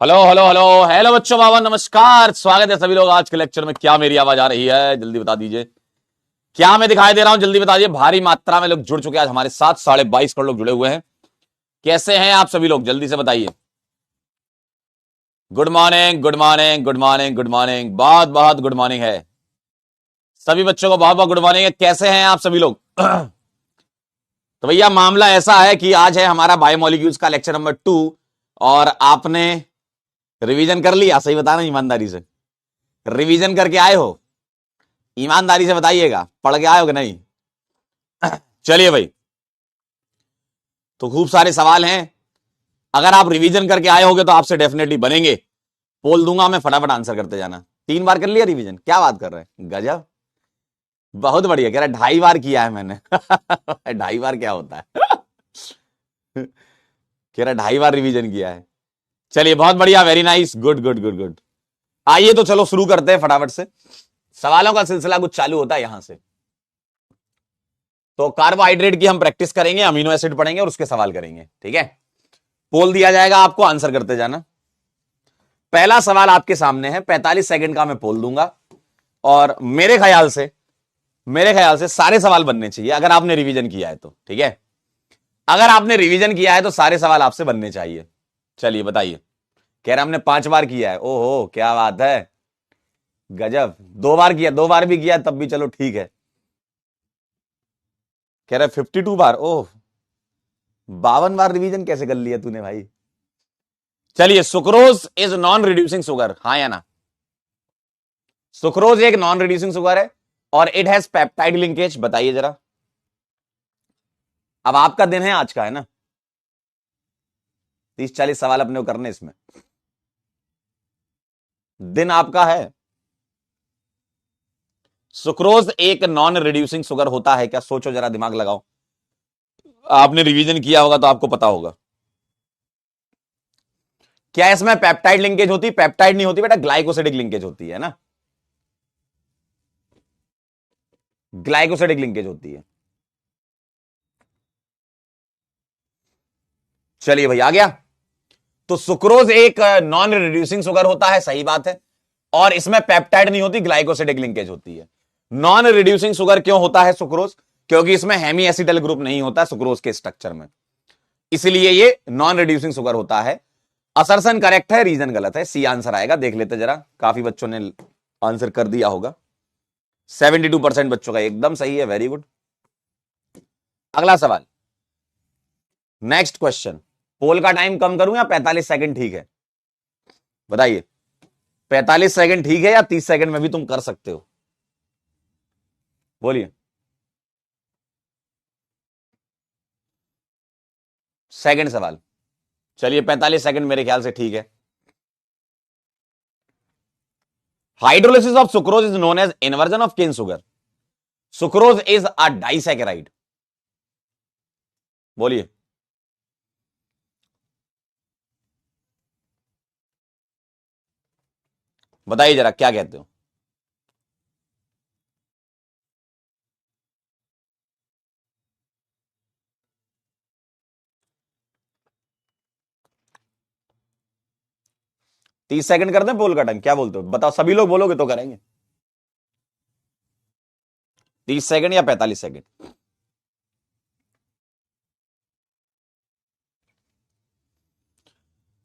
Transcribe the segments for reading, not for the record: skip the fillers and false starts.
Hello hello hello hello बच्चों, बाबा नमस्कार। स्वागत है सभी लोग आज के लेक्चर में। क्या मेरी आवाज आ रही है? जल्दी बता दीजिए। क्या मैं दिखाई दे रहा हूं? जल्दी बता दीजिए। भारी मात्रा में लोग जुड़ चुके हैं आज हमारे साथ। 22.5 करोड़ लोग जुड़े हुए हैं। कैसे हैं आप सभी लोग? जल्दी से बताइए। Good morning, good morning, good morning, good morning. बहुत बहुत गुड मॉर्निंग है सभी बच्चों को। बहुत बहुत गुड मॉर्निंग है। कैसे हैं आप सभी लोग? तो भैया मामला ऐसा है कि आज है हमारा बायोमोलिक्यूल्स का लेक्चर नंबर 2। और आपने रिवीजन कर लिया? सही बताना ईमानदारी से। रिवीजन करके आए हो? ईमानदारी से बताइएगा, पढ़ के आए हो कि नहीं? चलिए भाई, तो खूब सारे सवाल हैं। अगर आप रिवीजन करके आए होगे तो आपसे डेफिनेटली बनेंगे। पोल दूंगा मैं, फटाफट आंसर करते जाना। 3 बार कर लिया रिवीजन? क्या बात कर रहे हैं, गजब। बहुत बढ़िया। कह रहा है 2.5 बार किया है मैंने। 2.5 बार क्या होता है? कह रहा है 2.5 बार रिवीजन किया है। चलिए बहुत बढ़िया, very nice, good good good good. आइए तो चलो शुरू करते हैं फटाफट से। सवालों का सिलसिला कुछ चालू होता है यहां से। तो कार्बोहाइड्रेट की हम प्रैक्टिस करेंगे, अमीनो एसिड पढ़ेंगे और उसके सवाल करेंगे, ठीक है। पोल दिया जाएगा आपको, आंसर करते जाना। पहला सवाल आपके सामने है, 45 सेकंड का मैं पोल दूंगा। और मेरे ख्याल से सारे सवाल बनने चाहिए अगर आपने रिवीजन किया है तो, ठीक है। अगर आपने रिवीजन किया है तो सारे सवाल आपसे बनने चाहिए। चलिए बताइए। कह रहा हमने 5 बार किया है। ओहो क्या बात है, गजब। 2 बार किया, 2 बार भी किया तब भी चलो ठीक है। कह रहा 52 बार। ओह, 52 बार रिवीजन कैसे कर लिया तूने भाई? चलिए, sucrose is non reducing sugar, हाँ या ना? सुक्रोज एक नॉन रिड्यूसिंग शुगर है और इट हैज पेप्टाइड लिंकेज। बताइए जरा। अब आपका दिन है आज का, है ना? 30-40 सवाल अपने को करने इसमें। दिन आपका है। सुक्रोज एक नॉन रिड्यूसिंग शुगर होता है क्या? सोचो जरा, दिमाग लगाओ। आपने रिवीजन किया होगा तो आपको पता होगा। क्या इसमें पेप्टाइड लिंकेज होती? पेप्टाइड नहीं होती बेटा, ग्लाइकोसिडिक लिंकेज होती है ना। ग्लाइकोसिडिक लिंकेज होती है। चलिए भाई, आ गया। तो सुक्रोज एक नॉन रिड्यूसिंग शुगर होता है, सही बात है। और इसमें पेप्टाइड नहीं होती, ग्लाइकोसिडिक लिंकेज होती है। नॉन रिड्यूसिंग शुगर क्यों होता है सुक्रोज? क्योंकि इसमें हेमी एसिडल ग्रुप नहीं होता सुक्रोज के स्ट्रक्चर में, इसलिए ये नॉन रिड्यूसिंग शुगर होता है। असर्शन करेक्ट है, रीजन गलत है। सी आंसर आएगा। देख लेते जरा, काफी बच्चों ने आंसर कर दिया होगा। 72% बच्चों का एकदम सही है, वेरी गुड। अगला सवाल, नेक्स्ट क्वेश्चन। पोल का टाइम कम करूं या 45 सेकंड ठीक है? बताइए। 45 सेकंड ठीक है या 30 सेकंड में भी तुम कर सकते हो? बोलिए। सेकंड सवाल। चलिए 45 सेकंड मेरे ख्याल से ठीक है। Hydrolysis of sucrose is known as inversion of cane sugar. Sucrose is a disaccharide. बोलिए। बताइए जरा क्या कहते हो? 30 सेकंड कर दें पोल का टाइम? क्या बोलते हो बताओ, सभी लोग बोलोगे तो करेंगे। 30 सेकंड या 45 सेकंड?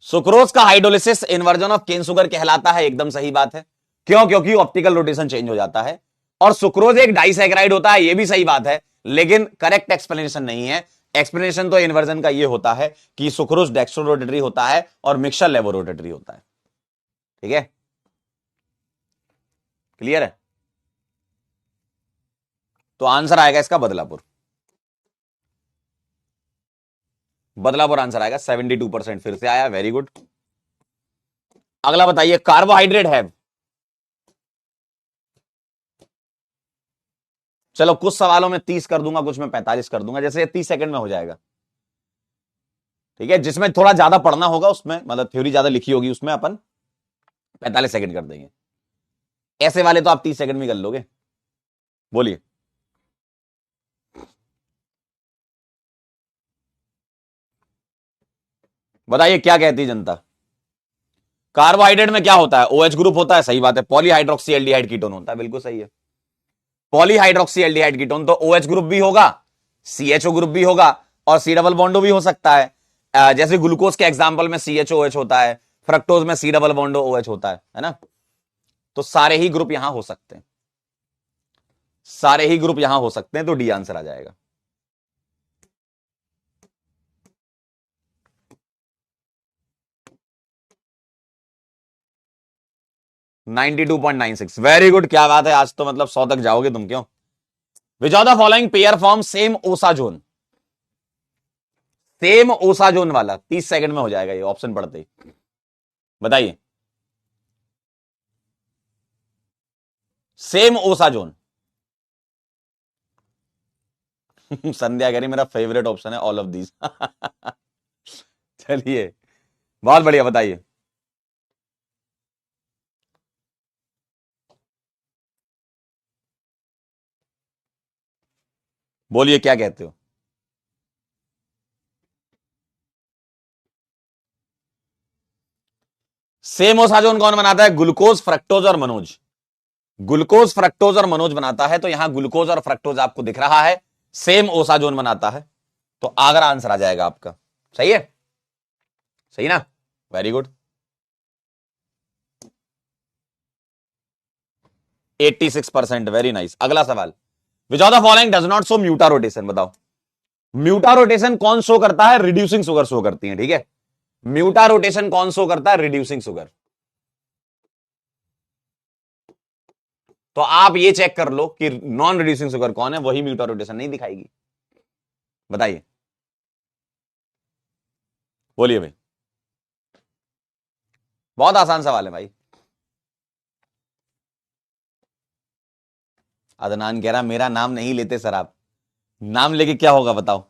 सुक्रोज का hydrolysis inversion of cane sugar कहलाता है, एकदम सही बात है। क्यों? क्योंकि ऑप्टिकल रोटेशन चेंज हो जाता है। और सुक्रोज एक डाइसैकेराइड होता है, यह भी सही बात है, लेकिन करेक्ट एक्सप्लेनेशन नहीं है। एक्सप्लेनेशन तो इन्वर्जन का यह होता है कि सुक्रोज डेक्स्ट्रो रोटेटरी होता है और मिक्सचर लेवो रोटेटरी होता है, ठीक है। क्लियर है? तो आंसर आएगा इसका बदलापुर। बदलापुर आंसर आएगा। 72% फिर से आया, वेरी गुड। अगला बताइए, कार्बोहाइड्रेट है। चलो कुछ सवालों में 30 कर दूंगा, कुछ में 45 कर दूंगा, जैसे 30 सेकंड में हो जाएगा, ठीक है। जिसमें थोड़ा ज्यादा पढ़ना होगा उसमें, मतलब थ्योरी ज्यादा लिखी होगी, उसमें अपन 45 सेकंड कर देंगे। ऐसे वाले तो आप 30 सेकंड में कर लोगे। बोलिए। बताइए क्या कहती है जनता? कार्बोहाइड्रेट में क्या होता है? OH ग्रुप होता है, सही बात है। पॉलीहाइड्रोक्सी एल्डिहाइड कीटोन होता है, बिल्कुल सही है। पॉलीहाइड्रोक्सी एल्डिहाइड कीटोन तो OH ग्रुप भी होगा, CHO ग्रुप भी होगा और C डबल बॉन्डो भी हो सकता है। जैसे ग्लूकोज के एग्जांपल में CHOOH होता है, फ्रक्टोज में C डबल बॉन्डो OH होता है ना। तो सारे ही ग्रुप यहां हो सकते हैं, सारे ही ग्रुप यहां हो सकते हैं, तो डी आंसर आ जाएगा। नाइनटी 92.96, वेरी गुड, क्या बात है, आज तो मतलब 100 तक जाओगे तुम। क्यों? विच of the following pair form same ओसा जोन? सेम ओसा जोन वाला 30 सेकंड में हो जाएगा ये, ऑप्शन पढ़ते ही बताइए। सेम ओसा जोन। संध्या कह रही मेरा फेवरेट ऑप्शन है ऑल ऑफ दीज। चलिए, बहुत बढ़िया, बताइए। बोलिए क्या कहते हो? सेम ओसाजोन कौन बनाता है? ग्लूकोज, फ्रक्टोज और मनोज। ग्लूकोज, फ्रक्टोज और मनोज बनाता है, तो यहां ग्लूकोज और फ्रक्टोज आपको दिख रहा है, सेम ओसाजोन बनाता है, तो आगरा आंसर आ जाएगा आपका। सही है, सही ना, वेरी गुड। 86%, very nice. अगला सवाल, which of the following does not show mutarotation? बताओ, म्यूटा रोटेशन कौन शो करता है? रिड्यूसिंग शुगर शो करती है, ठीक है। म्यूटा रोटेशन कौन शो करता है? Reducing sugar. तो आप ये चेक कर लो कि नॉन रिड्यूसिंग शुगर कौन है, वही म्यूटा रोटेशन नहीं दिखाएगी। बताइए, बोलिए भाई। बहुत आसान सवाल है भाई। अदनान कह रहा मेरा नाम नहीं लेते सर आप। नाम लेके क्या होगा बताओ?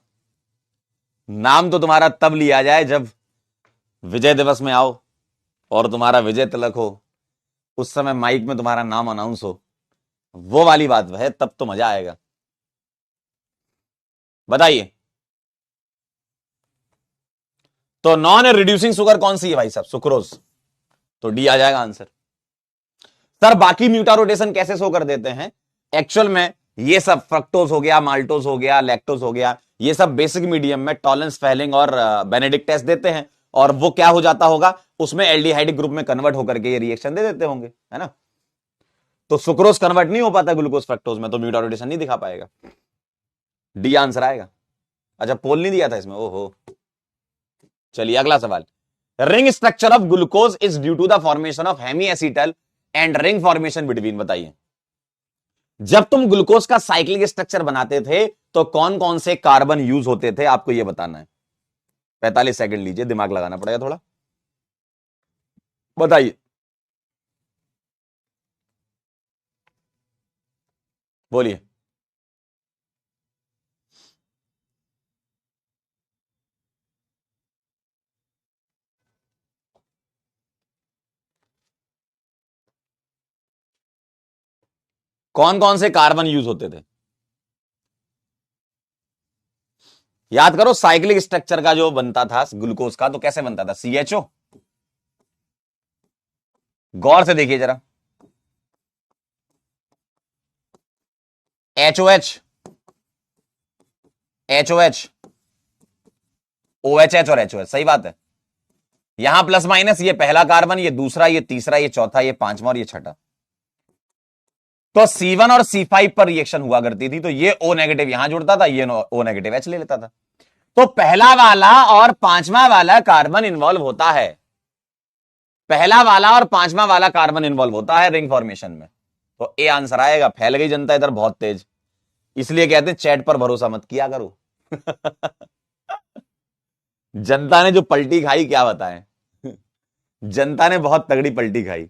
नाम तो तुम्हारा तब लिया जाए जब विजय दिवस में आओ और तुम्हारा विजय तिलक हो, उस समय माइक में तुम्हारा नाम अनाउंस हो, वो वाली बात है, तब तो मजा आएगा। बताइए, तो नॉन रिड्यूसिंग शुगर कौन सी है भाई साहब? सुक्रोज, तो डी आ जाएगा आंसर। सर बाकी म्यूटा रोटेशन कैसे शो कर देते हैं? एक्चुअल में ये सब फ्रक्टोज हो गया, माल्टोज हो गया, लैक्टोज हो गया, ये सब बेसिक मीडियम में टॉलेंस, फेलिंग और बेनेडिक्ट टेस्ट देते हैं, और वो क्या हो जाता होगा, उसमें एल्डिहाइड ग्रुप में कन्वर्ट होकर के ये रिएक्शन दे देते होंगे, है ना। तो सुक्रोज कन्वर्ट नहीं हो पाता ग्लूकोज फ्रक्टोज में, तो म्यूटा रोटेशन नहीं दिखा पाएगा। डी आंसर आएगा। अच्छा, पोल नहीं दिया था इसमें, ओहो। चलिए अगला सवाल, ring structure of glucose is due to the formation of hemiacetal and ring formation between. बताइए, जब तुम ग्लूकोज का साइक्लिक स्ट्रक्चर बनाते थे तो कौन कौन से कार्बन यूज होते थे, आपको यह बताना है। 45 सेकंड लीजिए, दिमाग लगाना पड़ेगा थोड़ा। बताइए, बोलिए। कौन कौन से कार्बन यूज होते थे? याद करो, साइक्लिक स्ट्रक्चर का जो बनता था ग्लूकोज का, तो कैसे बनता था? CHO, गौर से देखिए जरा, HOH, HOH, OHH और HOH, सही बात है। यहां प्लस माइनस, ये पहला कार्बन, ये दूसरा, ये तीसरा, ये चौथा, ये पांचवा और ये छठा। तो C1 और C5 पर रिएक्शन हुआ करती थी, तो ये O नेगेटिव यहां जुड़ता था, ये O नेगेटिव H ले लेता था। तो पहला वाला और पांचवा वाला कार्बन इन्वॉल्व होता है, पहला वाला और पांचवा वाला कार्बन इन्वॉल्व होता है रिंग फॉर्मेशन में, तो ए आंसर आएगा। फैल गई जनता इधर बहुत तेज, इसलिए कहते हैं चैट पर भरोसा मत किया करो। जनता ने जो पलटी खाई क्या बताएं। जनता ने बहुत तगड़ी पलटी खाई।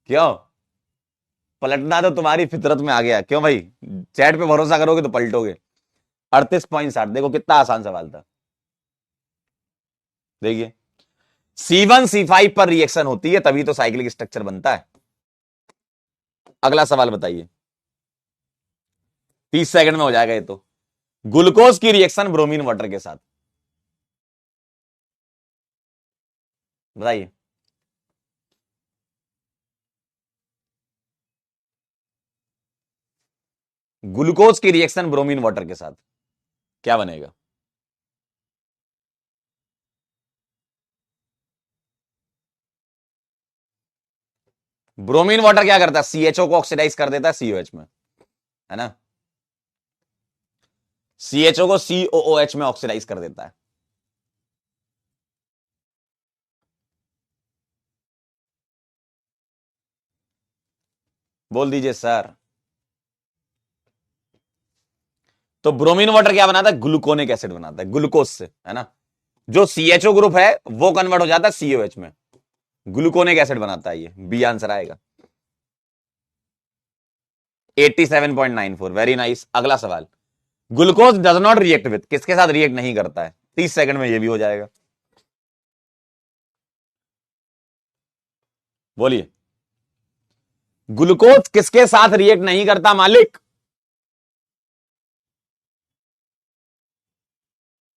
क्यों? पलटना तो तुम्हारी फितरत में आ गया, क्यों भाई? चैट पे भरोसा करोगे तो पलटोगे। 38.60, देखो कितना आसान सवाल था। देखिए, C1 C5 पर रिएक्शन होती है, तभी तो साइक्लिक स्ट्रक्चर बनता है। अगला सवाल बताइए, 30 सेकंड में हो जाएगा ये तो। ग्लूकोज की रिएक्शन ब्रोमीन वाटर के साथ। बताइए। ग्लूकोज की रिएक्शन ब्रोमीन वाटर के साथ क्या बनेगा? ब्रोमीन वाटर क्या करता है? सीएचओ को ऑक्सीडाइज कर देता है सीओएच में, है ना? सीएचओ को सीओओएच में ऑक्सीडाइज कर देता है। बोल दीजिए सर। तो ब्रोमीन वाटर क्या बनाता है? ग्लूकोनिक एसिड बनाता है, ग्लूकोज से, है ना? जो सीएचओ ग्रुप है वो कन्वर्ट हो जाता है सीओएच में, ग्लूकोनिक एसिड बनाता है। ये बी आंसर आएगा। 87.94, वेरी नाइस। अगला सवाल, glucose does not react with, किसके साथ रिएक्ट नहीं करता है? 30 सेकंड में ये भी हो जाएगा। बोलिए, ग्लूकोज किसके साथ रिएक्ट नहीं करता मालिक?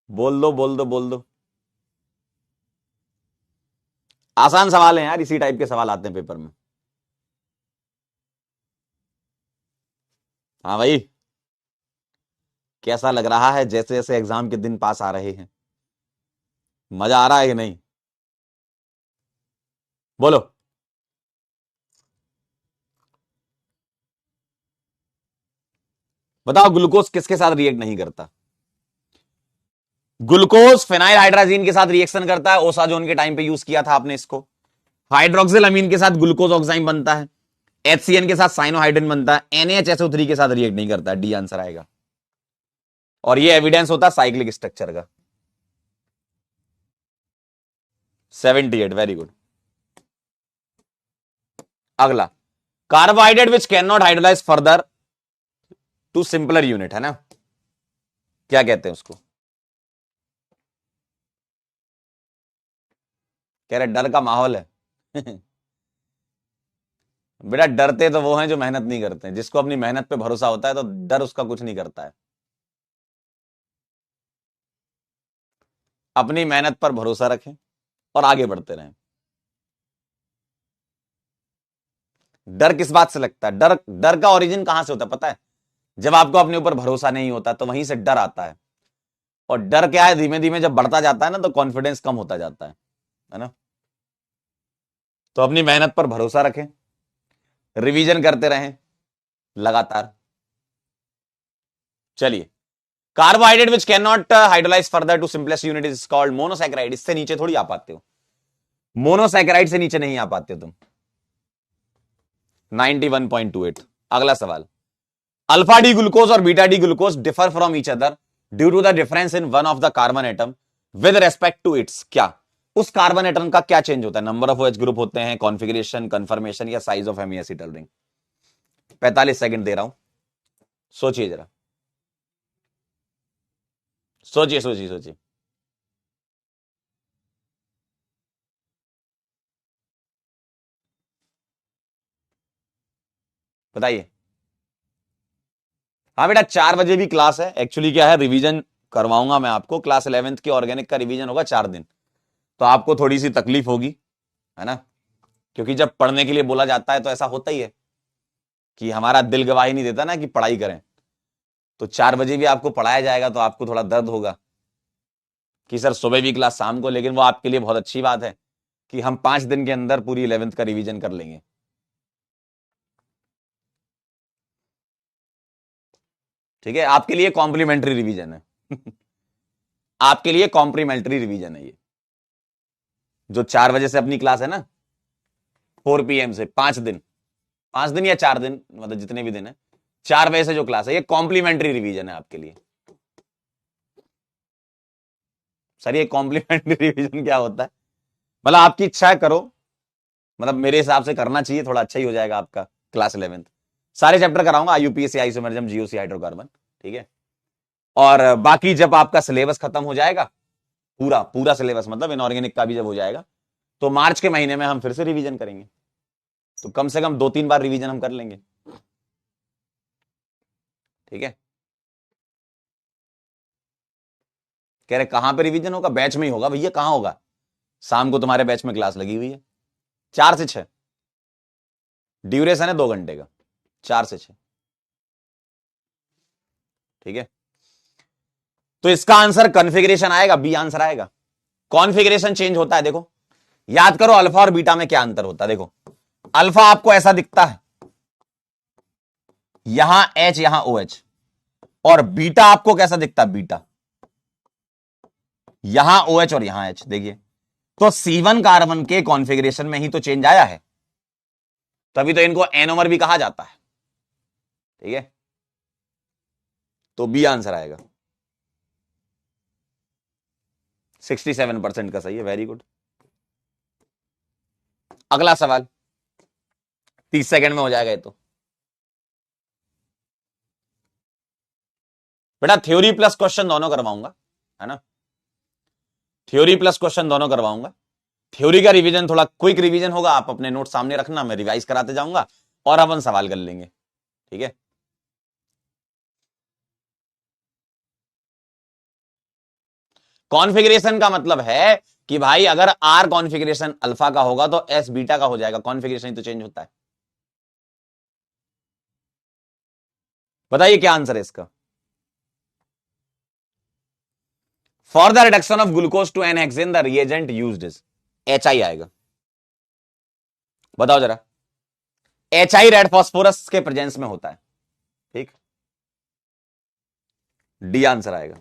बोल दो बोल दो बोल दो। आसान सवाल है यार, इसी टाइप के सवाल आते हैं पेपर में। हाँ भाई, कैसा लग रहा है जैसे जैसे एग्जाम के दिन पास आ रहे हैं? मजा आ रहा है कि नहीं? बोलो। बताओ, ग्लूकोज किसके साथ रिएक्ट नहीं करता? ग्लूकोज फिनाइल हाइड्राजीन के साथ रिएक्शन करता है, ओसाजोन के टाइम पे यूज किया था आपने इसको। हाइड्रोक्सिल अमीन के साथ ग्लूकोज ऑक्साइम बनता है, HCN के साथ साइनोहाइड्रिन बनता है, NaHSO3 के साथ रिएक्ट नहीं करता। डी आंसर आएगा। और ये एविडेंस होता है साइक्लिक स्ट्रक्चर का। 78, वेरी गुड। अगला, carbohydrate which can not hydrolyse further to simpler unit, है ना? क्या कहते हैं उसको? कह रहे डर का माहौल है। बेटा, डरते तो वो हैं जो मेहनत नहीं करते हैं। जिसको अपनी मेहनत पे भरोसा होता है तो डर उसका कुछ नहीं करता है। अपनी मेहनत पर भरोसा रखें और आगे बढ़ते रहें। डर किस बात से लगता है? डर, डर का ओरिजिन कहां से होता है पता है? जब आपको अपने ऊपर भरोसा नहीं होता तो वहीं से डर आता है। और डर क्या है, धीमे धीमे जब बढ़ता जाता है ना तो कॉन्फिडेंस कम होता जाता है ना? तो अपनी मेहनत पर भरोसा रखें, रिवीजन करते रहें लगातार। चलिए, carbohydrate which can not hydrolyse further to simplest unit is called monosaccharide. इससे नीचे थोड़ी आ पाते हो, मोनोसैकेराइड से नीचे नहीं आ पाते हो तुम। 91.28। अगला सवाल, अल्फा डी ग्लूकोज और beta D glucose differ from each other due to the difference in one of the carbon atom with respect to its. क्या उस कार्बन एटम का क्या चेंज होता है? नंबर ऑफ OH ग्रुप होते हैं, configuration, conformation, या साइज ऑफ हेमीएसिटल रिंग? 45 सेकंड दे रहा हूं, सोचिए जरा, सोचिए सोचिए सोचिए। बताइए। हाँ बेटा, 4 बजे भी क्लास है। एक्चुअली क्या है, रिवीजन करवाऊंगा मैं आपको। क्लास 11th की ऑर्गेनिक का रिवीजन होगा 4 दिन, तो आपको थोड़ी सी तकलीफ होगी, है ना? क्योंकि जब पढ़ने के लिए बोला जाता है तो ऐसा होता ही है कि हमारा दिल गवाही नहीं देता ना कि पढ़ाई करें। तो 4 बजे भी आपको पढ़ाया जाएगा तो आपको थोड़ा दर्द होगा कि सर सुबह भी क्लास, शाम को। लेकिन वो आपके लिए बहुत अच्छी बात है कि हम 5 दिन के अंदर पूरी 11th का रिवीजन कर लेंगे। ठीक है, आपके लिए कॉम्प्लीमेंट्री रिवीजन है। आपके लिए कॉम्प्लीमेंट्री रिवीजन है ये। जो 4 बजे से अपनी क्लास है ना, 4 PM से 5 दिन, 5 दिन या 4 दिन, मतलब जितने भी दिन है, 4 बजे से जो क्लास है, ये कॉम्प्लीमेंट्री रिवीजन है आपके लिए। सर ये कॉम्प्लीमेंट्री रिवीजन क्या होता है? मतलब आपकी इच्छा है करो, मतलब मेरे हिसाब से करना चाहिए, थोड़ा अच्छा ही हो जाएगा आपका। क्लास 11th सारे चैप्टर कराऊंगा, IUPAC, आइसोमेरिज्म, GOC, हाइड्रोकार्बन। ठीक है, और बाकी जब आपका सिलेबस खत्म हो जाएगा, पूरा पूरा सिलेबस, मतलब इनऑर्गेनिक का भी जब हो जाएगा, तो मार्च के महीने में हम फिर से रिवीजन करेंगे। तो कम से कम 2-3 बार रिवीजन हम कर लेंगे। ठीक है, कह रहे कहां पे रिवीजन होगा? बैच में ही होगा भैया, कहां होगा? शाम को तुम्हारे बैच में क्लास लगी हुई है 4 से 6, ड्यूरेशन है 2 घंटे का, 4 से 6। ठीक है, तो इसका आंसर कॉन्फ़िगरेशन आएगा, बी आंसर आएगा। कॉन्फ़िगरेशन चेंज होता है, देखो याद करो अल्फा और बीटा में क्या अंतर होता है। देखो अल्फा आपको ऐसा दिखता है, यहां H यहां OH, और बीटा आपको कैसा दिखता है, बीटा यहां OH और यहां H। देखिए तो C1 कार्बन के कॉन्फ़िगरेशन में ही तो चेंज आया है, तभी तो इनको एनोमर भी कहा जाता है। ठीक है, तो बी आंसर आएगा। 67% का सही है, वेरी गुड। अगला सवाल 30 सेकंड में हो जाएगा ये तो। बेटा थ्योरी प्लस क्वेश्चन दोनों करवाऊंगा, है ना, थ्योरी प्लस क्वेश्चन दोनों करवाऊंगा। थ्योरी का रिवीजन थोड़ा क्विक रिवीजन होगा, आप अपने नोट सामने रखना, मैं रिवाइज कराते जाऊंगा और अपन सवाल कर लेंगे। ठीक है, कॉन्फ़िगरेशन का मतलब है कि भाई अगर आर कॉन्फ़िगरेशन अल्फा का होगा तो एस बीटा का हो जाएगा, कॉन्फ़िगरेशन ही तो चेंज होता है। बताइए क्या आंसर है इसका। For the reduction of glucose to n hexane the reagent used is, HI आएगा। बताओ जरा, HI रेड फास्फोरस के प्रेजेंस में होता है। ठीक, डी आंसर आएगा।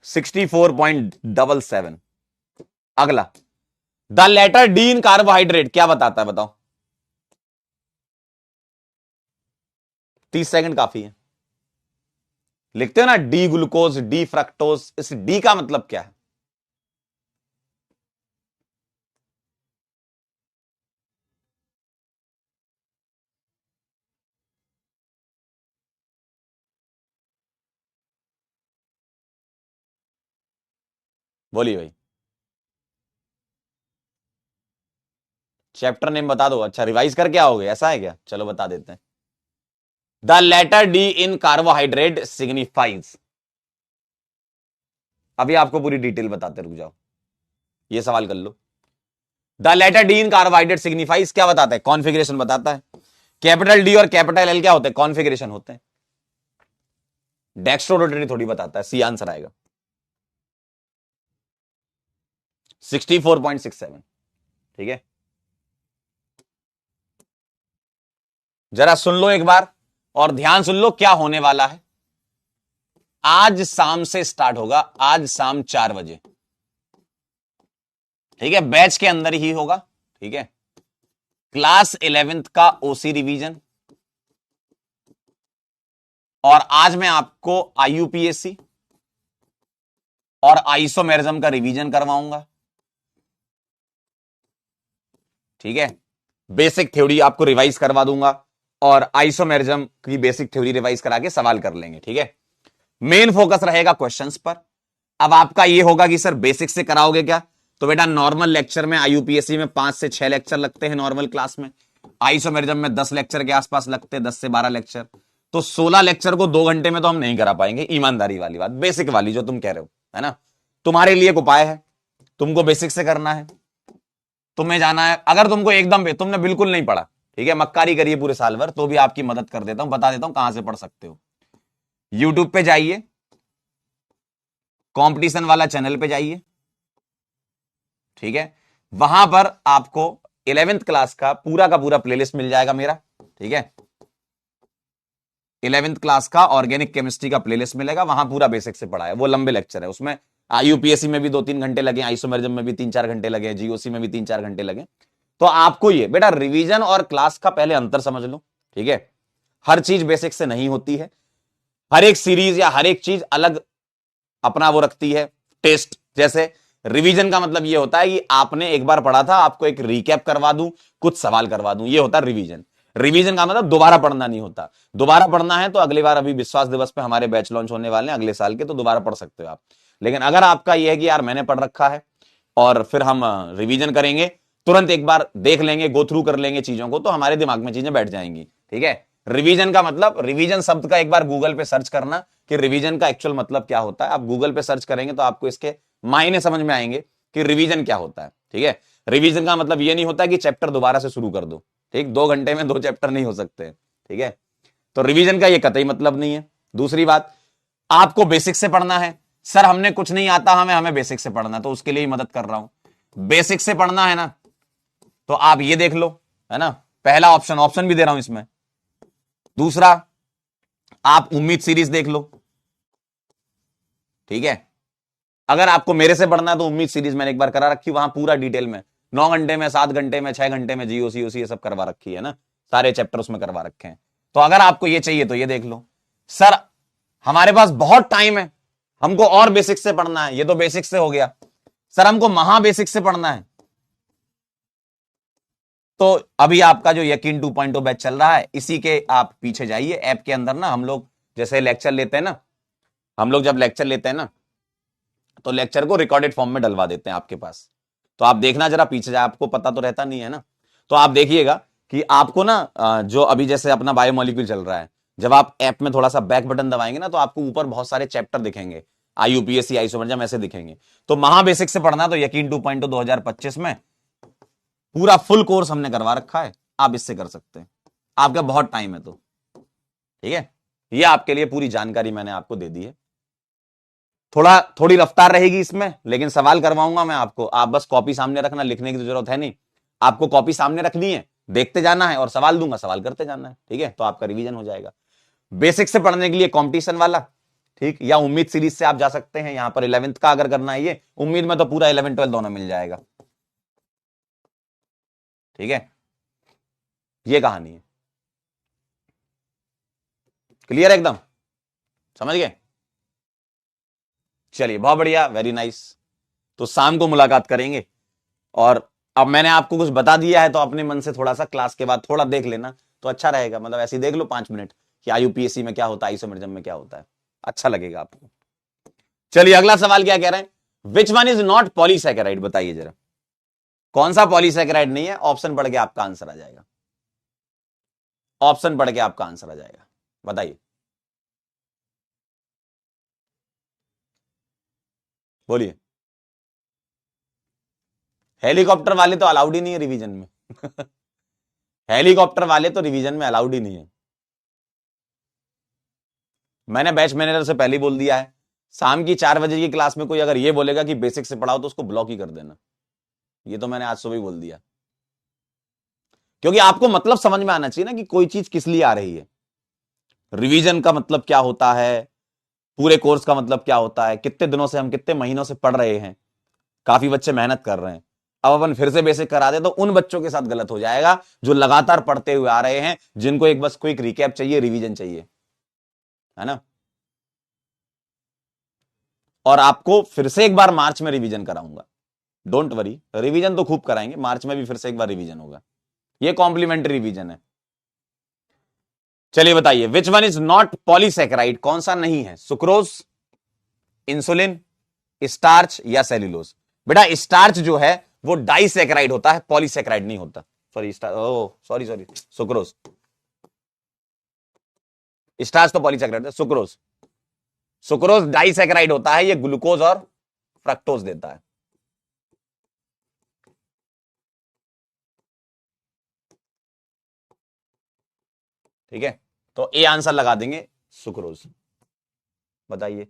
64.77। अगला, the letter D in carbohydrate क्या बताता है, बताओ। 30 सेकंड काफी है। लिखते हो ना डी ग्लूकोज, डी फ्रक्टोज, इस डी का मतलब क्या है। बोलिए भाई, चैप्टर नेम बता दो। अच्छा रिवाइज करके आओगे, ऐसा है क्या, चलो बता देते हैं। The letter D in carbohydrate signifies, अभी आपको पूरी डिटेल बताते, रुक जाओ, ये सवाल कर लो। The letter D in carbohydrate signifies क्या बताता है, कॉन्फ़िगरेशन बताता है। कैपिटल डी और कैपिटल एल क्या होते हैं, कॉन्फ़िगरेशन होते हैं। डेक्स्ट्रोरोटरी थोड़ी बताता है, सी आंसर आएगा। 64.67। ठीक है, जरा सुन लो एक बार और ध्यान सुन लो क्या होने वाला है। आज शाम से स्टार्ट होगा, आज शाम 4 बजे। ठीक है, बैच के अंदर ही होगा। ठीक है, क्लास 11th का ओसी रिवीजन, और आज मैं आपको IUPAC और आइसोमेरिज्म का रिवीजन करवाऊंगा। ठीक है, बेसिक थ्योरी आपको रिवाइज करवा दूंगा और आइसोमेरिज्म की बेसिक थ्योरी रिवाइज करा के सवाल कर लेंगे। ठीक है, मेन फोकस रहेगा क्वेश्चंस पर। अब आपका ये होगा कि सर बेसिक से कराओगे क्या, तो बेटा नॉर्मल लेक्चर में IUPAC में 5 से 6 लेक्चर लगते हैं नॉर्मल क्लास में, आइसोमेरिज्म में 10 लेक्चर के आसपास लगते हैं, 10 से 12 लेक्चर। तो 16 लेक्चर को 2 घंटे में तो हम नहीं करा पाएंगे, ईमानदारी वाली बात, बेसिक वाली जो तुम कह रहे हो, है ना। तुम्हारे लिए एक उपाय है, तुमको बेसिक से करना है, तुम्हें जाना है। अगर तुमको एकदम तुमने बिल्कुल नहीं पढ़ा, ठीक है, मक्कारी करिए पूरे साल भर, तो भी आपकी मदद कर देता हूं, बता देता हूं कहां से पढ़ सकते हो। यूट्यूब पे जाइए, कंपटीशन वाला चैनल पे जाइए। ठीक है, वहां पर आपको 11th क्लास का पूरा प्लेलिस्ट मिल जाएगा मेरा। ठीक है, 11th क्लास का ऑर्गेनिक केमिस्ट्री का प्लेलिस्ट मिलेगा, वहां पूरा बेसिक से पढ़ा है, वो लंबे लेक्चर है। उसमें IUPAC में भी 2-3 घंटे लगे, आइसोमेरिज्म में भी 3-4 घंटे लगे, GOC में भी 3-4 घंटे लगे। तो आपको ये बेटा रिवीजन और क्लास का पहले अंतर समझ लो। ठीक है, हर चीज बेसिक से नहीं होती है, हर एक सीरीज या हर एक चीज अलग अपना वो रखती है टेस्ट। जैसे रिवीजन का मतलब ये होता है कि आपने एक बार पढ़ा था, आपको एक रिकैप करवा दूं, कुछ सवाल करवा दूं, ये होता है रिवीजन। रिवीजन का मतलब दोबारा पढ़ना नहीं होता। दोबारा पढ़ना है तो अगली बार, अभी विश्वास दिवस पे हमारे बैच लॉन्च होने वाले हैं अगले साल के, तो दोबारा पढ़ सकते हो आप। लेकिन अगर आपका यह है कि यार मैंने पढ़ रखा है और फिर हम रिवीजन करेंगे, तुरंत एक बार देख लेंगे, गो थ्रू कर लेंगे चीजों को, तो हमारे दिमाग में चीजें बैठ जाएंगी। ठीक है, रिवीजन का मतलब, रिवीजन शब्द का एक बार गूगल पे सर्च करना कि रिवीजन का एक्चुअल मतलब क्या होता है। आप गूगल पे सर्च करेंगे तो आपको इसके मायने समझ में आएंगे कि रिवीजन क्या होता है। ठीक है, रिवीजन का मतलब ये नहीं होता कि चैप्टर दोबारा से शुरू कर दो। ठीक, 2 घंटे में 2 चैप्टर नहीं हो सकते। ठीक है, तो रिवीजन का ये कतई मतलब नहीं है। दूसरी बात, आपको बेसिक से पढ़ना है। सर हमने कुछ नहीं आता, हमें बेसिक से पढ़ना, तो उसके लिए ही मदद कर रहा हूं। बेसिक से पढ़ना है ना, तो आप ये देख लो, है ना, पहला ऑप्शन भी दे रहा हूं इसमें। दूसरा, आप उम्मीद सीरीज देख लो। ठीक है, अगर आपको मेरे से पढ़ना है तो उम्मीद सीरीज मैंने एक बार करा रखी, वहां पूरा डिटेल में 9 घंटे में, 7 घंटे में, 6 घंटे में जीओसी ये सब करवा रखी है ना, सारे चैप्टर उसमें करवा रखे हैं। तो अगर आपको ये चाहिए तो ये देख लो। सर हमारे पास बहुत टाइम है, हमको और बेसिक से पढ़ना है, ये तो बेसिक से हो गया। सर हमको महा बेसिक से पढ़ना है, तो अभी आपका जो यकीन 2.0 बैच चल रहा है, इसी के आप पीछे जाइए। ऐप के अंदर ना हम लोग जैसे लेक्चर लेते हैं ना, हम लोग जब लेक्चर लेते हैं ना, तो लेक्चर को रिकॉर्डेड फॉर्म में डलवा देते हैं आपके पास। तो आप देखना जरा पीछे जाए, आपको पता तो रहता नहीं है ना, तो आप देखिएगा कि आपको ना जो अभी जैसे अपना बायोमोलिक्यूल चल रहा है, जब आप ऐप में थोड़ा सा बैक बटन दबाएंगे ना, तो आपको ऊपर बहुत सारे चैप्टर दिखेंगे, IUPAC आइसोमर्जम ऐसे दिखेंगे। तो महाबेसिक से पढ़ना तो यकीन 2.0 2025 में पूरा फुल कोर्स हमने करवा रखा है, आप इससे कर सकते हैं, आपका बहुत टाइम है तो। ठीक है, ये आपके लिए पूरी जानकारी मैंने आपको दे दी है। थोड़ी रफ्तार रहेगी इसमें, लेकिन सवाल करवाऊंगा मैं आपको, आप बस कॉपी सामने रखना, लिखने की तो जरूरत है नहीं, आपको कॉपी सामने रखनी है, देखते जाना है, और सवाल दूंगा, सवाल करते जाना है। ठीक है, तो आपका रिवीजन हो जाएगा। बेसिक से पढ़ने के लिए कंपटीशन वाला, ठीक, या उम्मीद सीरीज से आप जा सकते हैं। यहां पर 11th का अगर करना है, ये उम्मीद में तो पूरा 11 12 दोनों मिल जाएगा। ठीक है, ये कहानी है, क्लियर एकदम, समझ गए? चलिए बहुत बढ़िया, वेरी नाइस। तो शाम को मुलाकात करेंगे, और अब मैंने आपको कुछ बता दिया है, तो अपने मन से थोड़ा सा क्लास के बाद थोड़ा देख लेना तो अच्छा रहेगा। मतलब ऐसे देख लो 5 मिनट कि IUPAC में क्या होता है, आइसोमर्जम में क्या होता है, अच्छा लगेगा आपको। चलिए अगला सवाल क्या कह रहे हैं, which one is not polysaccharide, बताइए जरा कौन सा पॉलीसैकेराइड नहीं है। ऑप्शन पढ़ के आपका आंसर आ जाएगा, ऑप्शन पढ़ के आपका आंसर आ जाएगा, बताइए, बोलिए। हेलीकॉप्टर वाले तो अलाउड ही नहीं है रिवीजन में हेलीकॉप्टर वाले तो रिवीजन में अलाउड ही नहीं है। मैंने बैच मैनेजर से पहले ही बोल दिया है, शाम की 4 बजे की क्लास में कोई अगर ये बोलेगा कि बेसिक से पढ़ाओ, तो उसको ब्लॉक ही कर देना। ये तो मैंने आज सुबह ही बोल दिया, क्योंकि आपको मतलब समझ में आना चाहिए ना कि कोई चीज किस लिए आ रही है। रिवीजन का मतलब क्या होता है, पूरे कोर्स का मतलब क्या होता है, कितने दिनों से हम कितने महीनों से पढ़ रहे हैं, काफी बच्चे मेहनत कर रहे हैं। अब अपन फिर से बेसिक करा दे तो उन बच्चों के साथ गलत हो जाएगा जो लगातार पढ़ते हुए आ रहे हैं, जिनको एक बस क्विक रिकैप चाहिए, रिवीजन चाहिए, है ना। और आपको फिर से एक बार मार्च में रिवीजन कराऊंगा, डोंट वरी, रिवीजन तो खूब कराएंगे, मार्च में भी फिर से एक बार रिवीजन होगा, ये कॉम्प्लीमेंट्री रिवीजन है। चलिए बताइए, which one is not polysaccharide, कौन सा नहीं है, सुक्रोज, इंसुलिन, स्टार्च या सेल्यूलोज। बेटा स्टार्च जो है वो डाइसैकेराइड होता है, पॉलीसैकेराइड नहीं होता। सॉरी सुक्रोज, स्टार्च तो पॉलीसैकेराइड है, सुक्रोज, सुक्रोज डाइसैकेराइड होता है, ये ग्लूकोज और फ्रक्टोज देता है। ठीक है, तो ए आंसर लगा देंगे, सुक्रोज, बताइए,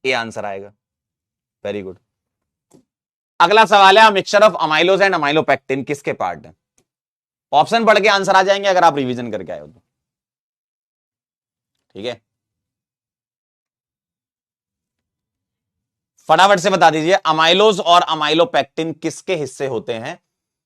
ए आंसर आएगा, वेरी गुड। अगला सवाल है, mixture of amylose and amylopectin किसके पार्ट है। ऑप्शन पढ़ के आंसर आ जाएंगे अगर आप रिवीजन करके आए हो तो। ठीक है, फटाफट से बता दीजिए, अमाइलोज और अमाइलोपेक्टिन किसके हिस्से होते हैं।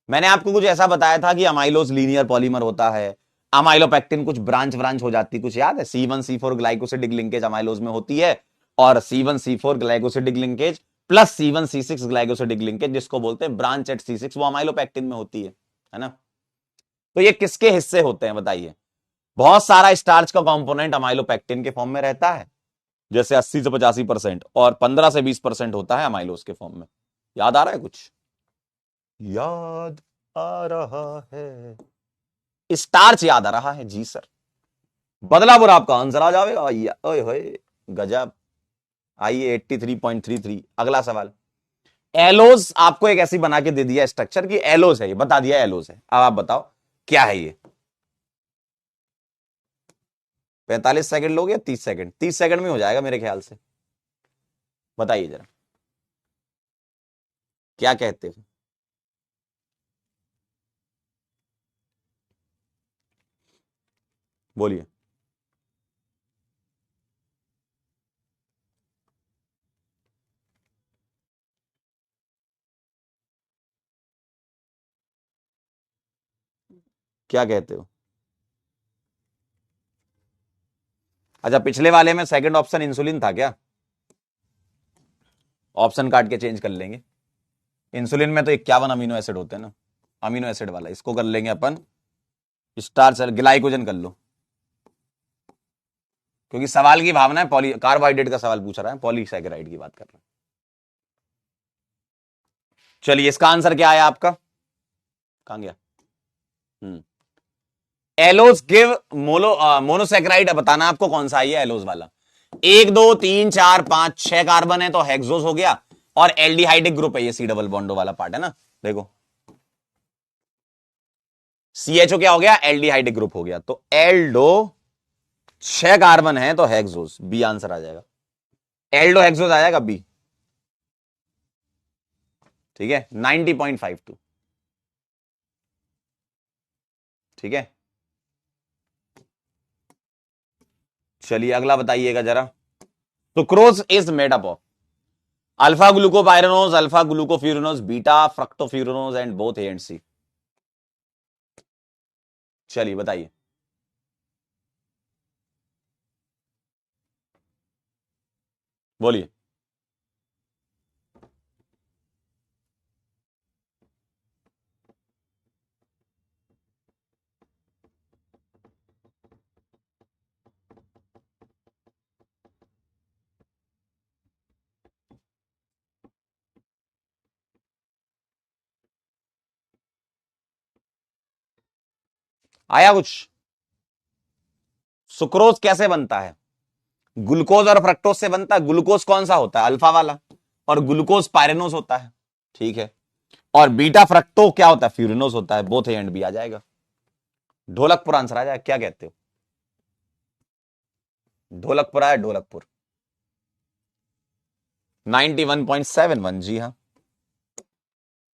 मैंने आपको कुछ ऐसा बताया था कि अमाइलोज लीनियर पॉलीमर होता है, अमाइलोपेक्टिन कुछ ब्रांच हो जाती, कुछ याद है, C1C4 ग्लाइकोसिडिक लिंकेज अमाइलोज में होती है, और C1C4 glycosidic linkage plus C1C6 glycosidic linkage, जिसको बोलते हैं ब्रांच एट C6, वो अमाइलोपेक्टिन में होती है ना। तो ये किसके हिस्से होते हैं बताइए। बहुत सारा स्टार्च का कंपोनेंट अमाइलोपेक्टिन के फॉर्म में रहता है, जैसे 80 से 85%, और 15 से 20% होता है अमाइलोज के फॉर्म में। याद आ रहा है कुछ, याद आ रहा है, स्टार्च याद आ रहा है जी सर, बदलापुर आपका आंसर आ जाएगा, ओए होए गजब, आइए 83.33 अगला सवाल। एलोस आपको एक ऐसी बना के दे दिया स्ट्रक्चर कि एलोस है, ये बता दिया एलोस है। अब आप बताओ क्या है ये। 45 सेकंड लोगे या 30 सेकंड? 30 सेकंड में हो जाएगा मेरे ख्याल से। बताइए जरा क्या कहते हो। बोलिए। क्या कहते हो? अच्छा, पिछले वाले में सेकंड ऑप्शन इंसुलिन था क्या? ऑप्शन काट के चेंज कर लेंगे। इंसुलिन में तो 51 अमीनो एसिड होते हैं ना, अमीनो एसिड वाला इसको कर लेंगे अपन स्टार्च ग्लाइकोजन कर लो, क्योंकि सवाल की भावना है पॉली कार्बोहाइड्रेट का सवाल पूछ रहा है, पॉलीसैकेराइड की बात कर रहा है। चलिए इसका आंसर क्या आया आपका? कहां गया? एलोस गिव मोनोसैकेराइड। बताना आपको कौन सा है ये एलोस वाला। 1 2 3 4 5 6 कार्बन है तो हेक्सोस हो गया, और एल्डिहाइडिक ग्रुप है ये, सी डबल बॉन्डो वाला पार्ट है ना। देखो CHO क्या हो गया? एल्डिहाइडिक ग्रुप हो गया। तो एल्डो 6 कार्बन है तो हेक्सोस, बी आंसर आ जाएगा। एल्डो हेक्सोस आ जाएगा बी। ठीक है 90.52। ठीक है चलिए अगला बताइएगा जरा। Sucrose is made up of alpha glucopyranose, alpha glucofuranose, beta fructofuranose and both A and C. चलिए बताइए। बोलिए। आया कुछ? सुक्रोज कैसे बनता है? ग्लूकोज और फ्रक्टोज से बनता है। ग्लूकोज कौन सा होता है? अल्फा वाला, और ग्लूकोज पायरेनोज होता है। ठीक है, और बीटा फ्रक्टो क्या होता है? फ्यूरिनोज होता है। बोथ ए एंड बी आ जाएगा। ढोलकपुर आंसर आ जाएगा। क्या कहते हो? ढोलकपुर आया, ढोलकपुर 91.71। जी हाँ।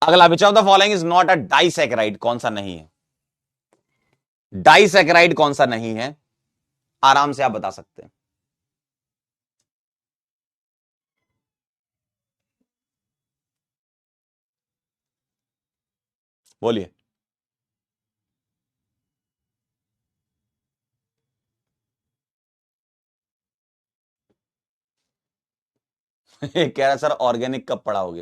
अगला, which of the following is not a disaccharide? कौन सा नहीं है? डाइसैकेराइड कौन सा नहीं है? आराम से आप बता सकते हैं। बोलिए। कह रहा सर ऑर्गेनिक कब पढ़ाओगे?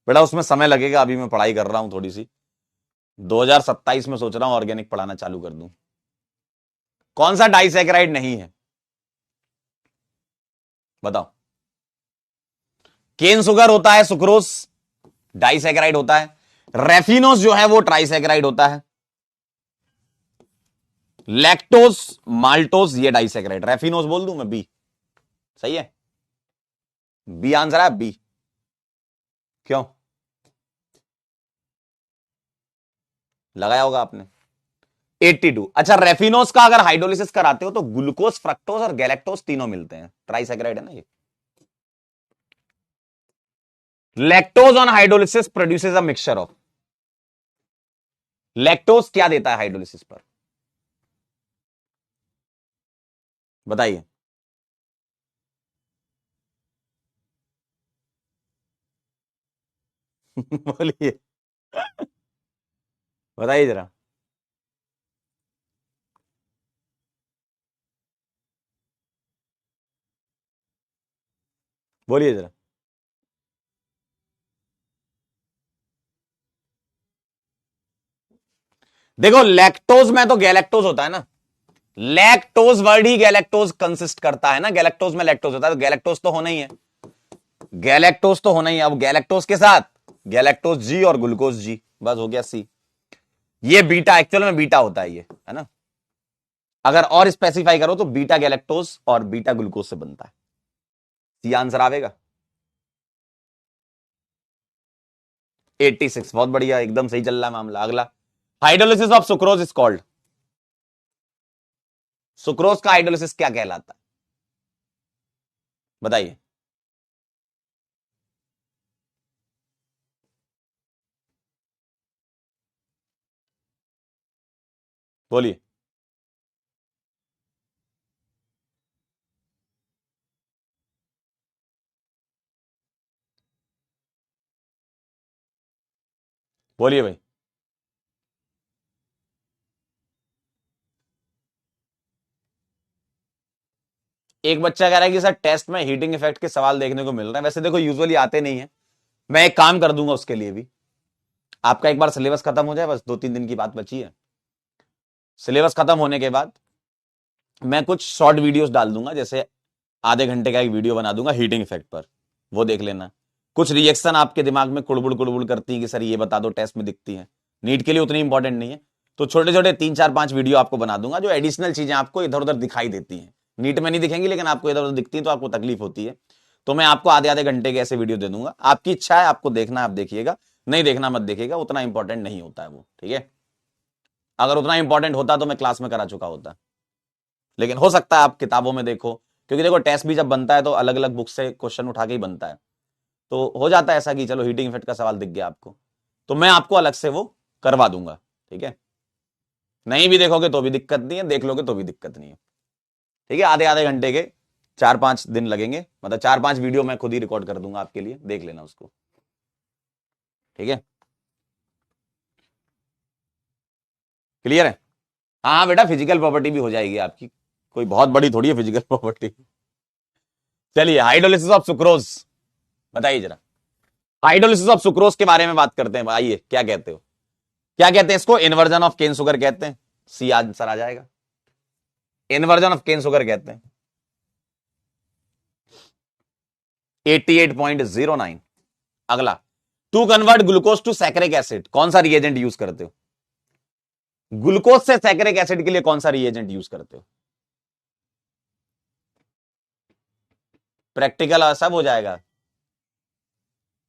बेटा उसमें समय लगेगा, अभी मैं पढ़ाई कर रहा हूं थोड़ी सी। 2027 में सोच रहा हूं ऑर्गेनिक पढ़ाना चालू कर दूं। कौन सा डाइसैकेराइड नहीं है बताओ? केन सुगर होता है, सुक्रोज डाइसैकेराइड होता है। रेफिनोस जो है वो ट्राइसैकेराइड होता है। लैक्टोज माल्टोज ये डाइसैकेराइड। रेफिनोस बोल दूं मैं? बी सही है। बी आंसर है, बी। क्यों लगाया होगा आपने? 82। अच्छा, रेफिनोस का अगर हाइड्रोलिसिस कराते हो तो ग्लूकोज फ्रक्टोज और गैलेक्टोज तीनों मिलते हैं। ट्राइसैकेराइड है ना ये। Lactose on hydrolysis produces a mixture of. Lactose क्या देता है हाइड्रोलिसिस पर? बताइए। बोलिए, बताइए जरा। बोलिए जरा। देखो लैक्टोज में तो गैलेक्टोज होता है ना। लैक्टोज वर्ड ही गैलेक्टोज कंसिस्ट करता है ना। गैलेक्टोज में लैक्टोज होता है तो गैलेक्टोज तो होना ही है। गैलेक्टोज तो होना ही है। अब गैलेक्टोज के साथ गैलेक्टोज जी और ग्लूकोज जी, बस हो गया सी। ये बीटा, एक्चुअल में बीटा होता है ये, है ना। अगर और स्पेसिफाई करो तो बीटा गैलेक्टोज और बीटा ग्लूकोज से बनता है। सी आंसर आवेगा। 86, बहुत बढ़िया, एकदम सही चल रहा है मामला। अगला, hydrolysis of sucrose is called. Sucrose का हाइड्रोलिसिस क्या कहलाता है, बताइए। बोलिए। बोलिए भाई। एक बच्चा कह रहा है कि सर टेस्ट में हीटिंग इफेक्ट के सवाल देखने को मिल रहे हैं। वैसे देखो यूजुअली आते नहीं है, मैं एक काम कर दूंगा उसके लिए भी। आपका एक बार सिलेबस खत्म हो जाए, बस 2-3 दिन की बात बची है। सिलेबस खत्म होने के बाद मैं कुछ शॉर्ट वीडियोस डाल दूंगा, जैसे आधे घंटे का एक वीडियो बना दूंगा हीटिंग इफेक्ट पर, वो देख लेना। कुछ रिएक्शन आपके दिमाग में कुड़बुड़ कुड़बुड़ करती है कि सर ये बता दो, टेस्ट में दिखती है, नीट के लिए उतनी इंपॉर्टेंट नहीं है, तो छोटे छोटे 3-4-5 वीडियो आपको बना दूंगा, जो एडिशनल चीजें आपको इधर उधर दिखाई देती हैं। नीट में नहीं दिखेंगी, लेकिन आपको इधर उधर दिखती है तो आपको तकलीफ होती है। तो मैं आपको आधे आधे घंटे के ऐसे वीडियो दे दूंगा। आपकी इच्छा है, आपको देखना है आप देखिएगा, नहीं देखना मत देखिएगा, उतना इंपॉर्टेंट नहीं होता है वो, ठीक है। अगर उतना इंपॉर्टेंट होता तो मैं क्लास में करा चुका होता, लेकिन हो सकता है आप किताबों में देखो, क्योंकि देखो टेस्ट भी जब बनता है तो अलग अलग बुक से क्वेश्चन उठा के ही बनता है। तो हो जाता है ऐसा कि चलो हीटिंग इफेक्ट का सवाल दिख गया आपको, तो मैं आपको अलग से वो करवा दूंगा, ठीक है। नहीं भी देखोगे तो भी दिक्कत नहीं है, देख लोगे तो भी दिक्कत नहीं है, ठीक है। आधे आधे घंटे के 4-5 दिन लगेंगे, मतलब 4-5 वीडियो मैं खुद ही रिकॉर्ड कर दूंगा आपके लिए, देख लेना उसको, ठीक है। क्लियर है। हाँ हाँ बेटा, फिजिकल प्रॉपर्टी भी हो जाएगी आपकी, कोई बहुत बड़ी थोड़ी है फिजिकल प्रॉपर्टी। चलिए, हाइड्रोलिसिस ऑफ सुक्रोज, बताइए जरा। हाइड्रोलिसिस ऑफ सुक्रोज के बारे में बात करते हैं, आइए क्या कहते हो, क्या कहते हैं इसको, इन्वर्जन ऑफ केन शुगर कहते हैं, सी आंसर आ जाएगा, इन्वर्जन ऑफ केन शुगर कहते हैं। 88.09। अगला, to convert glucose to saccharic acid कौन सा रिएजेंट यूज करते हो, ग्लूकोज से सैकरिक एसिड के लिए कौन सा रिएजेंट यूज करते हो। प्रैक्टिकल सब हो जाएगा,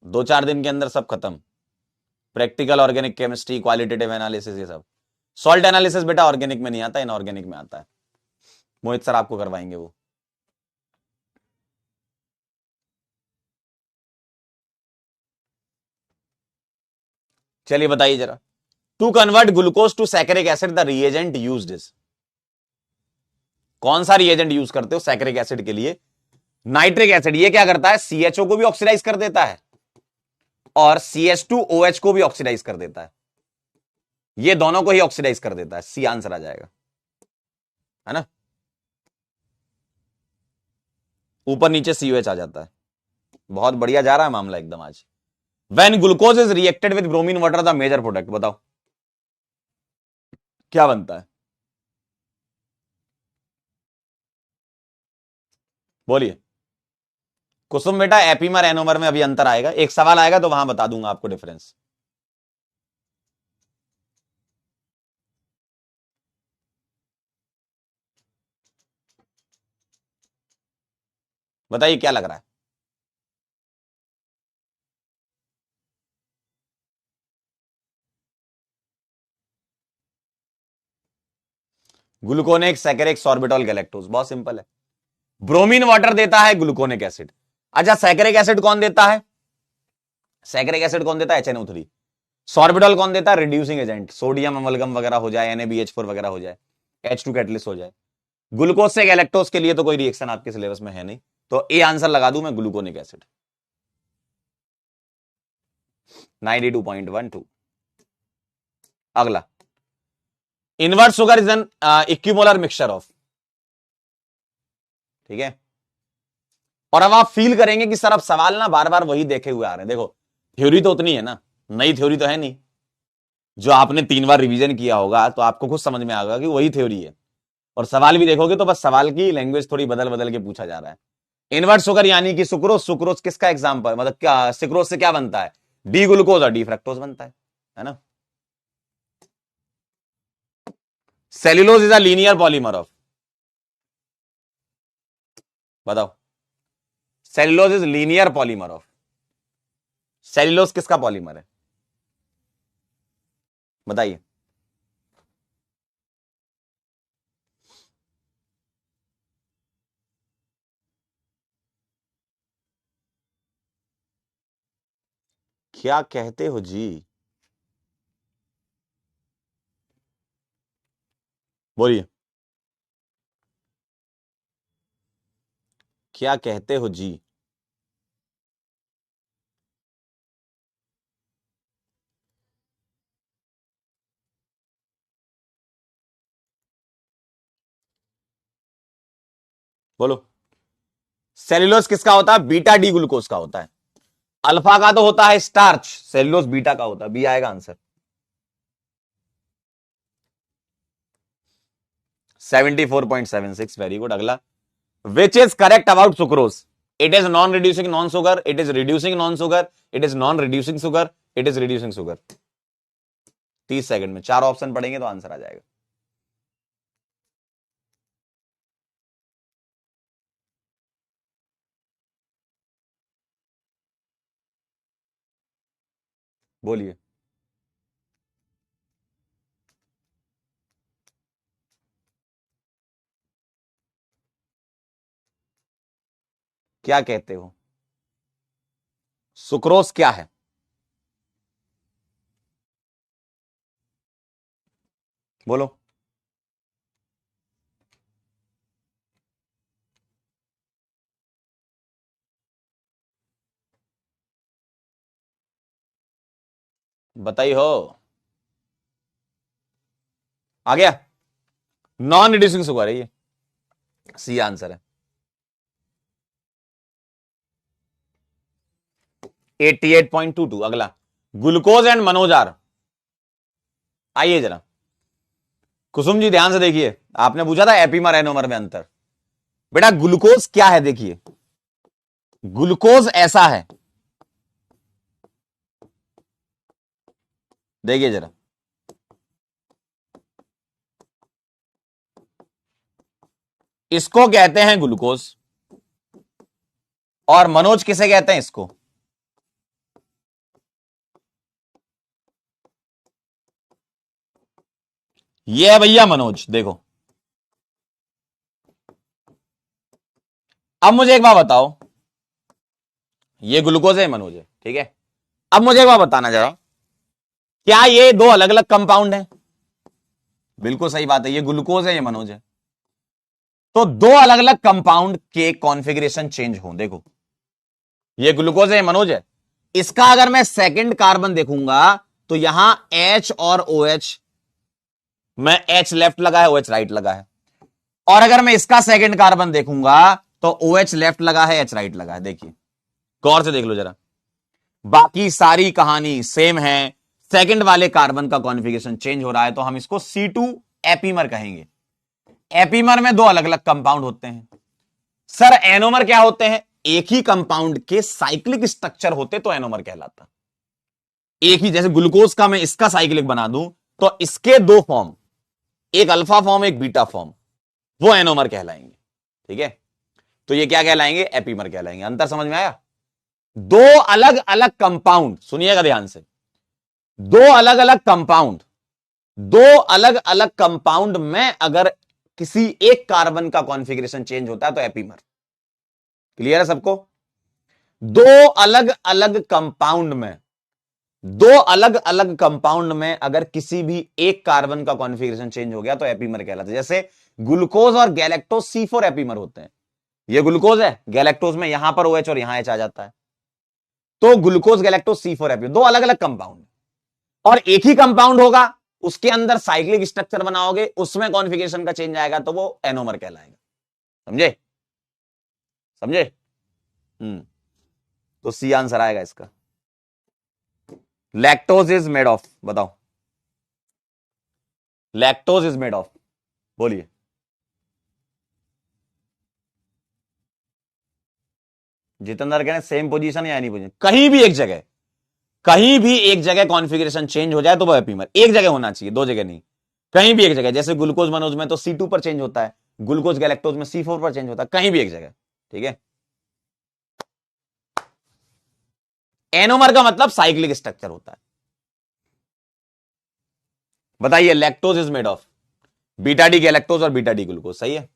2-4 दिन के अंदर सब खत्म। Practical, organic chemistry, qualitative analysis, ये सब। सॉल्ट एनालिसिस बेटा ऑर्गेनिक में नहीं आता, इनऑर्गेनिक में आता है, मोहित सर आपको करवाएंगे वो। चलिए बताइए जरा, to convert glucose to saccharic acid the reagent used is, कौन सा रिएजेंट यूज करते हो सैकरिक एसिड के लिए। नाइट्रिक एसिड, ये क्या करता है, सीएचओ को भी ऑक्सीडाइज कर देता है और CH2OH को भी ऑक्सीडाइज कर देता है, ये दोनों को ही ऑक्सीडाइज कर देता है, सी आंसर आ जाएगा, है ना। ऊपर नीचे COH आ जाता है, बहुत बढ़िया जा रहा है मामला एकदम आज। When glucose is reacted with bromine water the major product, बताओ क्या बनता है, बोलिए। कुसुम बेटा, एपीमर एनोमर में अभी अंतर आएगा, एक सवाल आएगा तो वहां बता दूंगा आपको डिफरेंस। बताइए क्या लग रहा है, ग्लूकोनिक सैकरिक सॉर्बिटॉल गैलेक्टोज, बहुत सिंपल है। ब्रोमीन वाटर देता है ग्लूकोनिक एसिड, अच्छा सैकरिक एसिड कौन देता है, सैकरिक एसिड कौन देता है, HNO3। सॉर्बिटॉल कौन देता है, रिड्यूसिंग एजेंट, सोडियम अमलगम वगैरह हो जाए, NaBH4 वगैरह हो जाए, H2 कैटलिस्ट हो जाए। ग्लूकोज से गैलेक्टोज के लिए तो कोई रिएक्शन आपके सिलेबस में है नहीं, तो ए आंसर लगा दूं मैं, ग्लूकोनिक एसिड। 92.12। अगला, invert sugar is an equimolar mixture of, ठीक है। और अब आप फील करेंगे कि सर अब सवाल ना बार बार वही देखे हुए आ रहे हैं, देखो थ्योरी तो उतनी है ना, नई थ्योरी तो है नहीं, जो आपने 3 बार रिवीजन किया होगा तो आपको खुद समझ में आएगा कि वही थ्योरी है, और सवाल भी देखोगे तो बस सवाल की लैंग्वेज थोड़ी बदल बदल के पूछा जा रहा है। इनवर्ट शुगर यानी कि सुक्रोज, सुक्रोज किसका एग्जाम्पल, मतलब क्या सुक्रोज से क्या बनता है, डी ग्लूकोज और डी फ्रक्टोज बनता है ना। Cellulose is a linear polymer of, बताओ cellulose is linear polymer of, cellulose किसका पॉलीमर है बताइए। क्या कहते हो जी, बोलिए क्या कहते हो जी। बोलो, सेल्यूलोज किसका होता है, बीटा डी ग्लूकोज का होता है। अल्फा का तो होता है स्टार्च, सेल्यूलोज बीटा का होता है, बी आएगा आंसर। 74.76, very good. अगला, which is correct about sucrose, it is non reducing non sugar, it is reducing non sugar, it is non reducing sugar, it is reducing sugar. 30 second में 4 option पढ़ेंगे तो answer आ जाएगा। बोलिए, क्या कहते हो, sucrose क्या है। बोलो, बताइए हो, आ गया, नॉन रिड्यूसिंग शुगर है ये, सी आंसर है। 88.22। अगला, ग्लूकोज एंड मनोजार, आइए जरा कुसुम जी ध्यान से देखिए, आपने पूछा था एपीमर एनोमर में अंतर। बेटा ग्लूकोज क्या है, देखिए ग्लूकोज ऐसा है, देखिए जरा, इसको कहते हैं ग्लूकोज, और मनोज किसे कहते हैं, इसको। ये है भैया मनोज, देखो। अब मुझे एक बात बताओ, ये ग्लूकोज है मनोज है, ठीक है। अब मुझे एक बात बताना जरा, क्या ये दो अलग अलग कंपाउंड हैं। बिल्कुल सही बात है, ये ग्लूकोज है ये मनोज है। तो दो अलग अलग कंपाउंड के कॉन्फ़िगरेशन चेंज हो, देखो ये ग्लूकोज है ये मनोज है, इसका अगर मैं सेकंड कार्बन देखूंगा तो यहां H और OH में H लेफ्ट लगा है, OH राइट लगा है। और अगर मैं इसका सेकंड कार्बन देखूंगा तो OH लेफ्ट लगा है, H राइट लगा है। देखिए गौर से देख लो जरा, बाकी सारी कहानी सेम है, सेकंड वाले कार्बन का कॉन्फ़िगरेशन चेंज हो रहा है, तो हम इसको C2 एपीमर कहेंगे। एपीमर में दो अलग अलग कंपाउंड होते हैं। सर एनोमर क्या होते हैं, एक ही कंपाउंड के साइक्लिक स्ट्रक्चर होते तो एनोमर कहलाता। एक ही, जैसे ग्लूकोज का मैं इसका साइक्लिक बना दूं तो इसके दो फॉर्म, एक अल्फा फॉर्म एक बीटा फॉर्म, वो एनोमर कहलाएंगे, ठीक है। तो ये क्या कहलाएंगे, एपीमर कहलाएंगे। अंतर समझ में आया। दो अलग अलग कंपाउंड, सुनिएगा ध्यान से, दो अलग अलग कंपाउंड, दो अलग अलग कंपाउंड में अगर किसी एक कार्बन का कॉन्फ़िगरेशन चेंज होता है तो एपीमर। क्लियर है सबको। दो अलग अलग कंपाउंड में, दो अलग अलग कंपाउंड में अगर किसी भी एक कार्बन का कॉन्फ़िगरेशन चेंज हो गया तो एपीमर कहलाता है। जैसे ग्लूकोज और गैलेक्टोज C4 एपीमर होते हैं। ये ग्लूकोज है, गैलेक्टोज में यहां पर OH और यहां H आ जाता है, तो ग्लूकोज गैलेक्टोज C4 एपीमर। दो अलग अलग कंपाउंड, और एक ही कंपाउंड होगा, उसके अंदर साइक्लिक स्ट्रक्चर बनाओगे, उसमें कॉन्फ़िगरेशन का चेंज आएगा तो वो एनोमर कहलाएगा। समझे, समझे। तो सी आंसर आएगा इसका। लैक्टोज इज मेड ऑफ, बताओ लैक्टोज इज मेड ऑफ, बोलिए। जितेंद्र कह रहे हैं सेम पोजीशन या नहीं पोजीशन, कहीं भी एक जगह, कहीं भी एक जगह कॉन्फ़िगरेशन चेंज हो जाए तो वो एपीमर। एक जगह होना चाहिए, दो जगह नहीं, कहीं भी एक जगह। जैसे ग्लूकोज मनोज में तो C2 पर चेंज होता है, ग्लूकोज गैलेक्टोज में C4 पर चेंज होता है, कहीं भी एक जगह, ठीक है। एनोमर का मतलब साइक्लिक स्ट्रक्चर होता है। बताइए, lactose is made of beta D galactose और बीटा डी ग्लूकोज, सही है।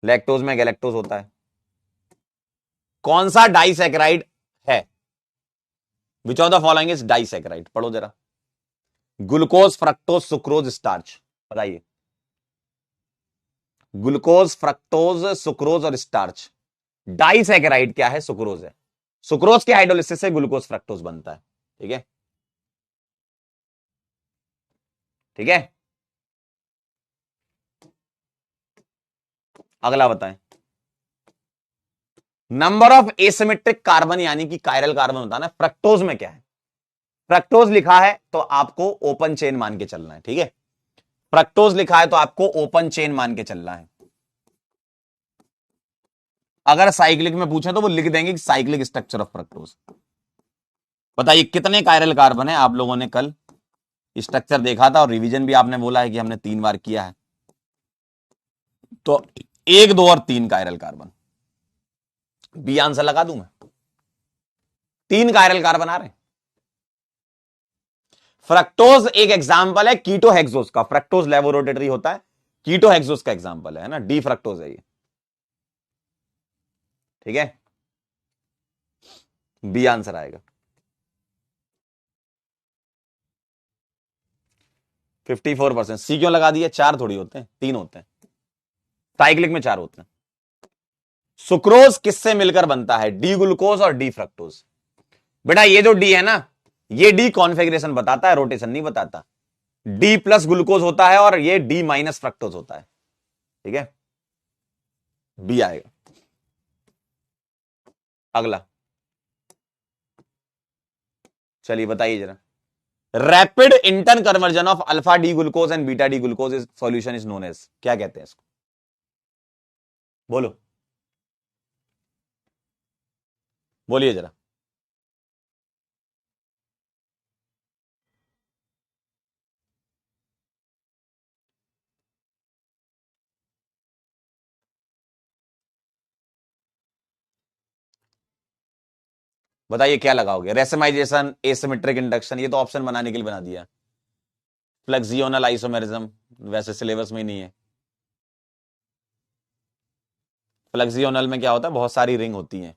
लैक्टोज में गैलेक्टोज होता है। कौन सा डाइसैकेराइड है? विच of the following is disaccharide? पढ़ो जरा। ग्लूकोज, फ्रक्टोज, सुक्रोज, स्टार्च, बताइए। ग्लूकोज, फ्रक्टोज, सुक्रोज और स्टार्च। डाइसैकेराइड क्या है? सुक्रोज है। सुक्रोज के हाइड्रोलिसिस से ग्लूकोज फ्रक्टोज बनता है। ठीक है, ठीक है। अगला बताएं। नंबर ऑफ एसिमेट्रिक कार्बन यानी कि कायरल कार्बन होता है ना, फ्रक्टोज में क्या है? फ्रक्टोज लिखा है तो आपको ओपन चेन मान के चलना है। ठीक है, फ्रक्टोज लिखा है तो आपको ओपन चेन मान के चलना है। अगर साइक्लिक में पूछे तो वो लिख देंगे कि साइक्लिक स्ट्रक्चर ऑफ फ्रक्टोज। बताइए कितने कायरल कार्बन है? आप लोगों ने कल स्ट्रक्चर देखा था और रिवीजन भी आपने बोला है कि हमने 3 बार किया है। तो 1, 2 और 3 कायरल कार्बन। बी आंसर लगा दूं मैं? 3 कायरल कार्बन आ रहे हैं। फ्रक्टोज एक एग्जांपल है कीटो हेक्सोस का। फ्रक्टोज लेवोरोटेटरी होता है, कीटो हेक्सोस का एग्जांपल है ना। डी फ्रक्टोज है ये। ठीक है, बी आंसर आएगा। 54%। सी क्यों लगा दिया? 4 थोड़ी होते हैं, 3 होते हैं। साइक्लिक में 4 होते हैं। सुक्रोज किससे मिलकर बनता है? डी ग्लूकोज और डी फ्रक्टोज। बेटा ये जो डी है ना, ये डी कॉन्फ़िगरेशन बताता है, रोटेशन नहीं बताता। डी प्लस ग्लूकोज होता है और ये डी माइनस फ्रक्टोज होता है। ठीक है, बी आएगा। अगला चलिए बताइए जरा। Rapid interconversion of alpha D glucose and beta D glucose is solution is known as, क्या कहते हैं इसको? बोलो, बोलिए जरा। बताइए क्या लगाओगे? रेसिमाइजेशन, एसिमेट्रिक इंडक्शन, ये तो ऑप्शन बनाने के लिए बना दिया। फ्लेक्सियोनल आइसोमेरिज्म, वैसे सिलेबस में नहीं है। फ्लेक्सियोनल में क्या होता है? बहुत सारी रिंग होती हैं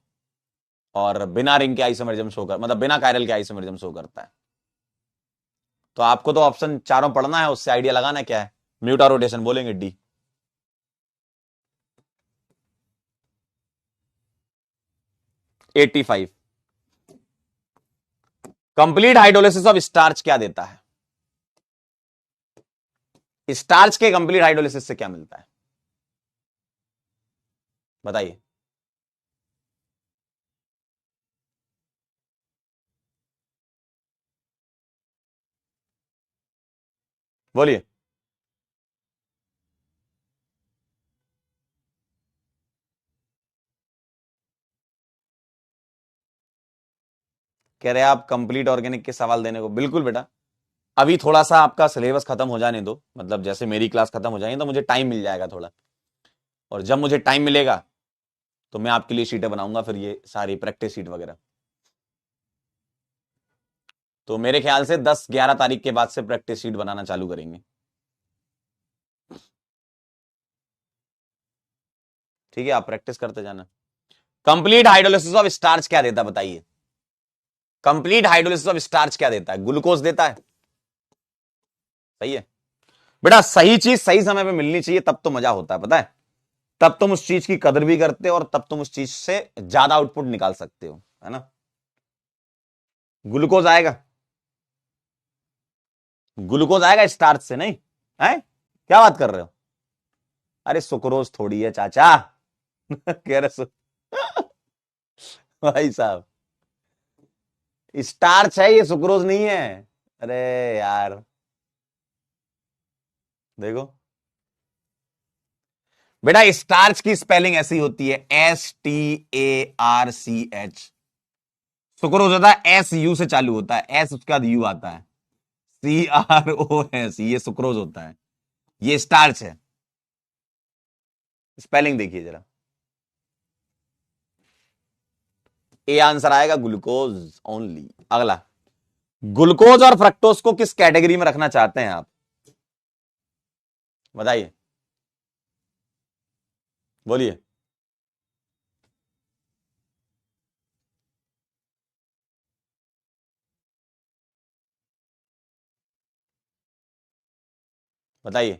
और बिना रिंग के आइसोमेरिज्म शो कर, मतलब बिना कायरल के आइसोमेरिज्म शो करता है। तो आपको तो ऑप्शन चारों पढ़ना है, उससे आइडिया लगाना क्या है। म्यूटा रोटेशन बोलेंगे D. $85। Complete hydrolysis of starch क्या देता है? स्टार्च के कंप्लीट हाइड्रोलिसिस से क्या मिलता है? बताइए। बोलिए। कह रहे आप कंप्लीट ऑर्गेनिक के सवाल देने को? बिल्कुल बेटा, अभी थोड़ा सा आपका सिलेबस खत्म हो जाने दो, मतलब जैसे मेरी क्लास खत्म हो जाएगी तो मुझे टाइम मिल जाएगा थोड़ा, और जब मुझे टाइम मिलेगा तो मैं आपके लिए शीटें बनाऊंगा, फिर ये सारी प्रैक्टिस शीट वगैरह। तो मेरे ख्याल से 10-11 तारीख के बाद से प्रैक्टिस शीट बनाना चालू करेंगे। ठीक है, आप प्रैक्टिस करते जाना। कंप्लीट हाइड्रोलिसिस ऑफ स्टार्च क्या देता है? बताइए। कंप्लीट हाइड्रोलिसिस ऑफ स्टार्च क्या देता है? ग्लूकोज देता है। सही है बेटा, सही चीज सही समय पे मिलनी चाहिए, तब तो मजा होता है, पता है। तब तुम उस चीज की कदर भी करते हो और तब तुम उस चीज से ज्यादा आउटपुट निकाल सकते हो, है ना। ग्लूकोज आएगा, ग्लूकोज आएगा स्टार्च से, नहीं है? क्या बात कर रहे हो? अरे सुक्रोज थोड़ी है चाचा। कह रहे भाई साहब, स्टार्च है ये, सुक्रोज नहीं है। अरे यार, देखो बेटा, स्टार्च की स्पेलिंग ऐसी होती है, STARCH। सुक्रोज होता है SU से चालू होता है, एस उसके बाद यू आता है, CROS, ये सुक्रोज होता है, ये स्टार्च है। स्पेलिंग देखिए जरा। ए आंसर आएगा, ग्लूकोज ओनली। अगला, ग्लूकोज और फ्रक्टोज को किस कैटेगरी में रखना चाहते हैं आप, बताइए, बोलिए। बताइए।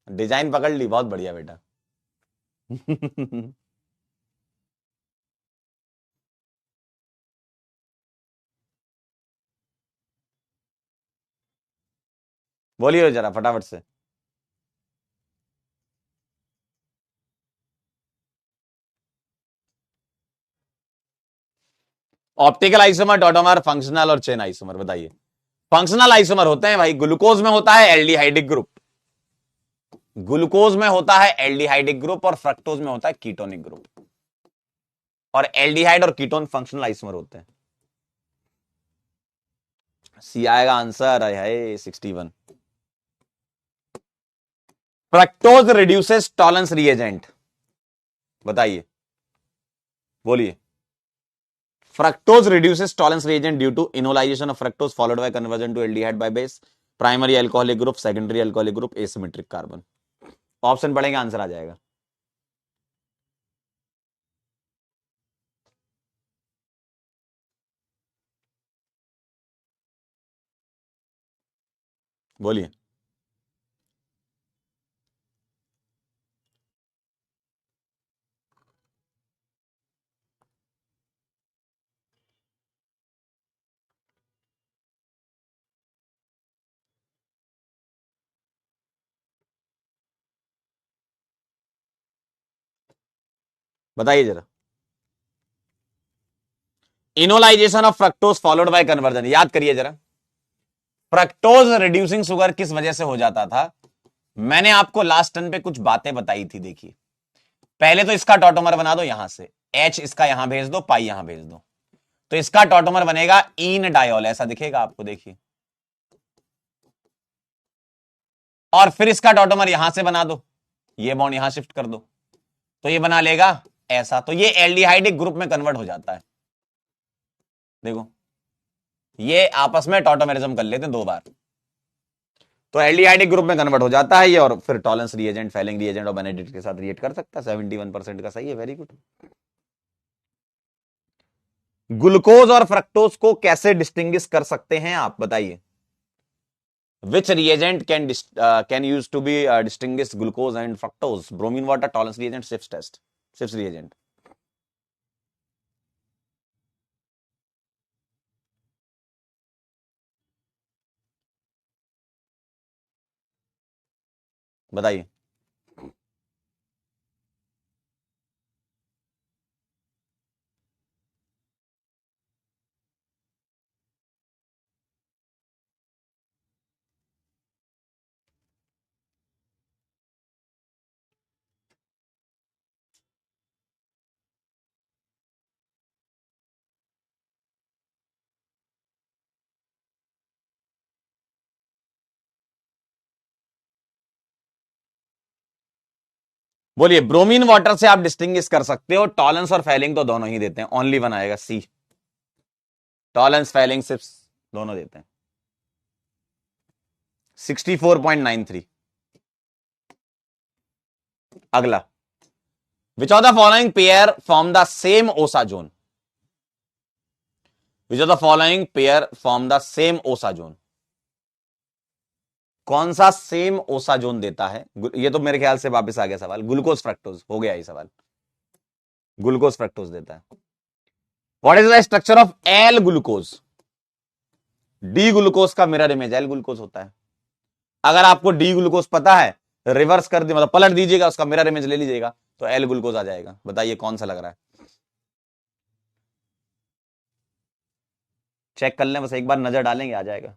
डिजाइन पकड़ ली, बहुत बढ़िया बेटा। बोलिए जरा फटाफट से। ऑप्टिकल आइसोमर, टॉटोमर, फंक्शनल और चेन आइसोमर, बताइए। फंक्शनल आइसोमर होते हैं भाई, ग्लूकोज में होता है एल्डिहाइडिक ग्रुप, ग्लूकोज में होता है एल्डिहाइडिक ग्रुप और फ्रक्टोज में होता है कीटोनिक ग्रुप। और एल्डिहाइड और कीटोन फंक्शनल आइसोमर होते हैं। सी आएगा आंसर, है 61। फ्रक्टोज रिड्यूसेस टॉलरेंस रिएजेंट, बताइए, बोलिए। Fructose reduces tolerance reagent due to enolization of fructose followed by conversion to aldehyde by base, primary alcoholic group, secondary alcoholic group, asymmetric carbon। Option पढ़ेंगे answer आ जाएगा। बोलिए। बताइए जरा। Enolisation of fructose followed by conversion, याद करिए जरा। Fructose reducing sugar किस वजह से हो जाता था, मैंने आपको लास्ट टर्न पे कुछ बातें बताई थी, देखिए। पहले तो इसका टॉटोमर बना दो, यहां से एच इसका यहां भेज दो, पाई यहां भेज दो, तो इसका टॉटोमर बनेगा इन डायोल, ऐसा दिखेगा आपको, देखिए। और फिर इसका टॉटोमर यहां से बना दो, ये बॉन्ड यहां शिफ्ट कर दो, तो ये बना लेगा ऐसा, तो ये एल्डिहाइडिक ग्रुप में कन्वर्ट हो जाता है। देखो, ये आपस में टॉटोमेरिज्म कर लेते हैं दो बार, तो एल्डिहाइडिक ग्रुप में कन्वर्ट हो जाता है ये, और फिर टॉलरेंस रिएजेंट, फैलिंग रिएजेंट और बेनेडिक्ट के साथ रिएक्ट कर सकता है। 71% का सही है, वेरी गुड। ग्लूकोज और फ्रक्टोज को कैसे डिस्टिंग्विश कर सकते हैं आप, बताइए। Which reagent can use to be distinguish glucose and fructose? Bromine water, tolerance reagent, Schiff's test, Schiff's reagent। बताइए। बोलिए। ब्रोमीन वाटर से आप डिस्टिंग्विश कर सकते हो, टॉलरेंस और फैलिंग तो दोनों ही देते हैं, ओनली वन आएगा सी, टॉलरेंस फैलिंग सिर्फ दोनों देते हैं। 64.93। अगला, which of the following pair form the same osazone, which of the following pair form the same osazone, कौन सा सेम ओसा जोन देता है, ये तो मेरे ख्याल से वापस आ गया सवाल, ग्लूकोज फ्रक्टोज हो गया ये सवाल, ग्लूकोज फ्रक्टोज देता है। What is the structure of L glucose, D glucose का मिरर इमेज एल ग्लूकोज होता है। अगर आपको डी ग्लूकोज पता है, रिवर्स कर दी, मतलब पलट दीजिएगा, उसका मिरर इमेज ले लीजिएगा, तो एल ग्लूकोज आ जाएगा। बताइए कौन सा लग रहा है, चेक कर लें, बस एक बार नजर डालेंगे, आ जाएगा।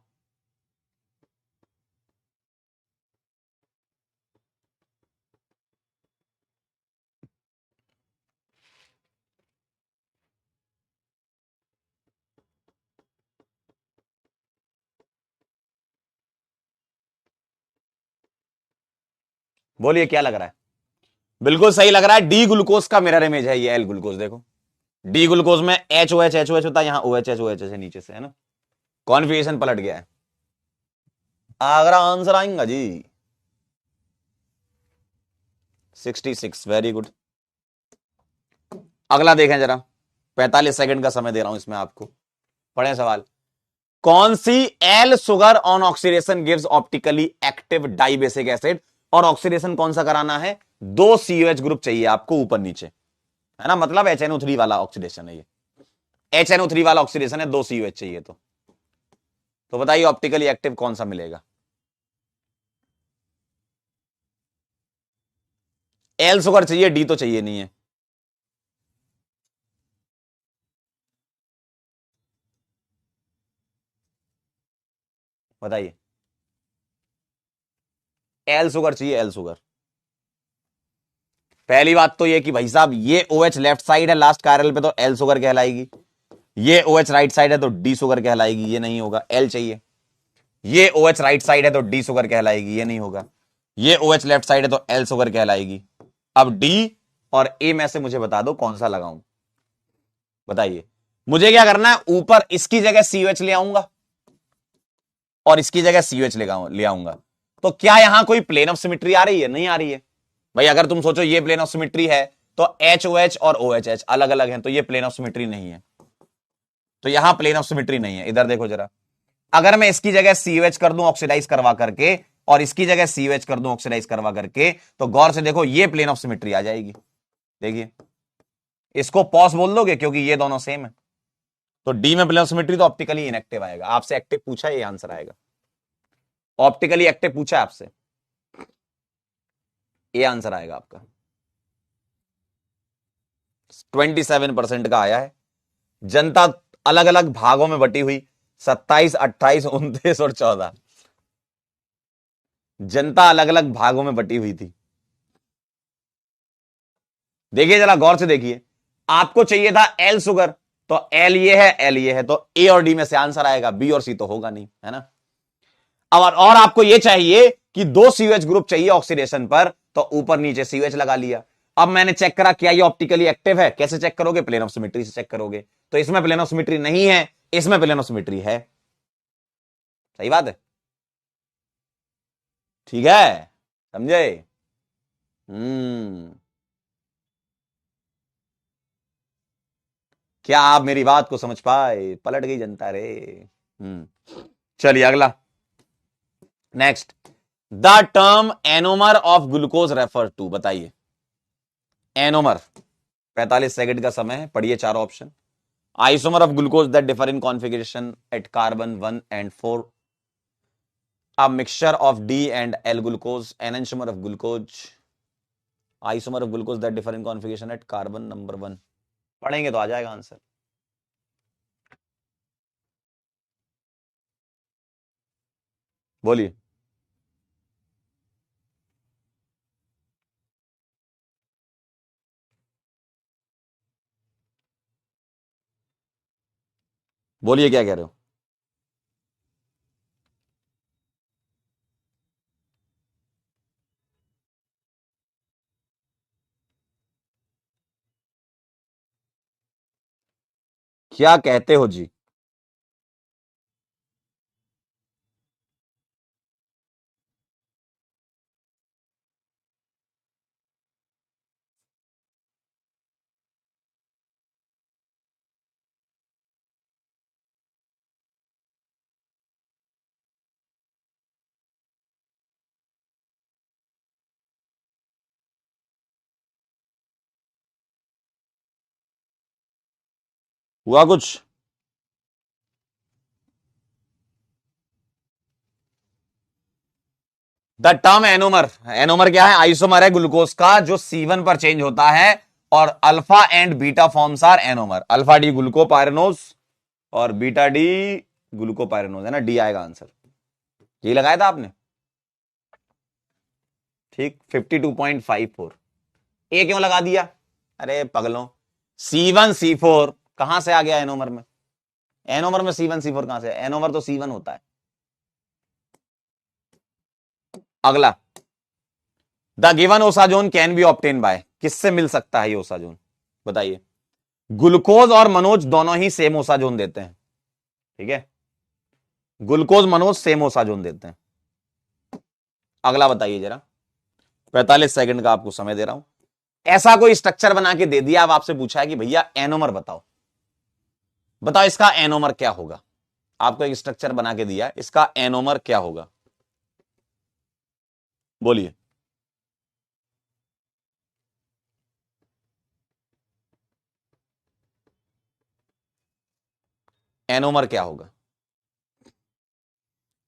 बोलिए क्या लग रहा है। बिल्कुल सही लग रहा है। डी ग्लूकोज का मिरर इमेज है ये एल ग्लूकोज। देखो डी ग्लूकोज में एच होता है, यहां ओ एच है नीचे से, है ना। कॉन्फिगरेशन पलट गया है। आगरा आंसर आएगा जी। 66, वेरी गुड। अगला देखें जरा, 45 सेकंड का समय दे रहा हूं इसमें आपको। पढ़े सवाल। कौन सी L sugar on oxidation gives optically active dibasic acid, और ऑक्सीडेशन कौन सा कराना है, 2 COH ग्रुप चाहिए आपको ऊपर नीचे, है ना, मतलब HNO3 वाला ऑक्सीडेशन है ये। HNO3 वाला ऑक्सीडेशन है, 2 COH चाहिए। तो बताइए ऑप्टिकली एक्टिव कौन सा मिलेगा। एल सुगर चाहिए, डी तो चाहिए नहीं है। बताइए, एल सुगर चाहिए, एल सुगर। पहली बात तो ये कि भाई साहब ये OH लेफ्ट साइड है लास्ट कायरल पे, तो एल सुगर कहलाएगी। ये OH राइट साइड है तो डी सुगर कहलाएगी, ये नहीं होगा, एल चाहिए। ये OH राइट साइड है तो डी सुगर कहलाएगी, ये नहीं होगा। ये OH लेफ्ट साइड है तो एल सुगर कहलाएगी। अब डी और ए में से मुझे बता दो कौन सा लगाऊं। बताइए, मुझे क्या करना है, ऊपर इसकी जगह COH ले आऊंगा और इसकी जगह COH ले आऊंगा। तो क्या यहां कोई प्लेन ऑफ सिमेट्री आ रही है, नहीं आ रही है। भाई अगर तुम सोचो ये प्लेन ऑफ सिमेट्री है तो HOH और OHH अलग अलग हैं, तो ये प्लेन ऑफ सिमेट्री नहीं है। तो यहां प्लेन ऑफ सिमेट्री नहीं है। इधर देखो जरा, अगर मैं इसकी जगह COH कर दूं ऑक्सीडाइज करवा करके, और इसकी जगह COH कर दूं ऑक्सीडाइज करवा करके, तो गौर से देखो ये प्लेन ऑफ सिमेट्री आ जाएगी। देखिए, इसको पॉस बोल दोगे क्योंकि ये दोनों सेम है। तो डी में प्लेन ऑफ सिमेट्री, तो ऑप्टिकली इनएक्टिव आएगा। आपसे एक्टिव पूछा, ये आंसर आएगा। ऑप्टिकली एक्टिव पूछा आपसे, ये आंसर आएगा आपका। 27% का आया है। जनता अलग अलग भागों में बटी हुई, 27, 28, 29 और 14। जनता अलग अलग भागों में बटी हुई थी। देखिए जरा गौर से देखिए, आपको चाहिए था एल सुगर, तो एल ये है, एल ये है, तो ए और डी में से आंसर आएगा, बी और सी तो होगा नहीं, है ना। और आपको ये चाहिए कि 2 COH ग्रुप चाहिए ऑक्सीडेशन पर, तो ऊपर नीचे COH लगा लिया। अब मैंने चेक करा क्या ये ऑप्टिकली एक्टिव है, कैसे चेक करोगे, प्लेन ऑफ सिमेट्री से चेक करोगे। तो इसमें प्लेन ऑफ सिमेट्री नहीं है, इसमें प्लेन ऑफ सिमेट्री है। सही बात है, ठीक है, समझे। हम्म, क्या आप मेरी बात को समझ पाए, पलट गई जनता रे। चलिए अगला, next. The term anomer of glucose refer to, बताइए एनोमर। 45 सेकंड का समय है, पढ़िए चारों option. Isomer of glucose that differ in configuration at carbon 1 and 4, a mixture of D and L glucose, enantiomer of glucose, isomer of glucose that differ in configuration at carbon number 1। पढ़ेंगे तो आ जाएगा answer. बोलिए, बोलिए क्या कह रहे हो। क्या कहते हो जी। हुआ कुछ। द टर्म एनोमर, एनोमर क्या है, आइसोमर है ग्लूकोज का जो C1 पर चेंज होता है, और alpha and beta forms are anomer. Alpha D glucopyranose और बीटा डी ग्लूकोपायरेनोज, है ना, डी आएगा आंसर। यही लगाया था आपने, ठीक। 52.54। ए क्यों लगा दिया, अरे पगलों, C1 C4 कहां से आ गया एनोमर में। एनोमर में C1 C4 कहां से, एनोमर तो C1 होता है। अगला, the given osazone can be obtain bye, किससे मिल सकता है ये ओसाजोन बताइए। ग्लूकोज और मनोज दोनों ही सेम ओसाजोन देते हैं, ठीक है, ग्लूकोज मनोज सेम ओसाजोन देते हैं। अगला बताइए जरा, 45 सेकंड का आपको समय दे रहा हूं। ऐसा कोई स्ट्रक्चर बना के दे दिया, अब आपसे पूछा है कि भैया एनोमर बताओ, बताओ इसका एनोमर क्या होगा। आपको एक स्ट्रक्चर बना के दिया, इसका एनोमर क्या होगा, बोलिए। एनोमर क्या होगा?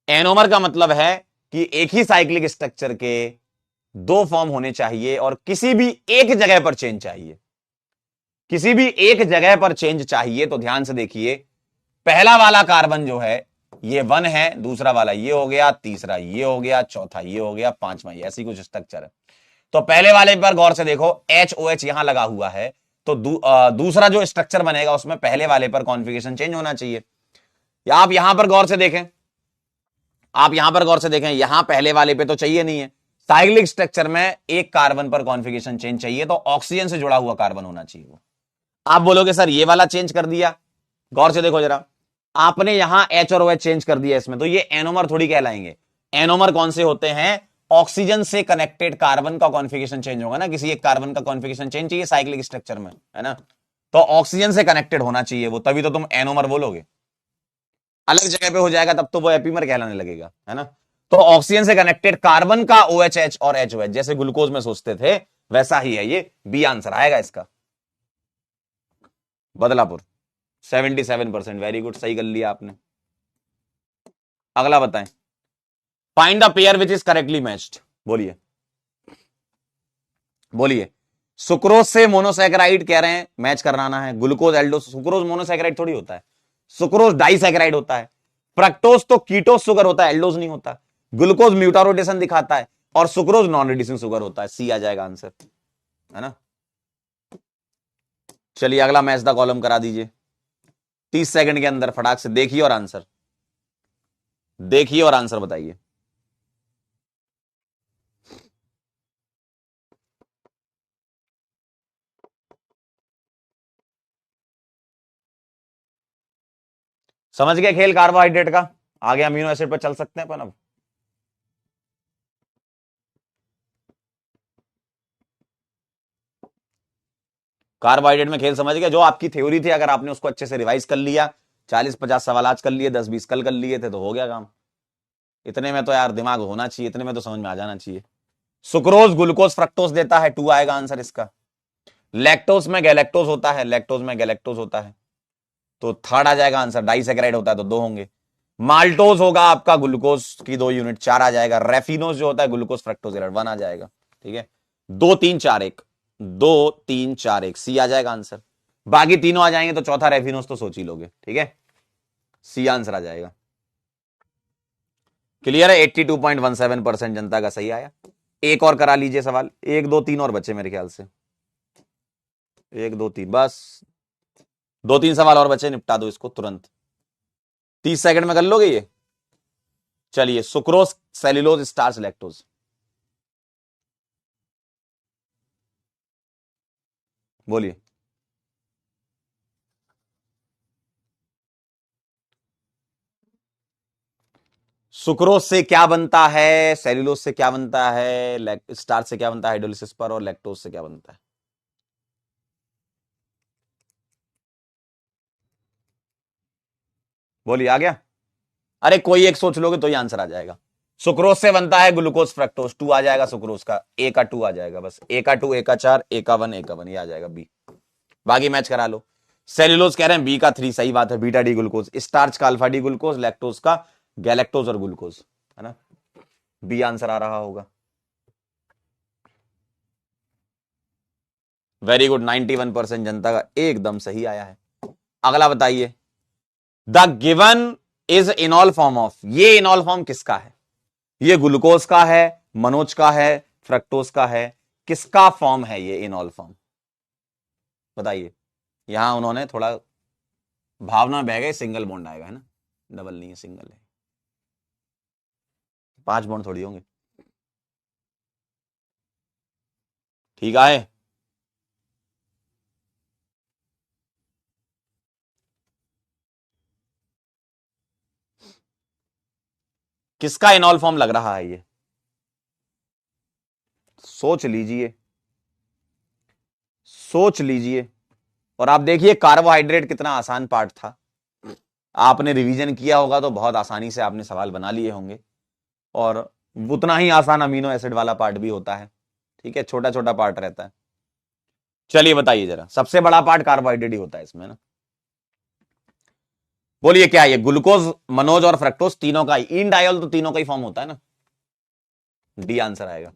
एनोमर का मतलब है कि एक ही साइक्लिक स्ट्रक्चर के दो फॉर्म होने चाहिए और किसी भी एक जगह पर चेंज चाहिए, किसी भी एक जगह पर चेंज चाहिए। तो ध्यान से देखिए, पहला वाला कार्बन जो है ये 1 है, दूसरा वाला ये हो गया, तीसरा ये हो गया, चौथा ये हो गया, पांचवा ये, ऐसी कुछ स्ट्रक्चर है। तो पहले वाले पर गौर से देखो, HOH यहां लगा हुआ है, तो दूसरा जो स्ट्रक्चर बनेगा उसमें पहले वाले पर कॉन्फ़िगरेशन चेंज होना चाहिए। या आप यहां पर गौर से देखें, आप यहां पर गौर से देखें, यहां पहले वाले पे तो चाहिए नहीं है, साइक्लिक स्ट्रक्चर में एक कार्बन पर कॉन्फ़िगरेशन चेंज चाहिए, तो ऑक्सीजन से जुड़ा हुआ कार्बन होना चाहिए वो। आप बोलोगे सर ये वाला चेंज कर दिया, गौर से देखो जरा, आपने यहां H और OH चेंज कर दिया इसमें, तो ये एनोमर थोड़ी कहलाएंगे। एनोमर कौन से होते हैं? ऑक्सीजन से कनेक्टेड कार्बन का कॉन्फ़िगरेशन चेंज होगा ना, किसी एक कार्बन का कॉन्फ़िगरेशन चेंज चाहिए साइक्लिक स्ट्रक्चर में, है ना, तो ऑक्सीजन से कनेक्टेड होना चाहिए वो, तभी तो तुम एनोमर बोलोगे। अलग जगह पे हो जाएगा तब तो वो एपीमर कहलाने लगेगा, है ना। तो ऑक्सीजन से कनेक्टेड कार्बन का OHH और HOH, जैसे ग्लूकोज में सोचते थे वैसा ही है ये, बी आंसर आएगा इसका, बदलापुर। 77%, वेरी गुड, सही कर लिया आपने। अगला बताएं, find the pair which is correctly matched, बोलिए बोलिए। सुक्रोज से मोनोसैकेराइड कह रहे हैं मैच कराना है, ग्लूकोज एल्डोज, सुक्रोज मोनोसैकेराइड थोड़ी होता है, सुक्रोज डाइसैकेराइड होता है, फ्रक्टोज तो कीटोज शुगर होता है, एल्डोज नहीं होता, ग्लूकोज म्यूटारोटेशन दिखाता है, और सुक्रोज नॉन रिड्यूसिंग शुगर होता है, सी आ जाएगा आंसर, है ना। चलिए अगला मैच द कॉलम करा दीजिए, 30 सेकंड के अंदर फटाक से देखिए और आंसर, देखिए और आंसर बताइए। समझ गए खेल कार्बोहाइड्रेट का? आगे अमीनो एसिड पर चल सकते हैं अपन अब। कार्बोहाइड्रेट में खेल समझ गए, जो आपकी थ्योरी थी अगर आपने उसको अच्छे से रिवाइज कर लिया, 40-50 सवाल आज कर लिए, 10-20 कल कर लिए थे, तो हो गया काम। इतने में तो यार दिमाग होना चाहिए, इतने में तो समझ में आ जाना चाहिए। सुक्रोज ग्लूकोज फ्रक्टोज देता है, 2 आएगा आंसर इसका। लैक्टोज में गैलेक्टोज होता है, लैक्टोज में गैलेक्टोज होता है, तो थर्ड आ जाएगा आंसर। डाइसैकेराइड होता है तो 2 होंगे। माल्टोज होगा आपका, ग्लूकोज की 2 यूनिट, 4 आ जाएगा। रेफिनोज जो होता है ग्लूकोज फ्रक्टोज 1 आ जाएगा, ठीक है। 2 3 4 1, 2 3 4 1, सी आ जाएगा आंसर। बाकी तीनों आ जाएंगे तो चौथा रेफिनोज तो सोच ही लोगे, ठीक है, सी आंसर आ जाएगा। क्लियर है? 82.17% जनता का सही आया। एक और करा लीजिए सवाल, 1 2 3 और बचे मेरे ख्याल से, 1 2 3 बस, 2 3 सवाल और बचे, निपटा दो इसको तुरंत, 30 सेकंड में कर लोगे ये। चलिए, सुक्रोज सेल्यूलोज स्टार्च लैक्टोज, बोलिए। सुक्रोज से क्या बनता है, सेल्यूलोज से क्या बनता है, स्टार्च से क्या बनता है हाइड्रोलिसिस पर, और लैक्टोज से क्या बनता है? बोलिए, आ गया? अरे कोई एक सोच लोगे तो ही आंसर आ जाएगा। सुक्रोज से बनता है ग्लूकोज फ्रक्टोज, 2 आ जाएगा सुक्रोज का, ए का 2 आ जाएगा, बस ए का 2, ए का 4, ए का 1, ए का 1, ये आ जाएगा बी। बाकी मैच करा लो। सेल्यूलोज कह रहे हैं बी का 3, सही बात है, बीटा डी ग्लूकोज, स्टार्च का अल्फा डी ग्लूकोज, लैक्टोज का गैलेक्टोज और ग्लूकोज, है ना, बी आंसर आ रहा होगा। वेरी गुड, 91% जनता का एकदम सही आया है। अगला बताइए, the given is इनॉल form of, ये इनॉल फॉर्म किसका है? ये ग्लूकोज का है, मनोज का है, फ्रक्टोज का है, किसका फॉर्म है ये इनॉल फॉर्म, बताइए। यहां उन्होंने थोड़ा भावना बह गए, सिंगल बॉन्ड आएगा, है ना, डबल नहीं है, सिंगल है, 5 बॉन्ड थोड़ी होंगे। ठीक है। किसका इनॉल फॉर्म लग रहा है ये, सोच लीजिए, सोच लीजिए। और आप देखिए कार्बोहाइड्रेट कितना आसान पार्ट था, आपने रिवीजन किया होगा तो बहुत आसानी से आपने सवाल बना लिए होंगे। और उतना ही आसान अमीनो एसिड वाला पार्ट भी होता है, ठीक है, छोटा छोटा पार्ट रहता है। चलिए बताइए जरा, सबसे बड़ा पार्ट कार्बोहाइड्रेट ही होता है इसमें ना। बोलिए क्या है ये, ग्लूकोज, मनोज और फ्रक्टोज तीनों का ही, इन डायोल तो तीनों का ही फॉर्म होता है ना। डी आंसर आएगा।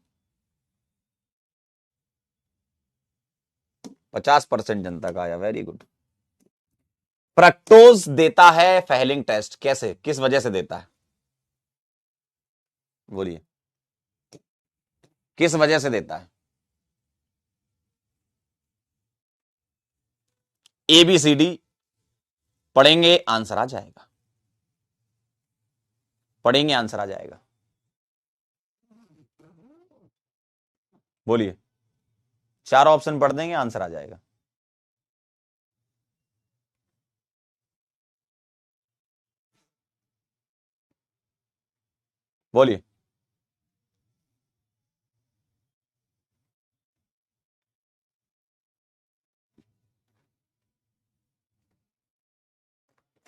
50% जनता का आया, वेरी गुड। फ्रक्टोज देता है फेहलिंग टेस्ट, कैसे, किस वजह से देता है, बोलिए किस वजह से देता है। ABCD पढ़ेंगे आंसर आ जाएगा, पढ़ेंगे आंसर आ जाएगा। बोलिए, चार ऑप्शन पढ़ देंगे आंसर आ जाएगा। बोलिए,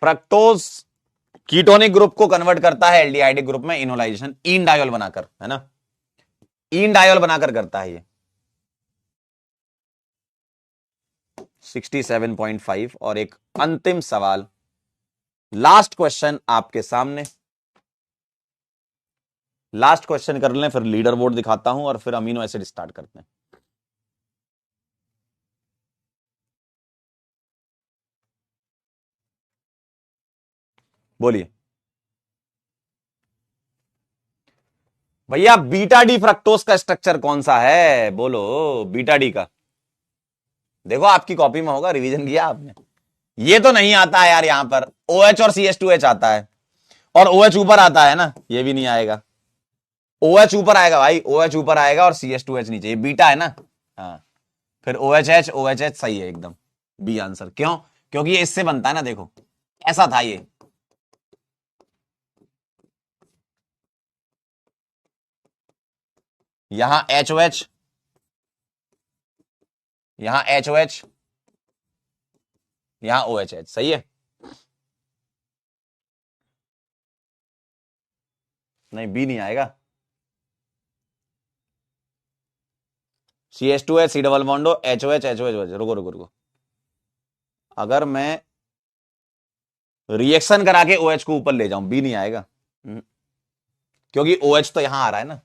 फ्रक्टोज कीटोनिक ग्रुप को कन्वर्ट करता है एल्डिहाइडिक ग्रुप में, इनोलाइजेशन इन डायोल बनाकर, है ना, इन डायोल बनाकर करता है ये। 67.5। और एक अंतिम सवाल, लास्ट क्वेश्चन आपके सामने, लास्ट क्वेश्चन कर लें, फिर लीडर बोर्ड दिखाता हूं और फिर अमीनो एसिड स्टार्ट करते हैं। बोलिए भैया, बीटा डी फ्रक्टोज का स्ट्रक्चर कौन सा है, बोलो बीटा डी का। देखो आपकी कॉपी में होगा, रिवीजन किया आपने। ये तो नहीं आता है यार, यहां पर OH और CH2H आता है, और OH ऊपर आता है ना, ये भी नहीं आएगा। OH ऊपर आएगा भाई, OH ऊपर आएगा और CH2H नीचे, ये बीटा है ना। हाँ, फिर OHH OHH सही है एकदम, बी आंसर। क्यों, क्योंकि ये इससे बनता है ना, देखो ऐसा था ये, यहां HOH, यहां HOH, यहां OHH, सही है। नहीं, बी नहीं आएगा। CH2H C double बॉन्डो HOH HOH, रुको रुको रुको, अगर मैं रिएक्शन करा के OH को ऊपर ले जाऊं, बी नहीं आएगा। क्योंकि OH तो यहां आ रहा है ना।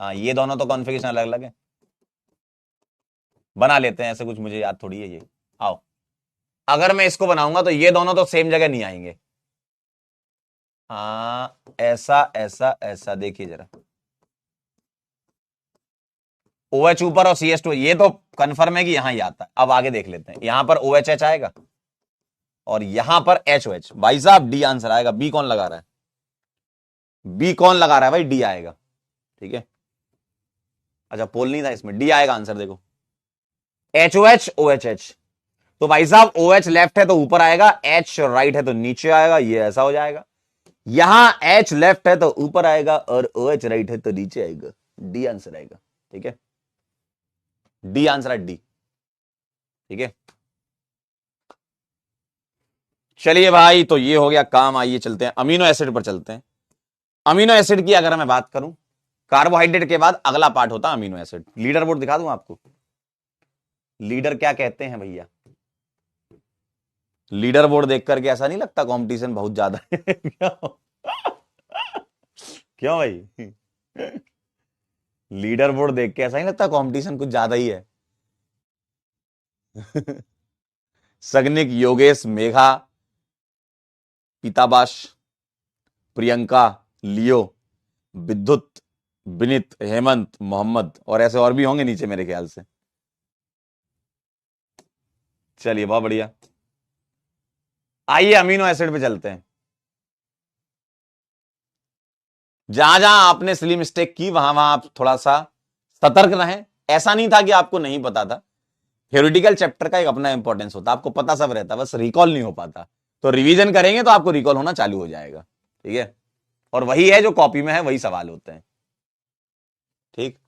हाँ, ये दोनों तो कॉन्फ़िगरेशन अलग अलग है, बना लेते हैं ऐसे, कुछ मुझे याद थोड़ी है ये। आओ, अगर मैं इसको बनाऊंगा तो ये दोनों तो सेम जगह नहीं आएंगे। हाँ, ऐसा ऐसा ऐसा, देखिए जरा, OH ऊपर और CH2, ये तो कंफर्म है कि यहां ही आता है। अब आगे देख लेते हैं, यहां पर OHH आएगा और यहां पर HOH। भाई साहब डी आंसर आएगा। बी कौन लगा रहा है, बी कौन लगा रहा है भाई, डी आएगा, ठीक है। अच्छा, पोल नहीं था इसमें, डी आएगा आंसर, देखो HOH OHH। तो भाई साहब OH लेफ्ट है तो ऊपर आएगा, H राइट है तो नीचे आएगा, ये ऐसा हो जाएगा। यहां H लेफ्ट है तो ऊपर आएगा और OH राइट है तो नीचे आएगा, डी आंसर आएगा, ठीक है। डी आंसर है, डी, ठीक है। चलिए भाई, तो ये हो गया काम। आइए चलते हैं अमीनो एसिड पर, चलते हैं। अमीनो एसिड की अगर मैं बात करूं, कार्बोहाइड्रेट के बाद अगला पार्ट होता है अमीनो एसिड। लीडर बोर्ड दिखा दूं आपको, लीडर क्या कहते हैं भैया। लीडर बोर्ड देख करके ऐसा नहीं लगता कंपटीशन बहुत ज्यादा है? क्यों भाई, लीडर बोर्ड देख के ऐसा नहीं लगता कंपटीशन कुछ ज्यादा ही है? सगनिक, योगेश, मेघा, पीताबाश, प्रियंका, लियो, विद्युत, विनीत, हेमंत, मोहम्मद, और ऐसे और भी होंगे नीचे मेरे ख्याल से। चलिए बहुत बढ़िया, आइए अमीनो एसिड पे चलते हैं। जहां जहां आपने स्ली मिस्टेक की, वहां वहां आप थोड़ा सा सतर्क रहें, ऐसा नहीं था कि आपको नहीं पता था। थ्योरेटिकल चैप्टर का एक अपना इंपॉर्टेंस होता है, आपको पता सब रहता, बस रिकॉल नहीं हो पाता। तो रिवीजन करेंगे तो आपको रिकॉल होना चालू हो जाएगा। ठीक है, और वही है जो कॉपी में है, वही सवाल होते हैं। ठीक,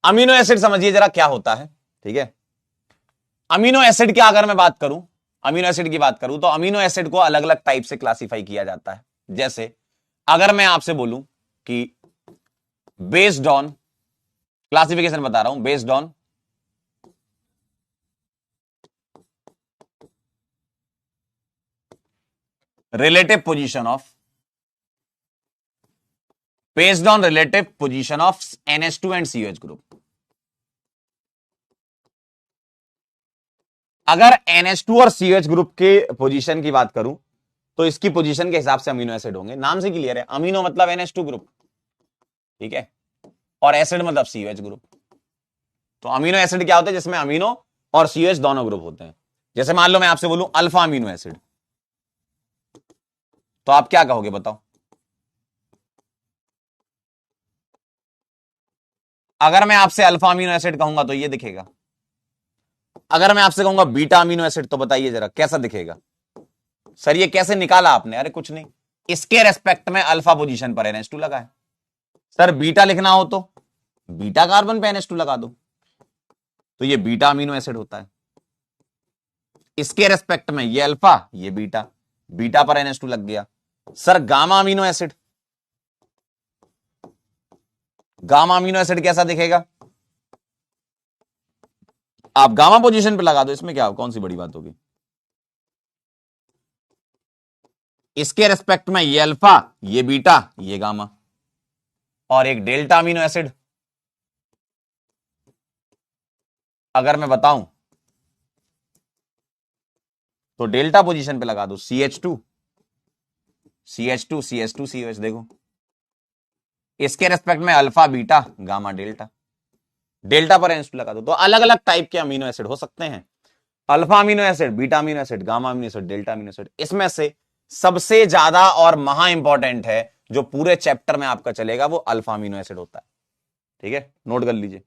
अमीनो एसिड समझिए जरा क्या होता है। ठीक है, अमीनो एसिड की अगर मैं बात करूं, अमीनो एसिड की बात करूं तो अमीनो एसिड को अलग अलग टाइप से क्लासिफाई किया जाता है। जैसे अगर मैं आपसे बोलूं कि बेस्ड ऑन, क्लासिफिकेशन बता रहा हूं, based on relative position of, based on relative position of NH2 and COH group. अगर NH2 और COH ग्रुप के पोजीशन की बात करूं तो इसकी पोजीशन के हिसाब से अमीनो एसिड होंगे। नाम से क्लियर है, अमीनो मतलब NH2 ग्रुप, ठीक है, और एसिड मतलब COH ग्रुप। तो अमीनो एसिड क्या होता है, जिसमें अमीनो और COH दोनों ग्रुप होते हैं। जैसे मान लो मैं आपसे बोलूं अल्फा अमीनो एसिड, तो आप क्या कहोगे बताओ? अगर मैं आपसे अल्फा अमीनो एसिड कहूंगा तो ये दिखेगा। अगर मैं आपसे कहूंगा बीटा अमीनो एसिड तो बताइए जरा कैसा दिखेगा? सर ये कैसे निकाला आपने? अरे कुछ नहीं, इसके रेस्पेक्ट में अल्फा पोजीशन पर NH2 लगा है। सर बीटा लिखना हो तो बीटा कार्बन पे NH2 लगा दो, तो ये बीटा अमीनो एसिड होता है। इसके रेस्पेक्ट में ये अल्फा, ये बीटा, बीटा पर NH2 लग गया। Sir gamma amino acid, gamma amino acid कैसा दिखेगा? आप गामा पोजीशन पे लगा दो, इसमें क्या, कौन सी बड़ी बात होगी? इसके रेस्पेक्ट में ये अल्फा, ये बीटा, ये गामा। और एक डेल्टा अमीनो एसिड अगर मैं बताऊं तो डेल्टा पोजीशन पे लगा दो, CH2 CH2 CH2 COH। देखो इसके रेस्पेक्ट में alpha beta gamma delta, delta पर NH2 लगा दो। तो अलग अलग टाइप के अमीनो एसिड हो सकते हैं, alpha amino acid, beta amino acid, gamma amino acid, delta amino acid. इसमें से सबसे ज्यादा और महा इंपॉर्टेंट है जो पूरे चैप्टर में आपका चलेगा, वो अल्फा अमीनो एसिड होता है। ठीक है, नोट कर लीजिए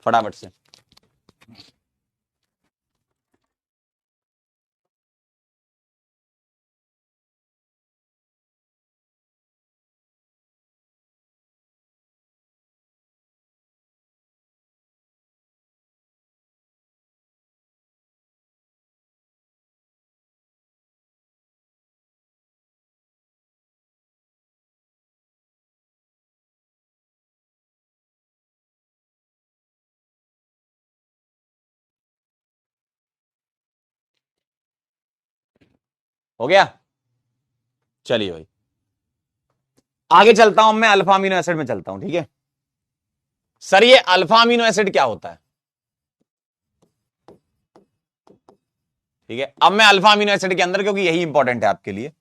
फटाफट से। हो गया, चलिए भाई आगे चलता हूं, मैं अल्फा अमीनो एसिड में चलता हूं। ठीक है सर, ये अल्फा अमीनो एसिड क्या होता है? ठीक है, अब मैं अल्फा अमीनो एसिड के अंदर, क्योंकि यही इंपॉर्टेंट है आपके लिए,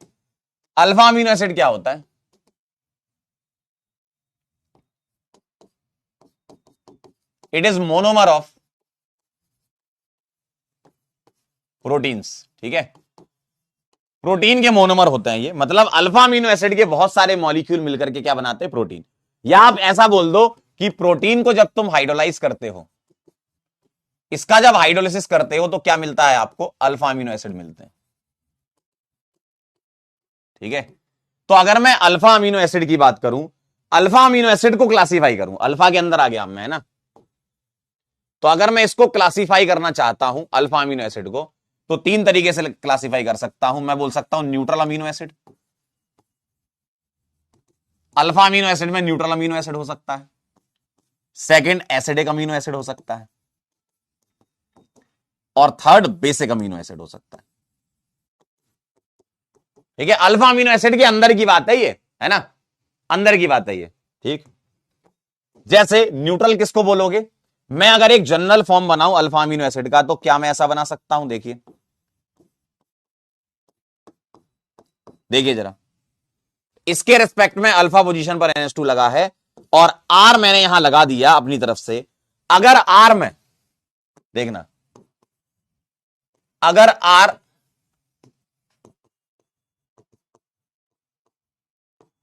अल्फा अमीनो एसिड क्या होता है? It is monomer of proteins. ठीक है, प्रोटीन के मोनोमर होते हैं ये, मतलब अल्फा अमीनो एसिड के बहुत सारे मॉलिक्यूल मिलकर के क्या बनाते हैं, प्रोटीन। या आप ऐसा बोल दो कि प्रोटीन को जब तुम हाइड्रोलाइज करते हो, इसका जब हाइड्रोलिसिस करते हो तो क्या मिलता है आपको? अल्फा अमीनो एसिड मिलते हैं। ठीक है, तो अगर मैं अल्फा अमीनो एसिड की बात करूं, अल्फा अमीनो एसिड को क्लासिफाई करूं, अल्फा के अंदर आ गया मैं, है ना, तो अगर मैं इसको क्लासिफाई करना चाहता हूं अल्फा अमीनो एसिड को, तो तीन तरीके से क्लासिफाई कर सकता हूं। मैं बोल सकता हूं neutral amino acid, alpha amino acid में न्यूट्रल अमीनो एसिड हो सकता है। सेकंड एसिडिक अमीनो एसिड हो सकता है, और थर्ड बेसिक अमीनो एसिड हो सकता है। ठीक है, अल्फा अमीनो एसिड के अंदर की बात है ये, है ना, अंदर की बात है ये। ठीक, जैसे न्यूट्रल किसको बोलोगे? मैं अगर एक जनरल फॉर्म बनाऊं अल्फा अमीनो एसिड का, तो क्या मैं ऐसा बना सकता हूं? देखिए देखिए जरा, इसके रेस्पेक्ट में अल्फा पोजीशन पर NH2 लगा है, और R मैंने यहां लगा दिया अपनी तरफ से। अगर R में देखना, अगर R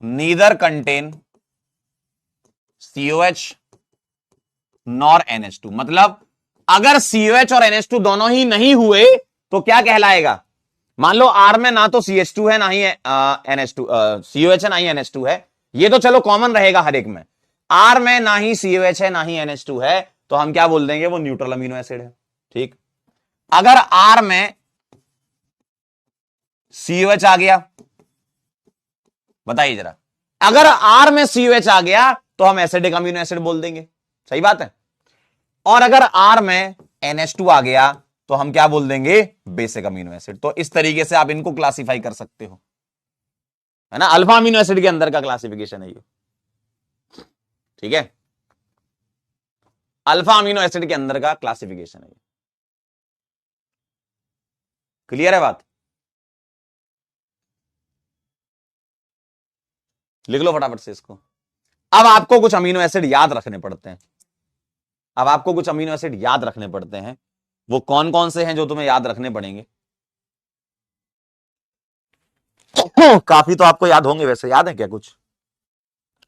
neither contain COH nor NH2। मतलब अगर COH और NH2 दोनों ही नहीं हुए तो क्या कहलाएगा? मान लो R में ना तो CH2 है ना ही NH2, COH है ना ही NH2 है, ये तो चलो कॉमन रहेगा हर एक में। R में ना ही COH है ना ही NH2 है, तो हम क्या बोल देंगे? वो न्यूट्रल अमीनो एसिड है। ठीक। अगर R में COH आ गया, बताइए जरा, अगर R में COH आ गया तो हम एसिडिक अमीनो एसिड बोल देंगे। सही बात है। और अगर R में NH2 आ गया तो हम क्या बोल देंगे? Basic amino acid. तो इस तरीके से आप इनको क्लासिफाई कर सकते हो, है ना। अल्फा अमीनो एसिड के अंदर का क्लासिफिकेशन है ये। ठीक है, अल्फा अमीनो एसिड के अंदर का क्लासिफिकेशन है ये। क्लियर है बात? लिख लो फटाफट से इसको। अब आपको कुछ अमीनो एसिड याद रखने पड़ते हैं। अब आपको कुछ अमीनो एसिड याद रखने पड़ते हैं। वो कौन कौन से हैं जो तुम्हें याद रखने पड़ेंगे? काफी तो आपको याद होंगे, वैसे याद है क्या कुछ?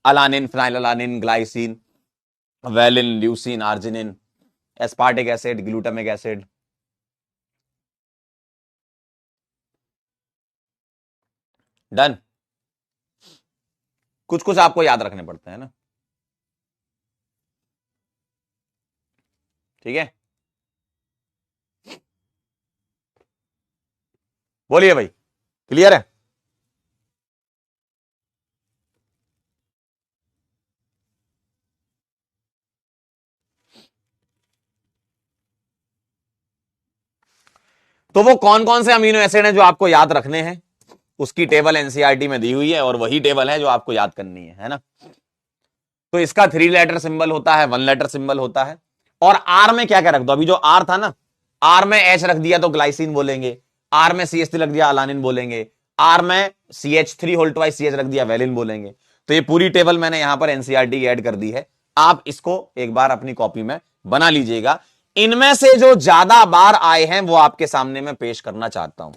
Alanine, phenylalanine, glycine, valine, leucine, arginine, aspartic acid, glutamic acid. Done. कुछ कुछ आपको याद रखने पड़ते हैं ना। ठीक है, बोलिए भाई, क्लियर है? तो वो कौन कौन से अमीनो एसिड हैं जो आपको याद रखने हैं, उसकी टेबल एनसीईआरटी में दी हुई है, और वही टेबल है जो आपको याद करनी है ना। तो इसका 3 लेटर सिंबल होता है, 1 लेटर सिंबल होता है। और आर में क्या क्या रख दो? अभी जो आर था ना, आर में एच रख दिया तो ग्लाइसिन बोलेंगे, आर में CH3 रख दिया अलानिन बोलेंगे, आर में CH3 होल ट्वाइस CH रख दिया वेलिन बोलेंगे। तो ये पूरी टेबल मैंने यहां पर एनसीईआरटी की ऐड कर दी है। आप इसको एक बार अपनी कॉपी में बना लीजिएगा। इनमें से जो ज्यादा बार आए हैं वो आपके सामने मैं पेश करना चाहता हूं।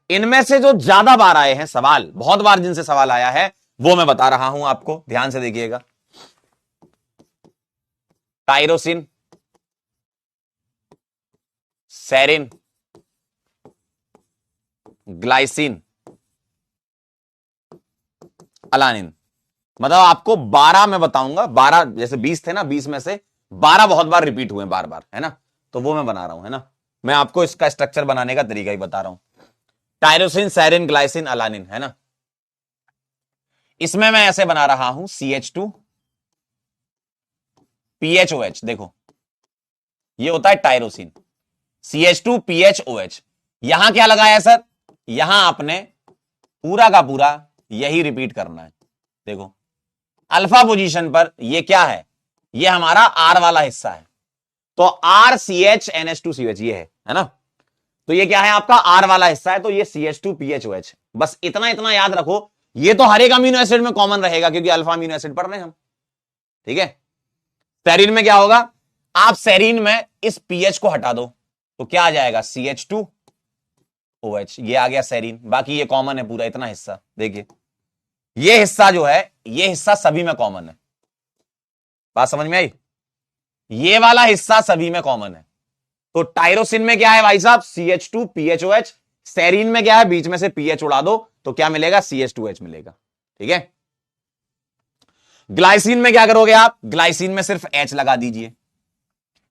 इनमें से जो ज्यादा बार आए हैं सवाल, बहुत बार जिनसे सवाल आया है, वो मैं बता रहा हूं आपको, ध्यान से देखिएगा। Tyrosine, serine, glycine, alanine. मतलब आपको 12 मैं बताऊंगा, 12 जैसे 20 थे ना, 20 में से 12 बहुत बार रिपीट हुए, बार बार, है ना। तो वो मैं बना रहा हूं, है ना। मैं आपको इसका स्ट्रक्चर बनाने का तरीका ही बता रहा हूं। टायरोसिन, सेरिन, ग्लाइसिन, अलानिन, है ना। इसमें मैं ऐसे बना रहा हूं, CH2 PHOH। देखो, ये होता है टायरोसिन, CH2 PHOH। यहां क्या लगाया सर? यहां आपने पूरा का पूरा यही रिपीट करना है। देखो, अल्फा पोजीशन पर ये क्या है? ये हमारा आर वाला हिस्सा है। तो RCH NH2CH ये है ना। तो ये क्या है? आपका आर वाला हिस्सा है, तो ये CH2 PHOH। बस इतना इतना याद रखो। ये तो हर एक अमीनो एसिड में कॉमन रहेगा क्योंकि अल्फा अमीनो एसिड पढ़ रहे हैं हम। ठीक है। सेरीन में क्या होगा? आप सेरीन में इस पीएच को हटा दो तो क्या आ जाएगा? CH2OH। ये आ गया सेरीन। बाकी ये कॉमन है पूरा, इतना हिस्सा देखिए। ये हिस्सा जो है, ये हिस्सा सभी में कॉमन है। बात समझ में आई? ये वाला हिस्सा सभी में कॉमन है। तो टायरोसिन में क्या है भाई साहब? CH2 PHOH। सेरीन में क्या है? बीच में से पीएच उड़ा दो तो क्या मिलेगा? CH2H मिलेगा। ठीक है। ग्लाइसिन में क्या करोगे आप? ग्लाइसिन में सिर्फ H लगा दीजिए।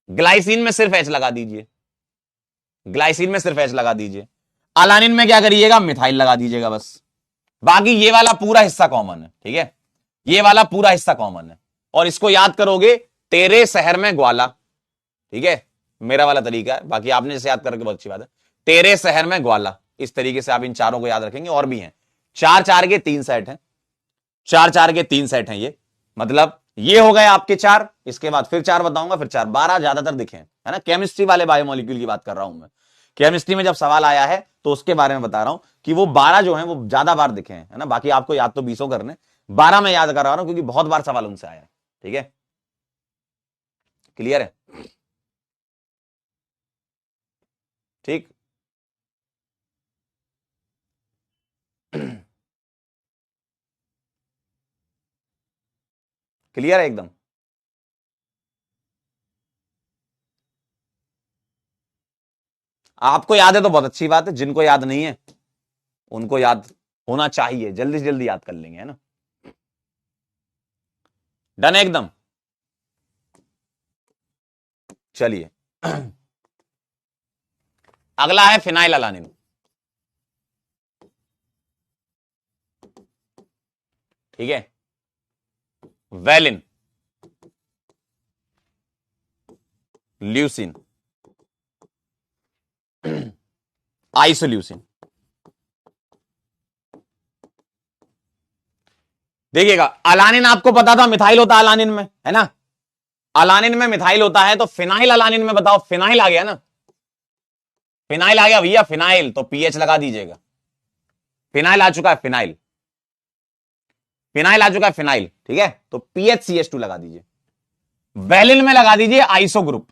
ग्लाइसिन में सिर्फ H लगा दीजिए। ग्लाइसिन में सिर्फ H लगा दीजिए। अलानिन में क्या करिएगा? मिथाइल लगा दीजिएगा बस। बाकी ये वाला पूरा हिस्सा कॉमन है। ठीक है, ये वाला पूरा हिस्सा कॉमन है। और इसको याद करोगे, तेरे शहर में ग्वाला। ठीक है, मेरा वाला तरीका है, बाकी आपने जैसे याद करके बहुत अच्छी बात है। तेरे शहर में ग्वाला, इस तरीके से आप इन चारों को याद रखेंगे। और भी हैं, 4 4 के 3 सेट हैं। 4 4 के 3 सेट हैं ये। मतलब ये हो गए आपके 4, इसके बाद फिर 4 बताऊंगा, फिर 4, 12 ज्यादातर दिखे हैं, है ना। केमिस्ट्री वाले बायोमोलिक्यूल की बात कर रहा हूं मैं। केमिस्ट्री में जब सवाल आया है तो उसके बारे में बता रहा हूं कि वो 12 जो है वो ज्यादा बार दिखे हैं, है ना। बाकी आपको याद तो 20 करने, 12 में याद कर रहा हूं क्योंकि बहुत बार सवाल उनसे आया है। ठीक है, क्लियर है? ठीक। क्लियर है एकदम? आपको याद है तो बहुत अच्छी बात है, जिनको याद नहीं है उनको याद होना चाहिए, जल्दी से जल्दी याद कर लेंगे, है ना। डन एकदम। चलिए अगला है फिनाइल अलानिन। ठीक है, वेलिन, ल्यूसिन, आइसोल्यूसिन। देखिएगा, अलानिन आपको पता था मिथाइल होता है अलानिन में, है ना। अलानिन में मिथाइल होता है, तो फिनाइल अलानिन में बताओ, फिनाइल आ गया ना, फिनाइल आ गया भैया, फिनाइल, तो पीएच लगा दीजिएगा। फिनाइल आ चुका है, फिनाइल, फिनाइल आ चुका है, फिनाइल, ठीक है, तो PHCH2 लगा दीजिए। वेलिन में लगा दीजिए आइसो ग्रुप,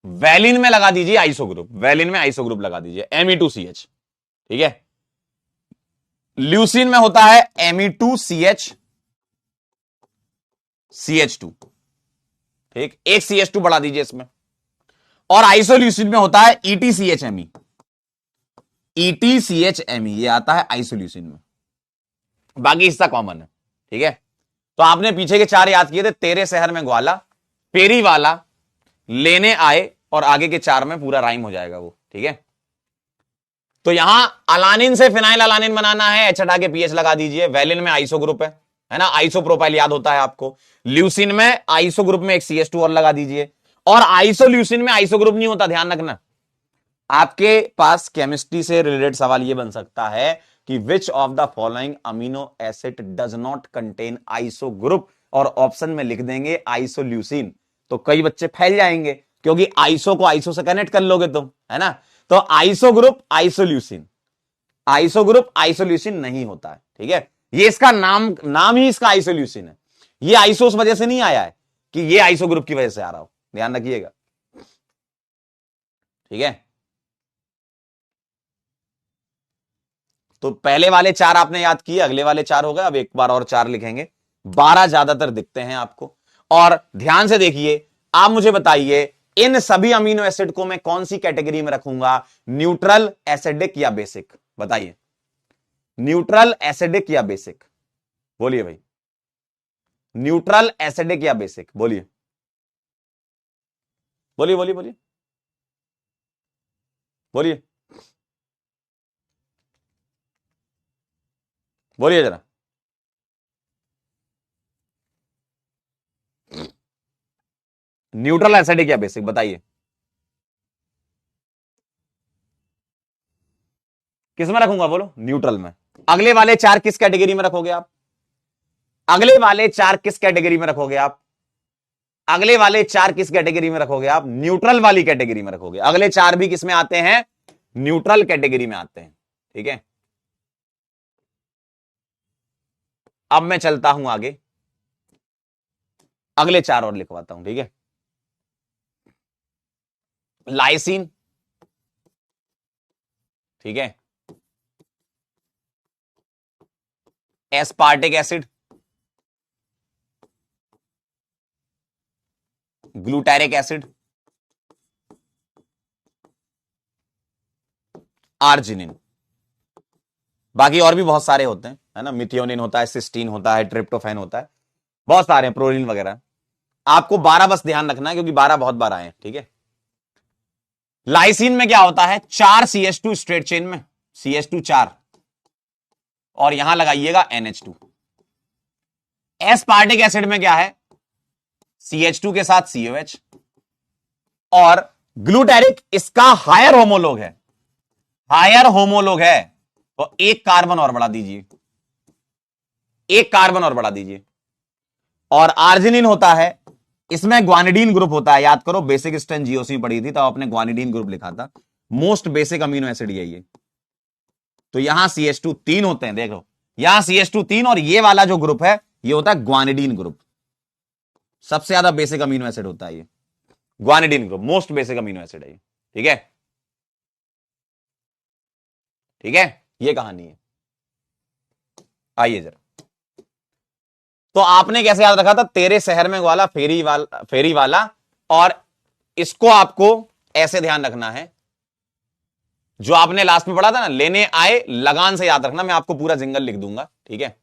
वेलिन में लगा दीजिए आइसो ग्रुप, वेलिन में आइसो ग्रुप लगा दीजिए, Me2CH, ठीक है। ल्यूसिन में होता है Me2CH CH2, ठीक, एक CH2 बढ़ा दीजिए इसमें। और आइसोल्यूसिन में होता है ETCHMe, ETCHMe ये आता है आइसोल्यूसिन में, बाकी हिस्सा कॉमन है, ठीक है। तो आपने पीछे के 4 याद किए थे, तेरे शहर में ग्वाला, पेरी वाला, लेने आए, और आगे के 4 में पूरा राइम हो जाएगा वो, ठीक है। तो यहां अलानिन से फिनाइल अलानिन बनाना है, H हटा के पीएच लगा दीजिए। वेलिन में आइसो ग्रुप है ना, आइसो प्रोपाइल याद होता है आपको। ल्यूसिन में आइसो ग्रुप में एक CH2 और लगा दीजिए। और आइसोल्यूसिन में आइसो ग्रुप नहीं होता, ध्यान रखना। आपके पास केमिस्ट्री से रिलेटेड सवाल यह बन सकता है कि विच of the following amino acid does not contain iso group, और ऑप्शन में लिख देंगे आइसोल्यूसिन, तो कई बच्चे फैल जाएंगे, क्योंकि आइसो को आइसो से कनेक्ट कर लोगे तुम, है ना। तो iso group isoleucine, iso group isoleucine नहीं होता है, ठीक है। ये इसका नाम ही इसका आइसोल्यूसिन है। ये आइसो उस वजह से नहीं आया है कि ये आइसो ग्रुप की वजह से आ रहा हो, ध्यान रखिएगा, ठीक है। तो पहले वाले 4 आपने याद किए, अगले वाले 4 हो गए, अब एक बार और 4 लिखेंगे। 12 ज्यादातर दिखते हैं आपको। और ध्यान से देखिए, आप मुझे बताइए इन सभी अमीनो एसिड को मैं कौन सी कैटेगरी में रखूंगा, न्यूट्रल, एसिडिक या बेसिक, बताइए। न्यूट्रल, एसिडिक या बेसिक, बोलिए भाई। न्यूट्रल, एसिडिक या बेसिक, बोलिए बोलिए बोलिए बोलिए बोलिए बोलिए जरा। न्यूट्रल, एसिडिक या बेसिक, बताइए। किस में रखूंगा, बोलो। न्यूट्रल में। अगले वाले 4 किस कैटेगरी में रखोगे आप? अगले वाले 4 किस कैटेगरी में रखोगे आप? अगले वाले 4 किस कैटेगरी में रखोगे आप? न्यूट्रल वाली कैटेगरी में रखोगे। अगले 4 भी किस में आते हैं? न्यूट्रल कैटेगरी में आते हैं, ठीक है। अब मैं चलता हूं आगे, अगले 4 और लिखवाता हूं, ठीक है। लाइसिन, ठीक है, aspartic acid, glutaric acid, arginine. बाकी और भी बहुत सारे होते हैं, है ना। मिथियोनिन होता है, सिस्टीन होता है, ट्रिप्टोफैन होता है, बहुत सारे हैं, प्रोलिन वगैरह। आपको 12 बस ध्यान रखना है, क्योंकि 12 बहुत बार आए हैं, ठीक है। लाइसिन में क्या होता है? 4 CH2 स्ट्रेट चेन में, CH2 4, और यहां लगाइएगा NH2। एस्पार्टिक एसिड में क्या है? CH2 के साथ COH, और ग्लूटेरिक इसका हायर होमोलोग है, हायर होमोलोग है, तो एक कार्बन और बढ़ा दीजिए, एक कार्बन और बढ़ा दीजिए। और आर्जिनिन होता है, इसमें ग्वानिडीन ग्रुप होता है, याद करो, बेसिक स्ट्रेंथ जीओसी पढ़ी थी तो आपने ग्वानिडीन ग्रुप लिखा था। मोस्ट बेसिक अमीनो एसिड यही है। तो यहां CH2 3 होते हैं, देखो यहां CH2 3, और ये वाला जो ग्रुप है ये होता है ग्वानिडीन ग्रुप। सबसे ज्यादा बेसिक अमीनो एसिड होता है ये guanidine group, most basic amino acid है ये, ठीक है, ठीक है। ये कहानी है। आइए जरा, तो आपने कैसे याद रखा था? तेरे शहर में वाला, फेरी वाला, और इसको आपको ऐसे ध्यान रखना है, जो आपने लास्ट में पढ़ा था ना, लेने आए, लगान से याद रखना, मैं आपको पूरा जिंगल लिख दूंगा, ठीक है।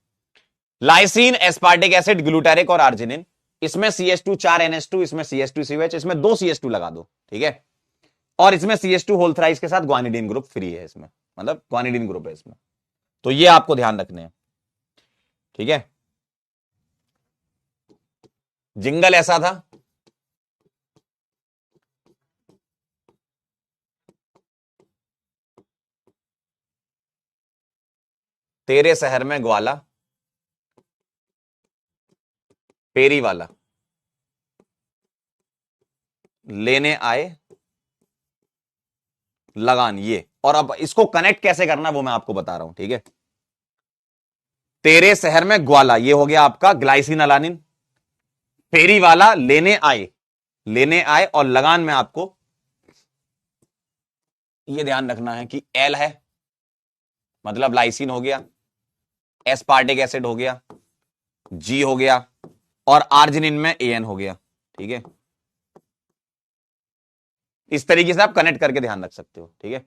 लाइसिन, एस्पार्टिक एसिड, ग्लूटारिक और आर्जिनिन, इसमें CH2 4 NH2, इसमें CH2 COH, इसमें 2 CH2 लगा दो, ठीक है। और इसमें CH2 होल थ्राइस के साथ ग्वानिडीन ग्रुप फ्री है, इसमें मतलब ग्वानिडीन ग्रुप है इसमें, तो ये आपको ध्यान रखने हैं, ठीक है। जिंगल ऐसा था, तेरे शहर में ग्वाला, पेरी वाला लेने आए लगान, ये। और अब इसको कनेक्ट कैसे करना वो मैं आपको बता रहा हूं, ठीक है। तेरे शहर में ग्वाला, ये हो गया आपका ग्लाइसिन अलानिन, पेरी वाला लेने आए, लेने आए, और लगान में आपको ये ध्यान रखना है कि एल है, मतलब लाइसिन हो गया, एस्पार्टिक एसिड हो गया, जी हो गया, और आर्जिनिन में AN हो गया, ठीक है। इस तरीके से आप कनेक्ट करके ध्यान रख सकते हो, ठीक है।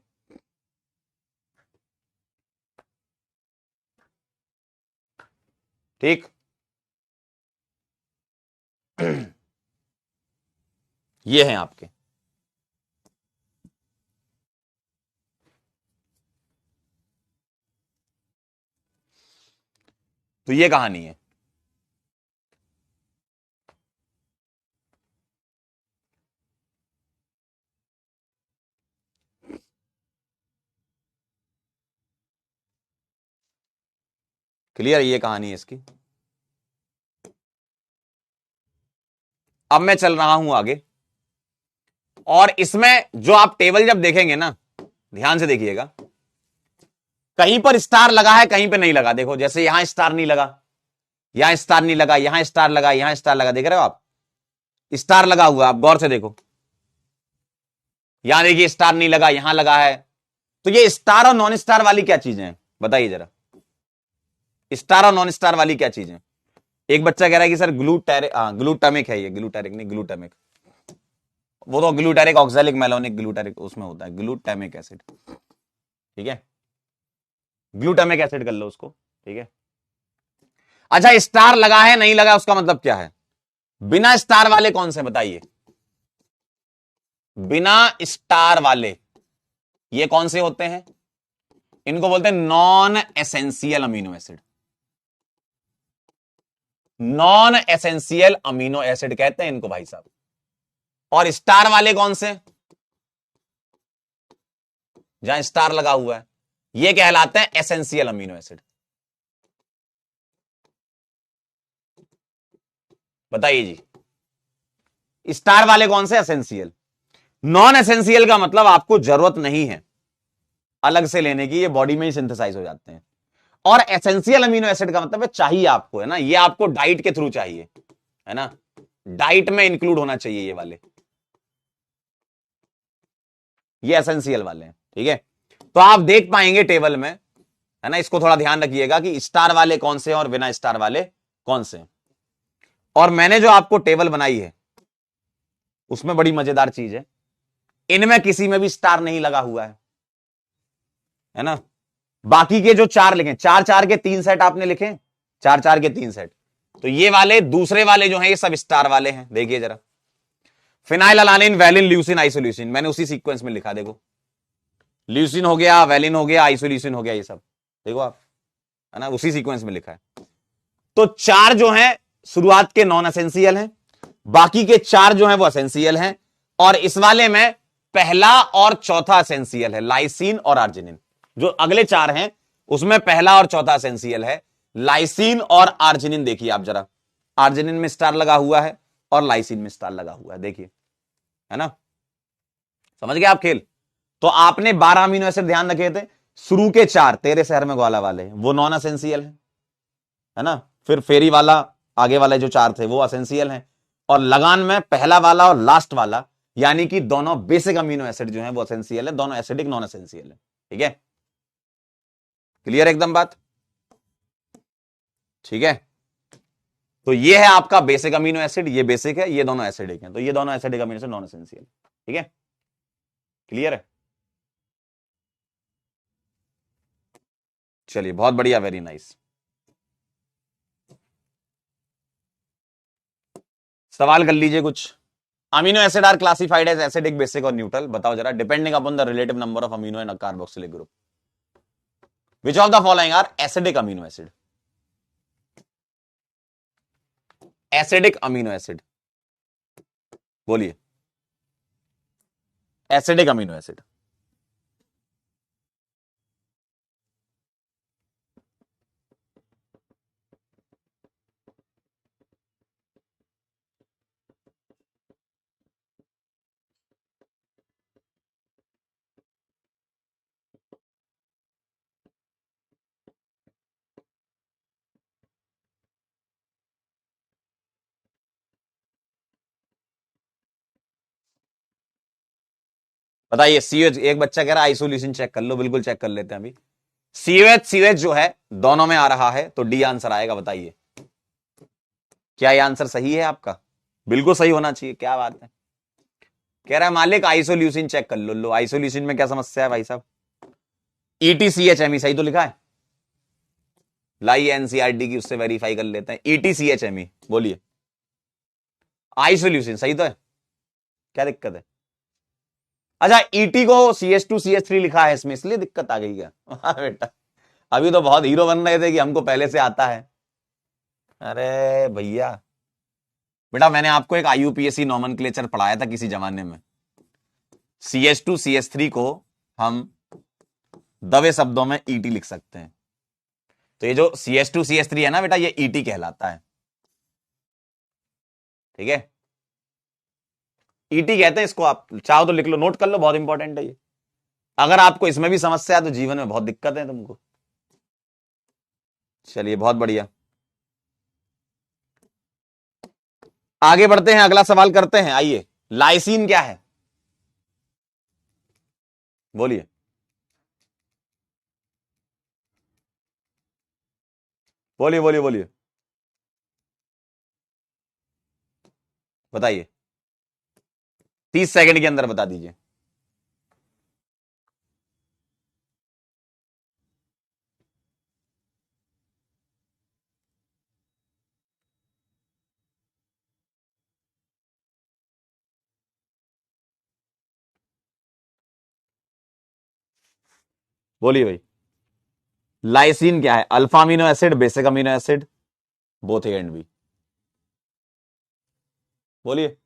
ठीक, ये हैं आपके। तो ये कहानी है। क्लियर, ये कहानी है इसकी। अब मैं चल रहा हूं आगे, और इसमें जो आप टेबल जब देखेंगे ना, ध्यान से देखिएगा, कहीं पर स्टार लगा है, कहीं पर नहीं लगा। देखो, जैसे यहां स्टार नहीं लगा, यहां स्टार नहीं लगा, यहां स्टार लगा, यहां स्टार लगा, देख रहे हो आप, स्टार लगा हुआ, आप गौर से देखो, यहां देखिए स्टार नहीं लगा, यहां लगा है। तो ये स्टार और नॉन स्टार वाली क्या चीजें हैं, बताइए जरा। स्टार और नॉन स्टार वाली क्या चीजें? एक बच्चा कह रहा है कि सर ग्लूटामिक है, ये ग्लूटारिक नहीं, ग्लूटामिक, वो तो ग्लूटारिक ऑक्सैलिक मेलोनिक ग्लूटारिक उसमें होता है, ग्लूटामिक एसिड, ठीक है। ग्लूटामिक एसिड कर लो उसको, ठीक है। अच्छा, स्टार लगा है नहीं लगा, उसका मतलब क्या है? बिना स्टार वाले कौन से बताइए? बिना स्टार वाले ये कौन से होते हैं? इनको बोलते हैं non essential amino acid. Non essential amino acid कहते हैं इनको भाई साहब। और स्टार वाले कौन से? जहां स्टार लगा हुआ है, ये कहलाते हैं एसेंशियल अमीनो एसिड। बताइए जी, स्टार वाले कौन से? एसेंशियल। नॉन एसेंशियल का मतलब आपको जरूरत नहीं है अलग से लेने की, ये बॉडी में ही सिंथेसाइज हो जाते हैं। और एसेंशियल अमीनो एसिड का मतलब है चाहिए आपको, है ना, ये आपको डाइट के थ्रू चाहिए, है ना, डाइट में इंक्लूड होना चाहिए ये वाले, ये एसेंशियल वाले हैं, ठीक है। तो आप देख पाएंगे टेबल में, है ना, इसको थोड़ा ध्यान रखिएगा कि स्टार वाले कौन से हैं और बिना स्टार वाले कौन से हैं। और मैंने जो आपको टेबल बनाई है उसमें बड़ी मजेदार चीज है, इनमें किसी में भी स्टार नहीं लगा हुआ है ना। बाकी के जो चार लिखे, चार चार के 3 सेट आपने लिखे, चार चार के 3 सेट, तो ये वाले दूसरे वाले जो हैं ये सब स्टार वाले हैं। देखिए जरा, phenyl alanine, valine, leucine, isoleucine, मैंने उसी सीक्वेंस में लिखा, देखो, ल्यूसिन हो गया, वैलिन हो गया, आइसोल्यूसिन हो गया, ये सब देखो आप, है ना, उसी सीक्वेंस में लिखा है। तो 4 जो हैं शुरुआत के नॉन एसेंशियल हैं, बाकी के 4 जो हैं वो एसेंशियल हैं, और इस वाले में पहला और चौथा एसेंशियल है, लाइसिन और आर्जिनिन। जो अगले 4 हैं उसमें पहला और चौथा एसेंशियल है, लाइसिन और आर्जिनिन। देखिए आप जरा, आर्जिनिन में स्टार लगा हुआ है और लाइसिन में स्टार लगा हुआ है, देखिए, है ना, समझ गए आप खेल। तो आपने 12 अमीनो एसिड ध्यान रखे थे, शुरू के 4 तेरे शहर में ग्वाला वाले वो नॉन एसेंशियल है ना, फिर फेरी वाला आगे वाले जो 4 थे वो एसेंशियल हैं, और लगान में पहला वाला और लास्ट वाला, यानी कि दोनों बेसिक अमीनो एसिड जो है वो एसेंशियल है, दोनों एसिडिक नॉन एसेंशियल है, ठीक है। क्लियर एकदम बात, ठीक है। तो ये है आपका बेसिक अमीनो एसिड, ये बेसिक है, ये दोनों एसिडिक हैं, तो ये दोनों acidic amino acid non essential, ठीक है। क्लियर है? चलिए बहुत बढ़िया, वेरी नाइस। सवाल कर लीजिए कुछ। Amino acid are classified as acidic, basic और न्यूट्रल। बताओ जरा, depending upon the relative number of amino and carboxylic group, which of the following are acidic amino acid? Acidic amino acid बोलिए। Acidic amino acid. बताइए। COH, एक बच्चा कह रहा है आइसोल्यूशन चेक कर लो, बिल्कुल चेक कर लेते हैं अभी। सीओएच सीओएच जो है दोनों में आ रहा है, तो डी आंसर आएगा। बताइए क्या ये आंसर सही है आपका? बिल्कुल सही होना चाहिए, क्या बात है। कह रहा है मालिक आइसोल्यूशन चेक कर लो। लो, आइसोल्यूशन में क्या समस्या है भाई साहब? ETCHME सही तो लिखा है। लाई एनसीईआरटी की, उससे वेरीफाई कर लेते हैं। ETCHME बोलिए। आइसोल्यूशन सही तो है, क्या दिक्कत है? अच्छा, ET को CH2CH3 लिखा है इसमें, इसलिए दिक्कत आ गई क्या? बेटा अभी तो बहुत हीरो बन रहे थे कि हमको पहले से आता है। अरे भैया, बेटा मैंने आपको एक IUPAC नॉमेनक्लेचर पढ़ाया था किसी जमाने में। CH2CH3 को हम दबे शब्दों में ET लिख सकते हैं। तो ये जो CH2CH3 है ना बेटा, ये ET कहलाता है। ठीक है, ET कहते हैं इसको। आप चाहो तो लिख लो, नोट कर लो, बहुत इंपॉर्टेंट है ये। अगर आपको इसमें भी समस्या है तो जीवन में बहुत दिक्कत है तुमको। चलिए बहुत बढ़िया, आगे बढ़ते हैं, अगला सवाल करते हैं। आइए, लाइसीन क्या है? बोलिए। बोलिए बोलिए बोलिए, बताइए। 30 सेकंड के अंदर बता दीजिए। बोलिए भाई, लाइसीन क्या है? Alpha amino acid, basic amino acid, both A and B. बोलिए।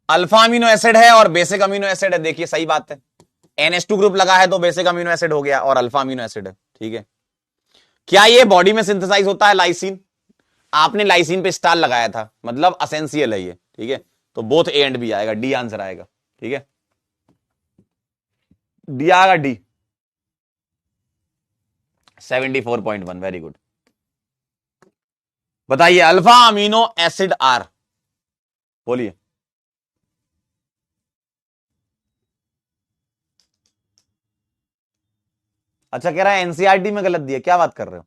अल्फा अमीनो एसिड है और बेसिक अमीनो एसिड है। देखिए सही बात है, NH2 ग्रुप लगा है तो बेसिक अमीनो एसिड हो गया और अल्फा अमीनो एसिड है। ठीक है, क्या ये बॉडी में सिंथेसाइज होता है लाइसीन? आपने लाइसीन पे स्टार लगाया था, मतलब असेंशियल है ये। ठीक है, तो बोथ ए एंड बी आएगा, डी आंसर आएगा। ठीक है, डी आएगा, डी। 74.1, very good. बताइए, अल्फा अमीनो एसिड आर, बोलिए। अच्छा, कह रहा है एनसीईआरटी में गलत दिया, क्या बात कर रहे हो?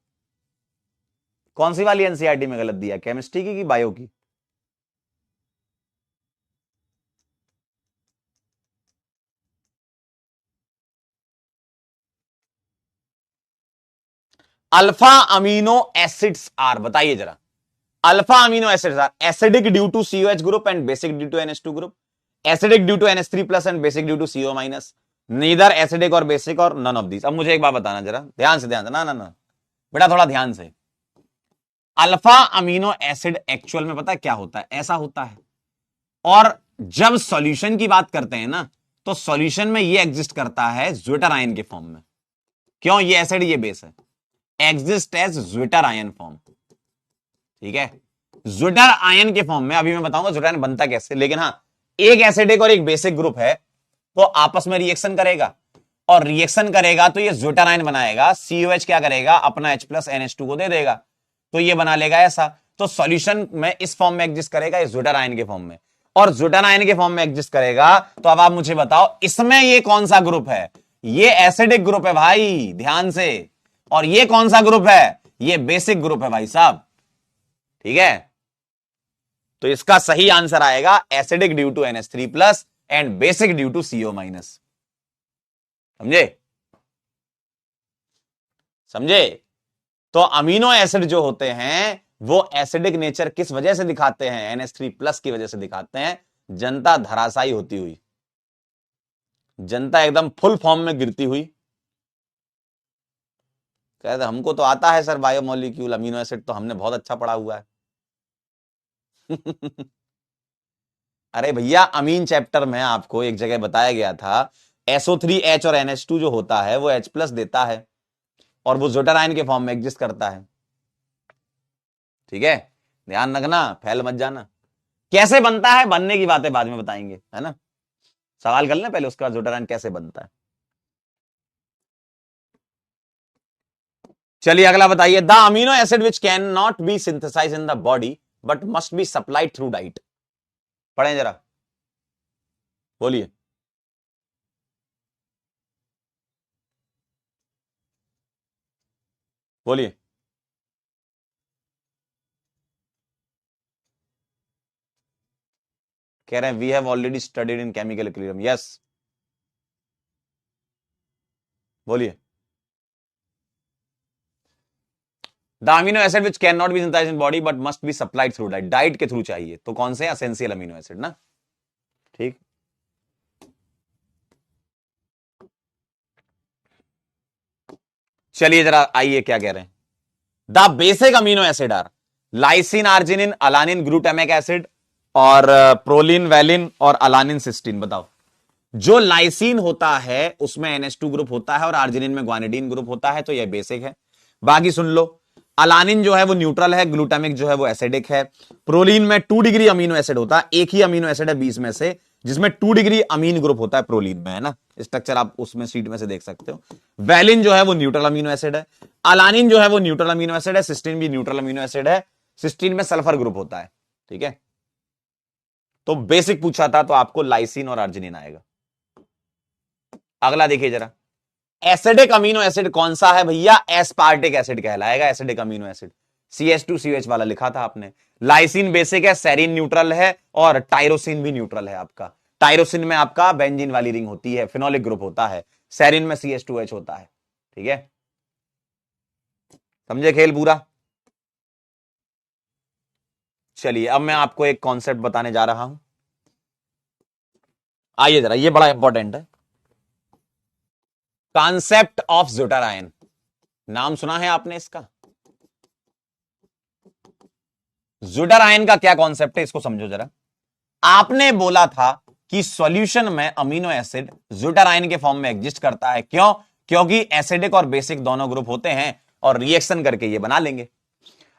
कौन सी वाली एनसीईआरटी में गलत दिया, केमिस्ट्री की कि बायो की? अल्फा अमीनो एसिड्स आर, बताइए जरा। Alpha amino acids are acidic due to COH group and basic due to NH2 group, acidic due to NH3 plus and basic due to CO minus, neither acidic और basic और none of these. अब मुझे एक बात बताना जरा, ध्यान से, ध्यान से, ना ना ना बेटा, थोड़ा ध्यान से। अल्फा अमीनो एसिड एक्चुअल में पता है क्या होता है? ऐसा होता है, और जब सॉल्यूशन की बात करते हैं ना, तो सॉल्यूशन में ये एग्जिस्ट करता है ज्विटर आयन के फॉर्म में। क्यों? ये एसिड ये बेस है, exist as zwitterion form. ठीक है, ज्विटर आयन के फॉर्म में। अभी मैं बताऊंगा ज्विटर आयन बनता कैसे, लेकिन हाँ, एक एसिडिक और एक बेसिक ग्रुप है तो आपस में रिएक्शन करेगा, और रिएक्शन करेगा तो ये ज्विटर आयन बनाएगा। COH क्या करेगा? अपना H प्लस NH2 को दे देगा, तो ये बना लेगा ऐसा। तो सॉल्यूशन में इस फॉर्म में एग्जिस्ट करेगा, इस ज्विटर आयन के फॉर्म में। और ज्यूटेरायन के फॉर्म में एग्जिस्ट करेगा। तो अब आप मुझे बताओ इसमें ये कौन सा ग्रुप है? ये एसिडिक ग्रुप है भाई, ध्यान से। और ये कौन सा ग्रुप है? ये बेसिक ग्रुप है भाई साहब, ठीक है। तो इसका सही आंसर आएगा acidic due to NH3 plus and basic due to CO minus. समझे? समझे? तो अमीनो एसिड जो होते हैं वो एसिडिक नेचर किस वजह से दिखाते हैं? NH3 प्लस की वजह से दिखाते हैं। जनता धराशायी होती हुई, जनता एकदम फुल फॉर्म में गिरती हुई। कहते हमको तो आता है सर बायोमोलिक्यूल, अमीनो एसिड तो हमने बहुत अच्छा पढ़ा हुआ है। अरे भैया अमीन चैप्टर में आपको एक जगह बताया गया था SO3H और NH2 जो होता है वो H प्लस देता है और वो ज्यूटेरायन के फॉर्म में एग्जिस्ट करता है, ठीक है। ध्यान रखना, फैल मत जाना। कैसे बनता है, बनने की बातें बाद में बताएंगे, है ना। सवाल कर लें पहले उसका, ज्यूटेरायन कैसे बनता है। चलिए अगला बताइए। The amino acid which can not be synthesise in the body but must be supplied through diet. पढ़ें जरा, बोलिए। बोलिए। कह रहे हैं we have already studied in chemical equilibrium. Yes, बोलिए। The amino acid which can not be synthesized in body but must be supplied through diet. Diet के थ्रू चाहिए, तो कौन से? एसेंशियल अमीनो एसिड ना, ठीक। चलिए जरा आइए क्या कह रहे हैं। The basic amino acid are lysine, arginine, alanine, glutamic acid और प्रोलिन, वैलिन और अलानिन, सिस्टीन। बताओ। जो लाइसिन होता है उसमें NH2 ग्रुप होता है और आर्जिनिन में ग्वानिडीन ग्रुप होता है, तो यह बेसिक है। बाकी सुन लो। अलानिन जो है वो न्यूट्रल है, ग्लूटामिक जो है वो एसिडिक है। प्रोलीन में 2 डिग्री अमीनो एसिड होता है, एक ही अमीनो एसिड है 20 में से जिसमें 2 डिग्री अमीन ग्रुप होता है प्रोलीन में, है ना। स्ट्रक्चर आप उसमें शीट में से देख सकते हो। वैलिन जो है वो न्यूट्रल अमीनो एसिड है। अलानिन जो है वो न्यूट्रल अमीनो एसिड है। सिस्टीन भी न्यूट्रल अमीनो एसिड है। सिस्टीन में सल्फर ग्रुप होता है, ठीक है। तो बेसिक पूछा था तो आपको लाइसिन और आर्जिनिन आएगा। अगला देखिए जरा। एसिडिक अमीनो एसिड कौन सा है भैया? एस्पार्टिक एसिड कहलाएगा एसिडिक अमीनो एसिड। CH2CH वाला लिखा था आपने। लाइसिन बेसिक है, सेरिन न्यूट्रल है और टायरोसिन भी न्यूट्रल है आपका। टायरोसिन में आपका बेंजीन वाली रिंग होती है, फिनोलिक ग्रुप होता है। सेरिन में CH2H होता है, ठीक है। समझे खेल पूरा? चलिए अब मैं आपको एक कॉन्सेप्ट बताने जा रहा हूं। आइए जरा, ये बड़ा इंपॉर्टेंट है। कॉन्सेप्ट ऑफ ज्यूटेरायन, नाम सुना है आपने इसका? ज्यूटेरायन का क्या कॉन्सेप्ट है, इसको समझो जरा। आपने बोला था कि सॉल्यूशन में अमीनो एसिड ज्यूटेरायन के फॉर्म में एग्जिस्ट करता है। क्यों? क्योंकि एसिडिक और बेसिक दोनों ग्रुप होते हैं और रिएक्शन करके ये बना लेंगे।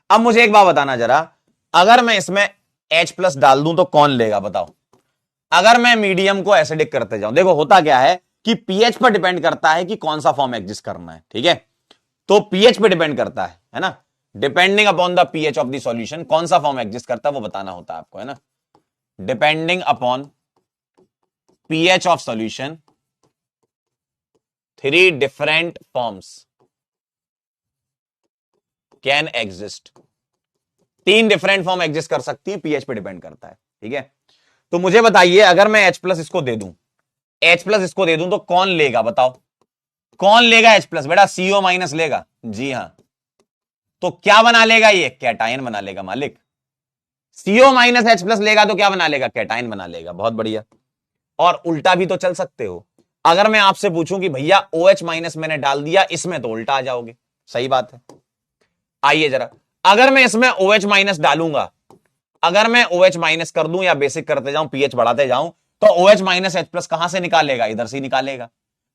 अब मुझे एक बात बताना जरा, अगर मैं इसमें H प्लस डाल दूं तो कौन लेगा? बताओ। अगर मैं मीडियम को एसिडिक करते जाऊं, देखो होता क्या है कि पीएच पर डिपेंड करता है कि कौन सा फॉर्म एग्जिस्ट करना है, ठीक है। तो पीएच पे डिपेंड करता है ना। Depending upon the pH of the solution कौन सा फॉर्म एग्जिस्ट करता है वो बताना होता है आपको, है ना। Depending upon pH of solution 3 different forms can exist. 3 different form exist कर सकती है, पीएच पे डिपेंड करता है, ठीक है। तो मुझे बताइए, अगर मैं H प्लस इसको दे दूं, H प्लस इसको दे दूं तो कौन लेगा? बताओ कौन लेगा H प्लस? बेटा CO माइनस लेगा, जी हां। तो क्या बना लेगा? ये कैटायन बना लेगा मालिक। CO माइनस H प्लस लेगा तो क्या बना लेगा? कैटायन बना लेगा। बहुत बढ़िया। और उल्टा भी तो चल सकते हो। अगर मैं आपसे पूछूं कि भैया OH माइनस मैंने डाल दिया इसमें, तो उल्टा आ जाओगे। सही बात है। आइए जरा, अगर मैं इसमें OH माइनस डालूंगा, अगर मैं OH माइनस कर दूं या बेसिक करते जाऊं, पीएच बढ़ाते जाऊं, तो OH माइनस H प्लस कहां से निकालेगा? इधर से निकालेगा।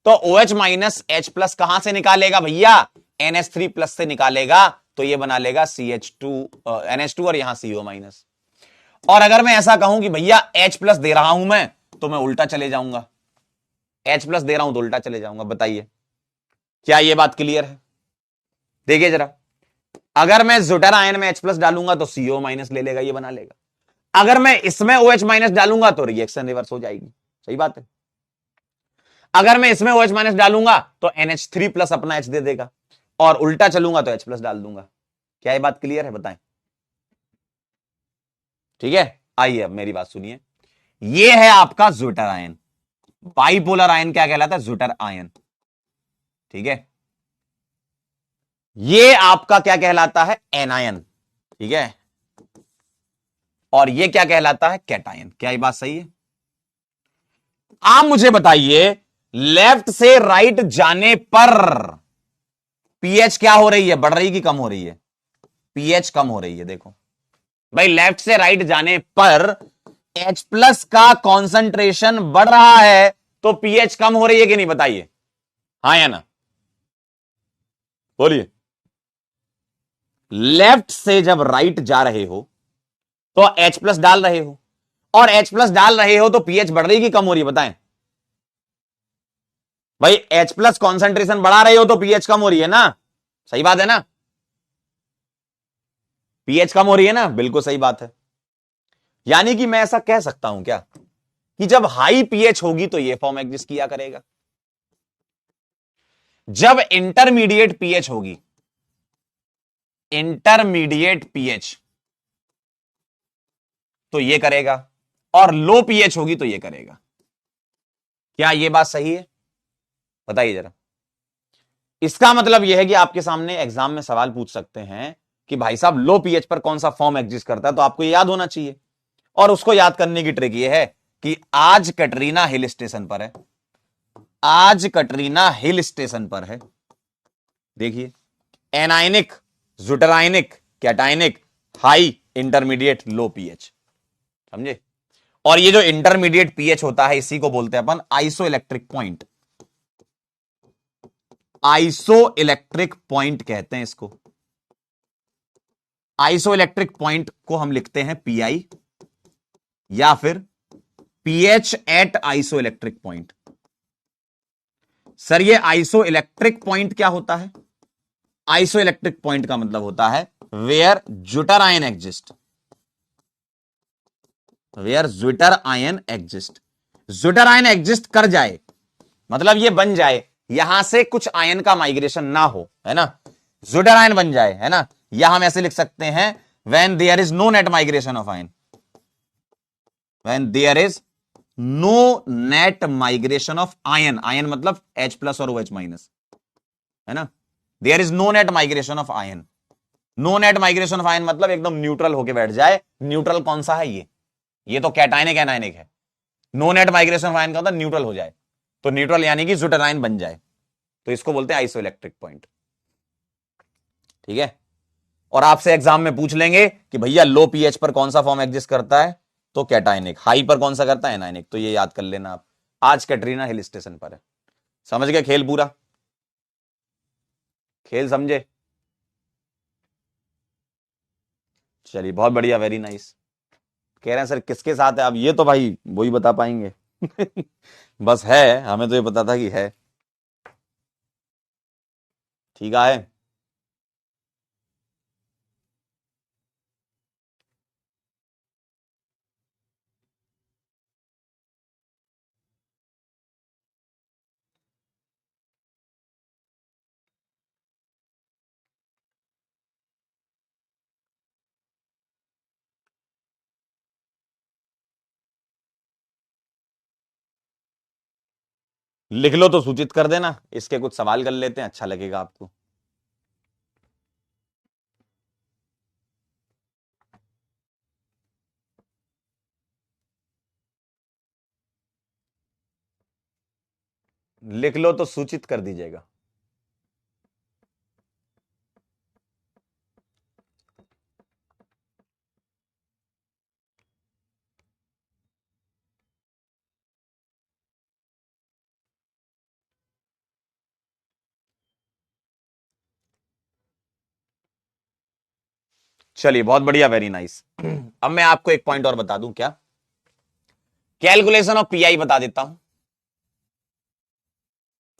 तो OH माइनस H प्लस कहां से निकालेगा भैया? NH3 प्लस से निकालेगा। तो ये बना लेगा NH2 और यहां CO माइनस। और अगर मैं ऐसा कहूं कि भैया H प्लस दे रहा हूं मैं, तो मैं उल्टा चले जाऊंगा। H प्लस दे रहा हूं तो उल्टा चले जाऊंगा। बताइए क्या ये बात क्लियर है? देखिए जरा, अगर मैं ज्यूटेरायन में H प्लस डालूंगा तो CO माइनस ले लेगा, ये बना लेगा। अगर मैं इसमें OH माइनस डालूंगा तो रिएक्शन रिवर्स हो जाएगी, सही बात है। अगर मैं इसमें OH माइनस डालूंगा तो NH3 प्लस अपना H दे देगा, और उल्टा चलूंगा तो H प्लस डाल दूंगा। क्या ये बात क्लियर है, बताएं। ठीक है, आइए अब मेरी बात सुनिए। ये है आपका ज्विटर आयन, बाइपोलर आयन क्या कहलाता है, ज्विटर आयन। ठीक है, ये आपका क्या कहलाता है, एनायन। ठीक है, और ये क्या कहलाता है, कैटायन। क्या ये बात सही है। आप मुझे बताइए, लेफ्ट से राइट जाने पर पीएच क्या हो रही है, बढ़ रही कि कम हो रही है, पीएच कम हो रही है। देखो भाई, लेफ्ट से राइट जाने पर H प्लस का कॉन्सेंट्रेशन बढ़ रहा है, तो पीएच कम हो रही है कि नहीं, बताइए, हाँ या ना, बोलिए। लेफ्ट से जब राइट जा रहे हो तो H प्लस डाल रहे हो, और H प्लस डाल रहे हो तो पीएच बढ़ रही कि कम हो रही है, बताएं भाई। H प्लस कॉन्सेंट्रेशन बढ़ा रहे हो तो पीएच कम हो रही है ना, सही बात है ना, पीएच कम हो रही है ना, बिल्कुल सही बात है। यानी कि मैं ऐसा कह सकता हूं क्या, कि जब हाई पीएच होगी तो ये फॉर्म एग्जिस्ट किया करेगा, जब इंटरमीडिएट पीएच होगी, इंटरमीडिएट पीएच, तो ये करेगा, और लो पीएच होगी तो ये करेगा। क्या ये बात सही है, बताइए जरा। इसका मतलब यह है कि आपके सामने एग्जाम में सवाल पूछ सकते हैं कि भाई साहब लो पीएच पर कौन सा फॉर्म एग्जिस्ट करता है, तो आपको ये याद होना चाहिए। और उसको याद करने की ट्रिक ये है कि आज कटरीना हिल स्टेशन पर है, आज कटरीना हिल स्टेशन पर है। देखिए, एनायनिक, ज्विटरायनिक, कैटायनिक, हाई, इंटरमीडिएट, लो पीएच, समझे। और ये जो इंटरमीडिएट पीएच होता है, इसी को बोलते हैं अपन isoelectric point, isoelectric point कहते हैं इसको। आइसो इलेक्ट्रिक पॉइंट को हम लिखते हैं पीआई, या फिर pH at isoelectric point. Sir ये आइसो इलेक्ट्रिक पॉइंट क्या होता है, आइसो इलेक्ट्रिक पॉइंट का मतलब होता है where zwitterion exist, where zwitterion exist. Zwitterion exist कर जाए, मतलब ये बन जाए, यहां से कुछ आयन का माइग्रेशन ना हो, है ना, ज्विटर आयन बन जाए, है ना। या हम ऐसे लिख सकते हैं, when there is no net migration of ion, when there is no net migration of ion, ion मतलब H प्लस और OH माइनस, है ना। There is no net migration of ion, no net migration of ion मतलब एकदम neutral होके बैठ जाए। Neutral कौन सा है, ये तो कैटायनिक एनायनिक है। No net migration of ion का मतलब न्यूट्रल हो जाए, तो न्यूट्रल यानी कि ज्विटर आयन बन जाए, तो इसको बोलते हैं आइसो इलेक्ट्रिक पॉइंट। ठीक है, और आपसे एग्जाम में पूछ लेंगे कि भैया लो पीएच पर कौन सा फॉर्म एग्जिस्ट करता है, तो कैटायनिक, हाई पर कौन सा करता है, एनायनिक। तो ये याद कर लेना आप, आज कैटरीना हिल स्टेशन पर है। समझ गए खेल पूरा, खेल समझे। चलिए बहुत बढ़िया, वेरी नाइस। कह रहे हैं सर किसके साथ है, अब ये तो भाई वही बता पाएंगे। बस है, हमें तो ये पता था कि है। ठीक है, लिख लो तो सूचित कर देना, इसके कुछ सवाल कर लेते हैं, अच्छा लगेगा आपको। लिख लो तो सूचित कर दीजिएगा। चलिए बहुत बढ़िया, वेरी नाइस। अब मैं आपको एक पॉइंट और बता दूं, क्या, कैलकुलेशन ऑफ पीआई बता देता हूं।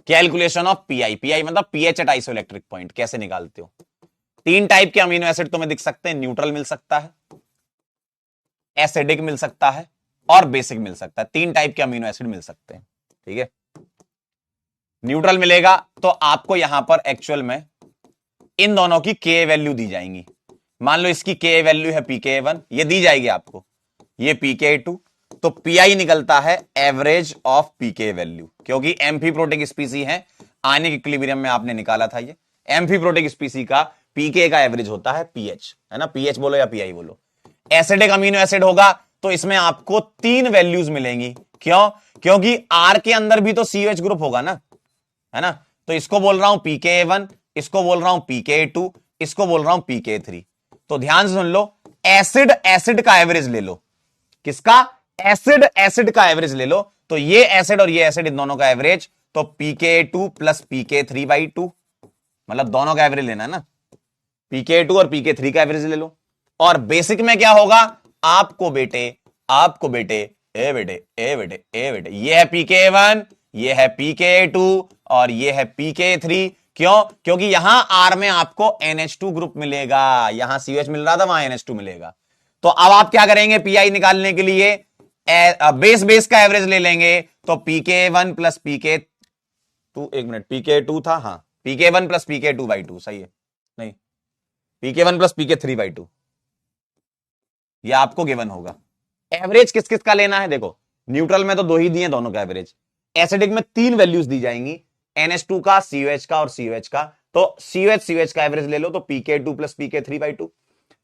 कैलकुलेशन ऑफ पीआई, पीआई मतलब पीएच एट आइसोइलेक्ट्रिक पॉइंट, कैसे निकालते हो। तीन टाइप के अमीनो एसिड तुम्हें दिख सकते हैं, न्यूट्रल मिल सकता है, एसिडिक मिल सकता है और बेसिक मिल सकता है। 3 टाइप के अमीनो एसिड मिल सकते हैं, ठीक है। न्यूट्रल मिलेगा तो आपको यहां पर एक्चुअल में इन दोनों की के वैल्यू दी जाएंगी। मान लो इसकी के वैल्यू है pKa1, ये दी जाएगी आपको, ये pKa2, तो पीआई निकलता है एवरेज ऑफ पीके वैल्यू, क्योंकि एम्फीप्रोटिक स्पीसी है, आयनिक इक्विलिब्रियम में आपने निकाला था ये। एम्फीप्रोटिक स्पीसी का पीके का एवरेज होता है पीएच, है ना, पीएच बोलो या पीआई बोलो। एसिडिक अमीनो एसिड होगा तो इसमें आपको 3 वैल्यूज मिलेंगी। क्यों? क्योंकि आर के अंदर भी तो सीओएच ग्रुप होगा ना, है ना। तो इसको बोल रहा हूं pKa1, इसको बोल रहा हूं pKa2, इसको बोल रहा हूं pKa3। तो ध्यान से सुन लो, एसिड एसिड का एवरेज ले लो। किसका? एसिड एसिड का एवरेज ले लो। तो ये एसिड और ये एसिड, इन दोनों का एवरेज, तो pKa2 प्लस pK3/2, मतलब दोनों का एवरेज लेना है ना, pKa2 और pK3 का एवरेज ले लो। और बेसिक में क्या होगा? आपको बेटे ए बेटे ये है pKa1, ये है pKa2 और ये है pK3। क्यों? क्योंकि यहां R में आपको NH2 ग्रुप मिलेगा, यहां CH मिल रहा था, वहां NH2 मिलेगा। तो अब आप क्या करेंगे? पीआई निकालने के लिए बेस बेस का एवरेज ले लेंगे। तो pK1 प्लस pK2, एक मिनट, pK2 था, हाँ, pK1 प्लस pK2/2 सही है, नहीं, pK1 प्लस pK3/2, यह आपको गिवन होगा। एवरेज किस किस का लेना है? देखो, न्यूट्रल में तो 2 ही दिए दोनों का एवरेज, एसिडिक में 3 वैल्यूज दी जाएंगी, NH2 का, COH का और COH का। तो COH का एवरेज ले लो, तो pK2 प्लस pK3/2।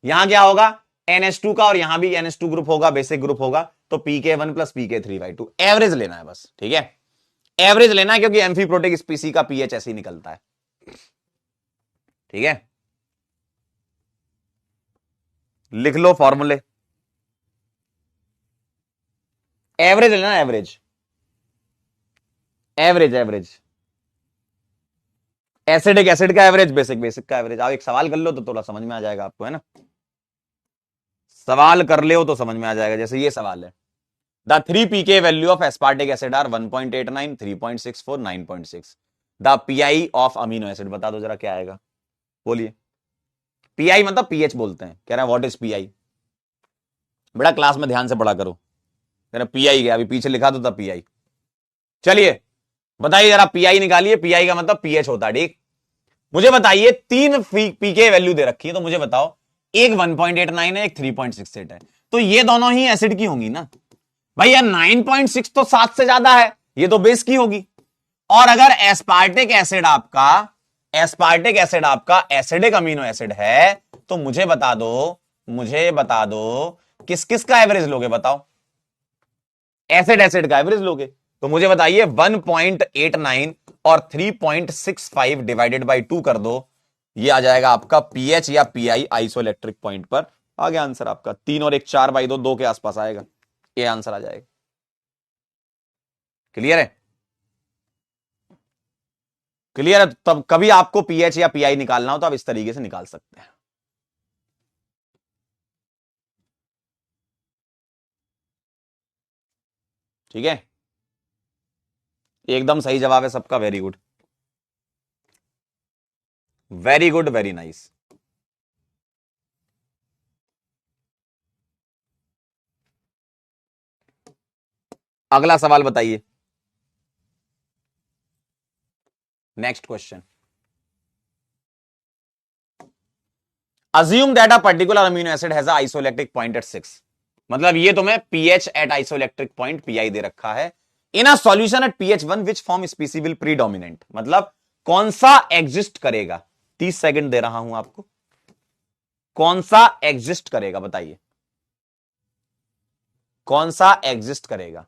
यहां क्या होगा? NH2 का, और यहां भी NH2 ग्रुप होगा, बेसिक ग्रुप होगा, तो pK1 प्लस pK3/2। एवरेज लेना है बस, ठीक है, एवरेज लेना है, क्योंकि एम्फीप्रोटिक स्पीसी का पीएच ऐसे ही निकलता है, ठीक है। लिख लो फॉर्मूले, एवरेज लेना, average average average acidic acid का एवरेज, बेसिक बेसिक का एवरेज। आप एक सवाल कर लो तो थोड़ा समझ में आ जाएगा आपको, है ना, सवाल कर ले तो समझ में आ जाएगा। जैसे ये सवाल है, the 3 pK value of aspartic acid are 1.89, 3.64, 9.6। The PI of amino acid, बता दो जरा क्या आएगा, बोलिए। पीआई मतलब पीएच बोलते हैं। कह रहा है व्हाट इज पीआई। बड़ा क्लास में ध्यान से पढ़ा करो। कह रहा पीआई क्या, अभी पीछे लिखा तो था पीआई। चलिए बताइए जरा, पीआई निकालिए। पीआई का मतलब पीएच होता है, ठीक। मुझे बताइए, 3 पीके वैल्यू दे रखी है, तो मुझे बताओ, एक 1.89 है, एक 3.68 है, तो ये दोनों ही एसिड की होंगी ना भैया। 9.6 तो 7 से ज्यादा है, ये तो बेस की होगी। और अगर एस्पार्टिक एसिड आपका एसिडिक अमीनो एसिड है, तो मुझे बता दो किस किस का एवरेज लोगे, बताओ। एसिड एसिड का एवरेज लोगे, तो मुझे बताइए 1.89 और 3.65 डिवाइडेड बाई 2 कर दो, ये आ जाएगा आपका पीएच या पीआई आइसोइलेक्ट्रिक पॉइंट पर। आ गया आंसर आपका। 3 और 1 4/2, 2 के आसपास आएगा, ये आंसर आ जाएगा। क्लियर है? क्लियर है? तब कभी आपको पीएच या पीआई निकालना हो तो आप इस तरीके से निकाल सकते हैं। ठीक है, एकदम सही जवाब है सबका। Very good, very good, very nice. अगला सवाल बताइए, next question. Assume that a particular amino acid has a isoelectric point at 6। मतलब ये तुम्हें pH at isoelectric point pI दे रखा है। In a solution at pH 1 which form species will predominant, मतलब कौन सा एग्जिस्ट करेगा। 30 सेकंड दे रहा हूं आपको, कौन सा एग्जिस्ट करेगा, बताइए कौन सा एग्जिस्ट करेगा।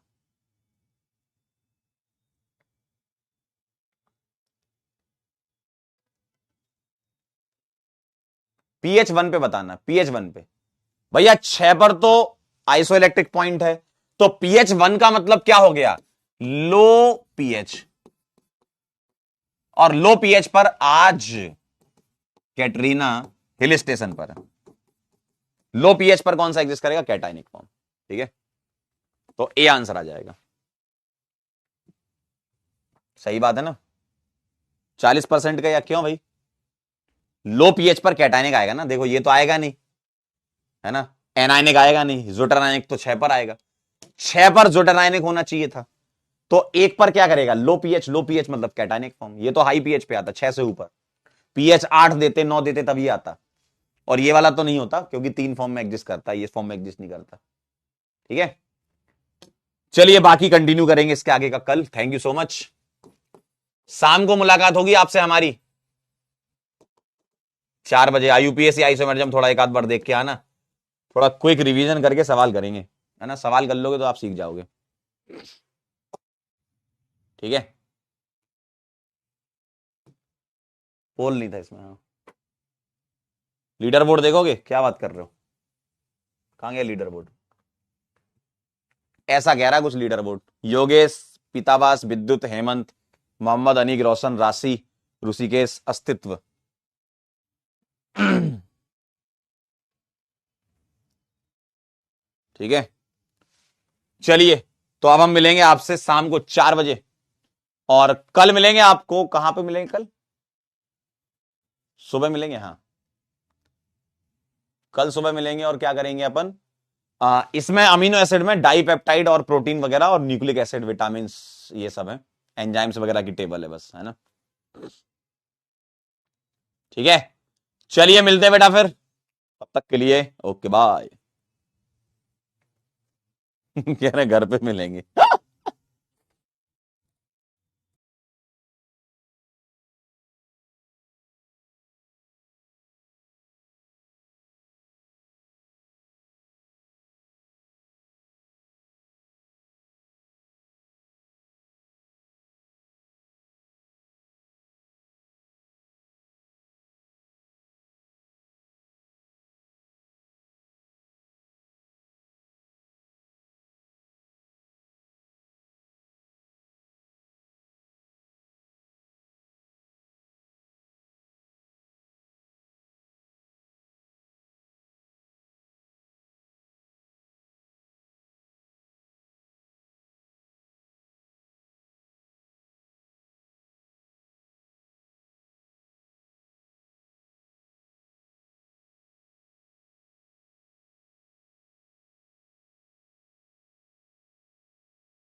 pH 1 पे बताना, pH 1 पे। भैया 6 पर तो आइसोइलेक्ट्रिक पॉइंट है, तो pH 1 का मतलब क्या हो गया? लो pH। और लो pH पर आज कैटरीना हिल स्टेशन पर लो pH पर कौन सा एग्जिस्ट करेगा? कैटाइनिक फॉर्म, ठीक है। तो ए आंसर आ जाएगा। सही बात है ना, 40% का। या क्यों भाई? लो pH पर कैटाइनिक आएगा ना, देखो ये तो आएगा नहीं, है ना। एनायनिक आएगा नहीं, ज्यूटरनायनिक तो 6 पर आएगा, 6 पर ज्यूटरनायनिक होना चाहिए था। तो 1 पर क्या करेगा, लो पीएच मतलब कैटायनिक फॉर्म, ये तो हाई पीएच पे आता 6 से ऊपर, पीएच 8 देते 9 देते तब ये आता, और ये वाला तो नहीं होता क्योंकि 3 फॉर्म में एग्जिस्ट करता है, ये फॉर्म में एग्जिस्ट नहीं करता। ठीक है, चलिए बाकी कंटिन्यू करेंगे इसके आगे का कल। Thank you so much. शाम को मुलाकात होगी आपसे हमारी 4 बजे, यूपीएससी आइसोमेरिज्म थोड़ा एक आध बार देख के आना, थोड़ा क्विक रिवीजन करके सवाल करेंगे, है ना, सवाल कर लोगे तो आप सीख जाओगे। ठीक है, पोल नहीं था इसमें। हाँ, लीडर बोर्ड देखोगे, क्या बात कर रहे हो, कहां गया लीडर बोर्ड, ऐसा कह रहा है कुछ लीडर बोर्ड, योगेश, पीतावास, विद्युत, हेमंत, मोहम्मद अनीक, रोशन, राशि, ऋषिकेश, अस्तित्व। ठीक है, चलिए तो अब हम मिलेंगे आपसे शाम को 4 बजे, और कल मिलेंगे आपको, कहां पे मिलेंगे कल, सुबह मिलेंगे। हाँ, कल सुबह मिलेंगे, और क्या करेंगे अपन, इसमें अमीनो एसिड में डाइपेप्टाइड और प्रोटीन वगैरह, और न्यूक्लिक एसिड, विटामिन, ये सब है, एंजाइम्स वगैरह की टेबल है बस, है ना। ठीक है, चलिए मिलते हैं बेटा फिर, तब तक के लिए ओके बाय। कह रहे घर पे मिलेंगे।